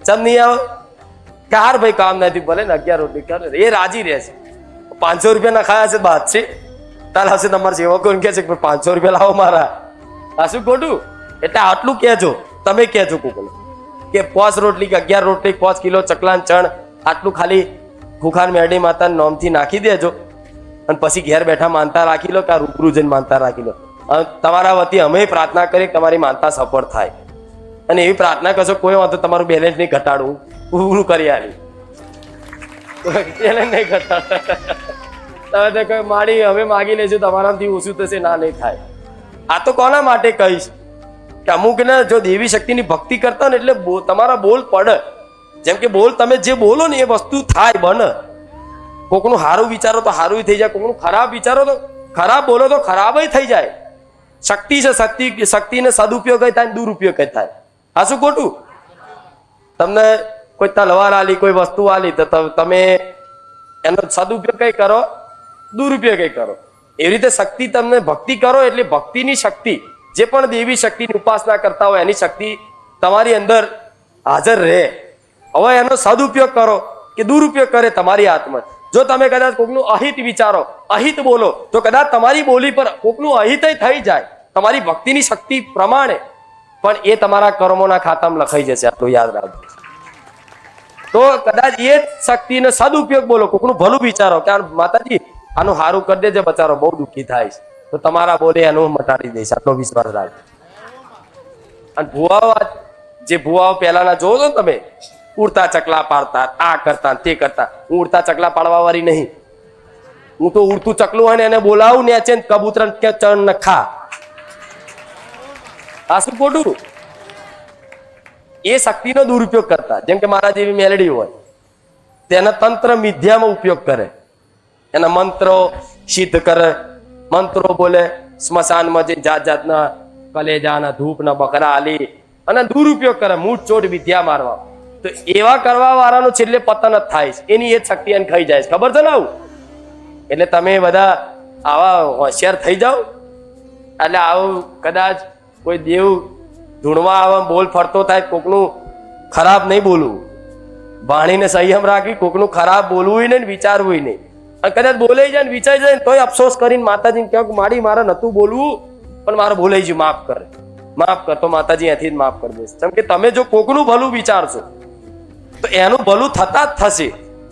ચમ નહીં આવે? કે હાર ભાઈ કામ નથી, ભલે ને 11 રોટલી કરે, એ રાજી રહેશે. 500 રૂપિયા નખાયા હશે બાદ છે, તાર હશે તમારા સેવકો કહે છે કે 500 રૂપિયા લાવો મારા. આ શું ખોટું? એટલે આટલું કહેજો, તમે કહેજો કોકને કે 5 રોટલી કે 11 રોટલી 5 કિલો ચકલાન ચણ આટલું ખાલી ખુખાર મેરડી માતાના નામથી નાખી દેજો, અને પછી ઘેર બેઠા માનતા રાખી લો, કે આ રૂબરૂ જઈને માનતા રાખી લો. તમારા વતી અમે પ્રાર્થના કરી કે તમારી માનતા સફળ થાય, અને એવી પ્રાર્થના કરશો કોઈ વાંધો તમારું બેલેન્સ નહીં ઘટાડવું, પૂરું કરી આવી બેલેન્સ નહીં ઘટાડ. તમે તો કઈ માડી હવે માગી લેજો તમારાથી ઓછું થશે, ના નહીં થાય. આ તો કોના માટે કહીશ? કે અમુકને જો દેવી શક્તિની ભક્તિ કરતા ને એટલે તમારા બોલ પડે. જેમ કે બોલ તમે જે બોલો ને એ વસ્તુ થાય બને. કોકનું સારું વિચારો તો સારું થઈ જાય, કોકનું ખરાબ વિચારો તો ખરાબ બોલો તો ખરાબ થઈ જાય. શક્તિ છે, શક્તિને સદુપયોગ થાય, દુરુપયોગ થાય. આ શું ખોટું? તમને કોઈ તલવાર આલી, કોઈ વસ્તુ આલી, તો તમે એનો સદુપયોગ કઈ કરો, દુરુપયોગ કઈ કરો. એવી રીતે શક્તિ તમને ભક્તિ કરો એટલે ભક્તિની શક્તિ, જે પણ દેવી શક્તિની ઉપાસના કરતા હોય એની શક્તિ તમારી અંદર હાજર રહે. હવે એનો સદુપયોગ કરો કે દુરુપયોગ કરે તમારી હાથમાં. જો તમે કદાચ કોકનું અહિત વિચારો, અહિત બોલો, તો કદાચ તમારી બોલી પર કોકનું અહિત થઈ જાય તમારી ભક્તિની શક્તિ પ્રમાણે, પણ એ તમારા કર્મોના ખાતામાં લખાઈ જશે. આટલું યાદ રાખજો. તો કદાચ એ શક્તિનો સદુપયોગ બોલો, કોકનું ભલું વિચારો કે માતાજી આનું સારું કરી દેજે, બચારો બહુ દુઃખી થાય છે, તો તમારા બોલે એનું મટાડી દઈશ. આટલો વિશ્વાસ રાખજો. અને ભુવાઓ, જે ભુવાઓ પહેલાના જોવો છો તમે, ઉડતા ચકલા પાડતા, આ કરતા તે કરતા. હું ઉડતા ચકલા પાડવા વાળી નહીં. હું તો ઉડતું ચકલું હોય ને એને બોલાવું ને છે કબૂતર કે ચણ ન ખા. આ શું ખોટું? એ શક્તિનો દુરુપયોગ કરતા. જેમ કે મારા જેવી મેલડી હોય તેના તંત્ર મિથ્યામાં ઉપયોગ કરે, એના મંત્રો સિદ્ધ કરે, મંત્રો બોલે, સ્મશાનમાં જે જાત જાતના કલેજાના ધૂપના બકરા આલી અને દુરુપયોગ કરે, મૂઠ ચોટ વિદ્યા મારવા. તો એવા કરવા વાળાનું છેલ્લે પતન જ થાય છે. એની એ જ શક્તિ એને ખાઈ જાય છે. ખબર છે ને આવું? એટલે તમે બધા આવા હોશિયાર થઈ જાઓ. એટલે આવું કદાચ કોઈ દેવ ધૂણવા આવા બોલ ફરતો થાય, કોકનું ખરાબ નહીં બોલવું, વાણીને સંયમ રાખી, કોકનું ખરાબ બોલવું નહીં, વિચારવું નહીં. અને કદાચ બોલાઈ જાય ને વિચારી જાય તોય અફસોસ કરીને માતાજીને કહો કે મારે નતું બોલવું, પણ મારે બોલાઈ ગયું, માફ કરે, માફ કર. તો માતાજી અહીંથી જ માફ કરી દેશે. કેમ કે તમે જો કોકનું ભલું વિચારશો તો એનું ભલું થતા જ થશે.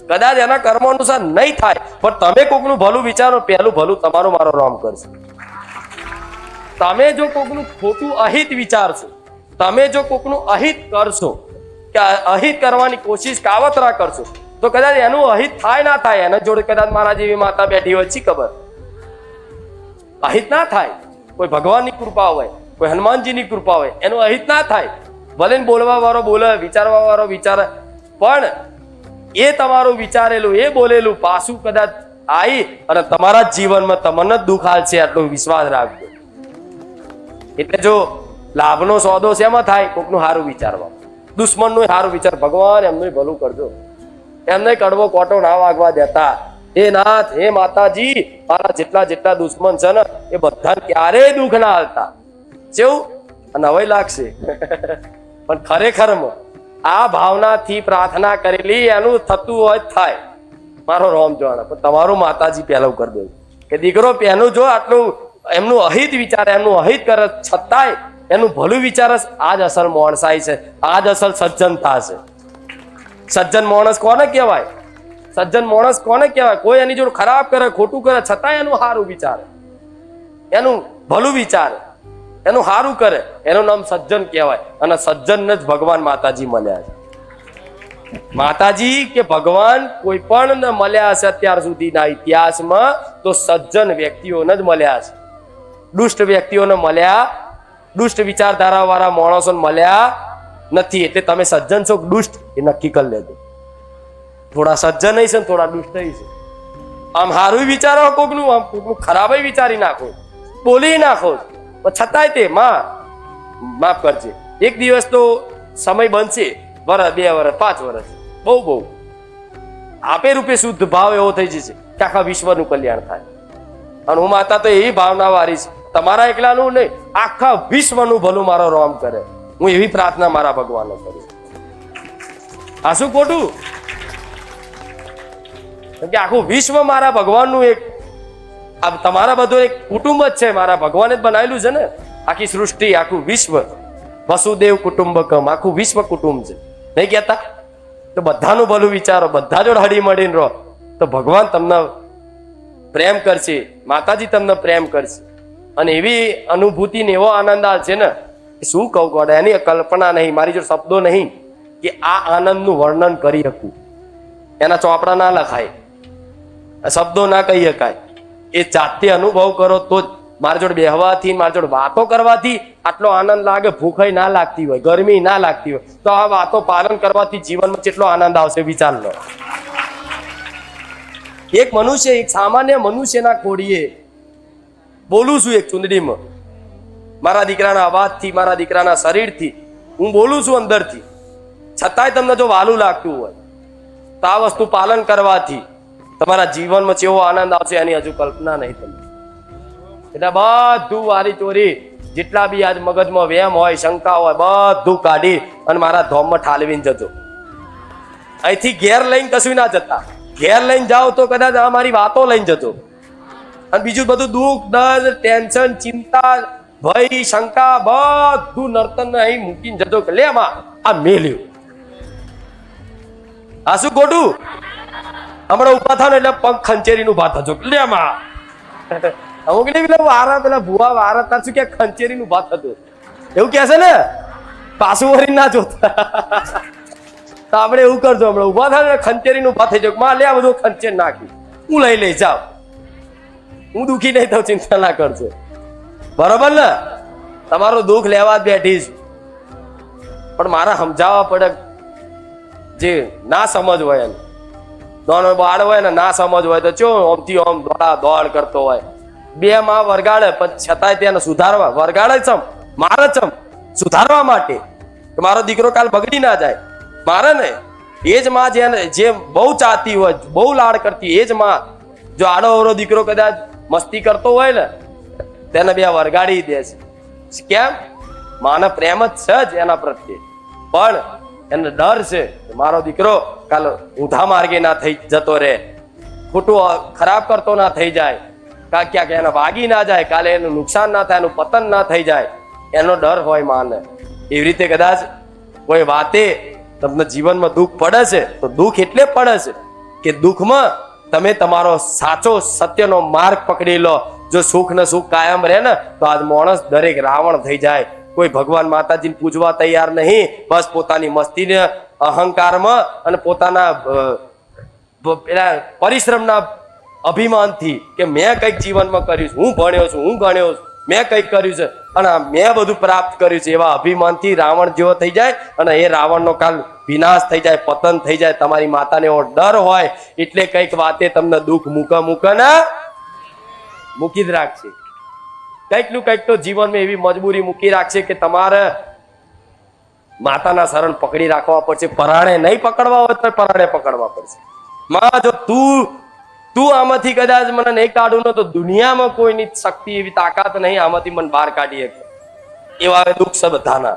કદાચ એના કર્મ અનુસાર નહીં થાય, પણ તમે કોકનું ભલું વિચારો, પહેલું ભલું તમારું મારો રામ કરશે. તમે જો કોકનું ખોટું અહિત વિચારશો, તમે જો કોકનું અહિત કરશો કે અહિત કરવાની કોશિશ કાવતરા કરશો, તો કદાચ એનું અહિત થાય ના થાય. એના જોડે કદાચ મારા જેવી માતા બેઠી હોય, શી ખબર, અહિત ના થાય. કોઈ ભગવાનની કૃપા હોય, કોઈ હનુમાનજીની કૃપા હોય, એનું અહિત ના થાય. ભલે બોલવા વાળો બોલે, વિચારવા વાળો વિચારે, પણ એ તમારું વિચારેલું, એ બોલેલું પાછું કદાચ આવી અને તમારા જીવનમાં તમને જ દુઃખ આવશે. આટલો વિશ્વાસ રાખજો. એટલે જો લાભનો સોદો શેમાં થાય? કોકનું સારું વિચારવા, દુશ્મનનું સારું વિચાર. ભગવાન એમનું ભલું કરજો, એમને કડવો કોટો ના વાગવા દેતા. હે નાથ, હે માતાજી, મારા જેટલા જેટલા દુશ્મન છે ને એ બધાને ક્યારેય દુઃખ ના આવતા. કેવું નવાઈ લાગશે પણ ખરેખરમાં આ ભાવનાથી પ્રાર્થના કરેલી એનું થતું હોય થાય. મારો રોમ જોવાના, પણ તમારું માતાજી પહેલું કરી દઉં કે દીકરો પહેલું જો આટલું એમનું અહિત વિચારે, એમનું અહિત કરે, છતાંય એનું ભલું વિચારે. આજ અસલ માણસાઈ છે, આજ અસલ સજ્જનતા છે. સજ્જન માણસ કોને કહેવાય? સજ્જન માણસ કોને કહેવાય? કોઈ એની જોડે ખરાબ કરે, ખોટું કરે, છતાંય એનું સારું વિચારે, એનું ભલું વિચારે, એનું સારું કરે, એનું નામ સજ્જન કહેવાય. અને સજ્જનને જ ભગવાન માતાજી મળ્યા છે. માતાજી કે ભગવાન કોઈ પણ મળ્યા હશે અત્યાર સુધીના ઇતિહાસમાં તો સજ્જન વ્યક્તિઓને જ મળ્યા છે. દુષ્ટ વ્યક્તિઓને મળ્યા, દુષ્ટ વિચારધારા વાળા માણસોને મળ્યા નથી. એટલે તમે સજ્જન છો દુષ્ટ એ નક્કી કરી લેજો. થોડા સજ્જન છે, થોડા દુષ્ટ છે. આમ સારું વિચારો કોકનું, આમ કોકનું ખરાબ વિચારી નાખો, બોલી નાખો, છતાંય તે માફ કરજે. એક દિવસ તો સમય બનશે, વર્ષ, 2 વર્ષ, 5 વર્ષ, બહુ આપે રૂપે શુદ્ધ ભાવ એવો થઈ જશે કે આખા વિશ્વનું કલ્યાણ થાય. અને હું માતા તો એવી ભાવના વાળી છે, તમારા એકલાનું નહીં, આખા વિશ્વનું ભલું મારો રામ કરે. હું એવી પ્રાર્થના મારા ભગવાનને કરું. આ શું ખોટું? કે આખું વિશ્વ મારા ભગવાનનું એક, આ તમારા બધું એક કુટુંબ જ છે. મારા ભગવાને જ બનાવેલું છે ને આખી સૃષ્ટિ, આખું વિશ્વ. વસુદેવ કુટુંબકમ, આખું વિશ્વ કુટુંબ છે, નહીં કહેતા? તો બધાનું ભલું વિચારો, બધા જોડે હળી મળીને રહો, તો ભગવાન તમને પ્રેમ કરશે, માતાજી તમને પ્રેમ કરશે. અને એવી અનુભૂતિ ને એવો આનંદ આવશે ને શું કહું ગોડ, એની કલ્પના નહીં, મારી જો શબ્દો નહીં કે આ આનંદનું વર્ણન કરી શકું. એના ચોપડા ના લખાય, શબ્દો ના કહી શકાય. એ જાતે અનુભવ કરો તો જ મારા જોડે બેહવાથી, મારા જોડે વાતો કરવાથી આટલો આનંદ લાગે, ભૂખાઈ ના લાગતી હોય, ગરમી ના લાગતી હોય, તો આ વાતો પાલન કરવાથી જીવનમાં કેટલો આનંદ આવશે વિચાર લો. એક મનુષ્ય, એક સામાન્ય મનુષ્યના કોડીએ બોલું છું, એક ચૂંદડીમાં મારા દીકરાના અવાજથી, મારા દીકરાના શરીરથી હું બોલું છું અંદરથી, છતાંય તમને જો વાલું લાગતું હોય તો આ વસ્તુ પાલન કરવાથી તમારા જીવનમાં કેવો આનંદ આવશે એની હજુ કલ્પના નહીં તમને. એટલે બધું વારી ચોરી જેટલા બી આજ મગજમાં વેમ હોય, શંકા હોય, બધું કાઢી અને મારા ધોમમાં ઠાલવીને જજો. અહીંથી ઘેર લઈને કશું ના જતા, ઘેર લઈને જાઓ તો કદાચ આ મારી વાતો લઈને જજો, અને બીજું બધું દુઃખ, દર્દ, ટેન્શન, ચિંતા, ભય, શંકા બધું નર્તન અહીં મૂકીને જજો કે લે માં આ મેલ્યું. આ શું ખોટું? હમણાં ઉભા થાવ ને એટલે પગ ખંચેરીનું ભાત થજો લે માં. અમુક ને પેલા વારા, પેલા ભુવા વારા તાર શું કે ખંચેરીનું ભાત હતું એવું કે છે ને, પાછું વળી ના જોતા. તો આપણે એવું કરજો, હમણાં ઉભા થાય ને ખંચેરીનું ભાત થઈ જાય, માં લે આ બધું ખંચેર નાખ્યું, હું લઈ જાવ, હું દુખી નહીં થાવ, ચિંતા ના કરજો. બરોબર ને? તમારું દુઃખ લેવા જ બેઠીશ, પણ મારા સમજાવવા પડે. જે ના સમજ હોય એને, નાનો બાળ હોય ને ના સમજ હોય તો ચો આમથી આમ દોડ કરતો હોય, બે માં વરગાડે પણ છતાંય તેને સુધારવા વરગાડે ચમ મારે ચમ સુધારવા માટે કે મારો દીકરો કાલ બગડી ના જાય. મારે ને એ જ માં જે બહુ ચાહતી હોય, બહુ લાડ કરતી, એ જ માં જો આડો અવરો દીકરો કદાચ મસ્તી કરતો હોય ને તેને બે વરગાડી દે છે. કેમ? માને પ્રેમ જ છે જ એના પ્રત્યે, પણ એને ડર છે કે મારો દીકરો કાલ ઊંધા માર્ગે ના થઈ જતો રહે, ખોટું ખરાબ કરતો ના થઈ જાય, ક્યાંક એને વાગી ના જાય, કાલે એનું નુકસાન ના થાય, એનું પતન ના થઈ જાય, એનો ડર હોય માને. એવી રીતે કદાચ કોઈ વાતે તમને જીવનમાં દુઃખ પડે છે તો દુઃખ એટલે પડે છે કે દુઃખમાં તમે તમારો સાચો સત્યનો માર્ગ પકડી લો. જો સુખ ને સુખ કાયમ રહે ને તો આજ માણસ દરેક રાવણ થઈ જાય. કોઈ ભગવાન માતાજીને પૂજવા તૈયાર નહીં, બસ પોતાની મસ્તીને અહંકારમાં અને પોતાના પેલા પરિશ્રમના અભિમાનથી કે મેં કંઈક જીવનમાં કર્યું છે, હું ભણ્યો છું, હું ગણ્યો છું, મેં કંઈક કર્યું છે અને મેં બધું પ્રાપ્ત કર્યું છે, એવા અભિમાનથી રાવણ જેવો થઈ જાય અને એ રાવણનો કાલ વિનાશ થઈ જાય, પતન થઈ જાય. તમારી માતાને એવો ડર હોય એટલે કંઈક વાતે તમને દુઃખ મૂકે ના મૂકી જ રાખશે. કંઈક નું કંઈક તો જીવનમાં એવી મજબૂરી મૂકી રાખશે કે તમારે માતાના શરણ પકડી રાખવા પડશે. પરાણે નહીં પકડવા હોય તો પરાણે પકડવા પડશે. માં જો તું આમાંથી કદાચ મને નહીં કાઢું ને તો દુનિયામાં કોઈની શક્તિ એવી તાકાત નહીં આમાંથી મને બહાર કાઢી શકે. એવા દુઃખ છે બધાના,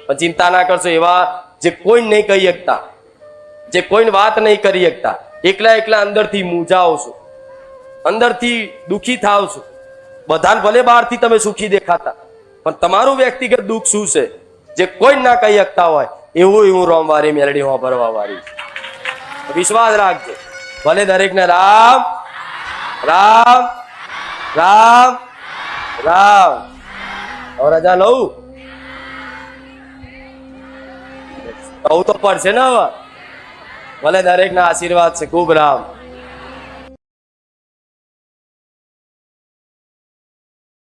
પણ ચિંતા ના કરશો. એવા જે કોઈ નહીં કહી શકતા, જે કોઈને વાત નહીં કરી શકતા, એકલા અંદરથી મૂંઝાઓ છો, અંદરથી દુઃખી થાવ છો. બધાને ભલે બહારથી તમે સુખી દેખાતા, પણ તમારું વ્યક્તિગત દુઃખ શું છે જે કોઈ ના કહી શકતા હોય, એવું રોમવારી મેલડી વાપરવા વાળી. વિશ્વાસ રાખજો. ભલે દરેકને રામ રામ રામ રામ. હવે રજા લઉં તો પડશે ને હવે. ભલે દરેકના આશીર્વાદ છે. ખૂબ રામ.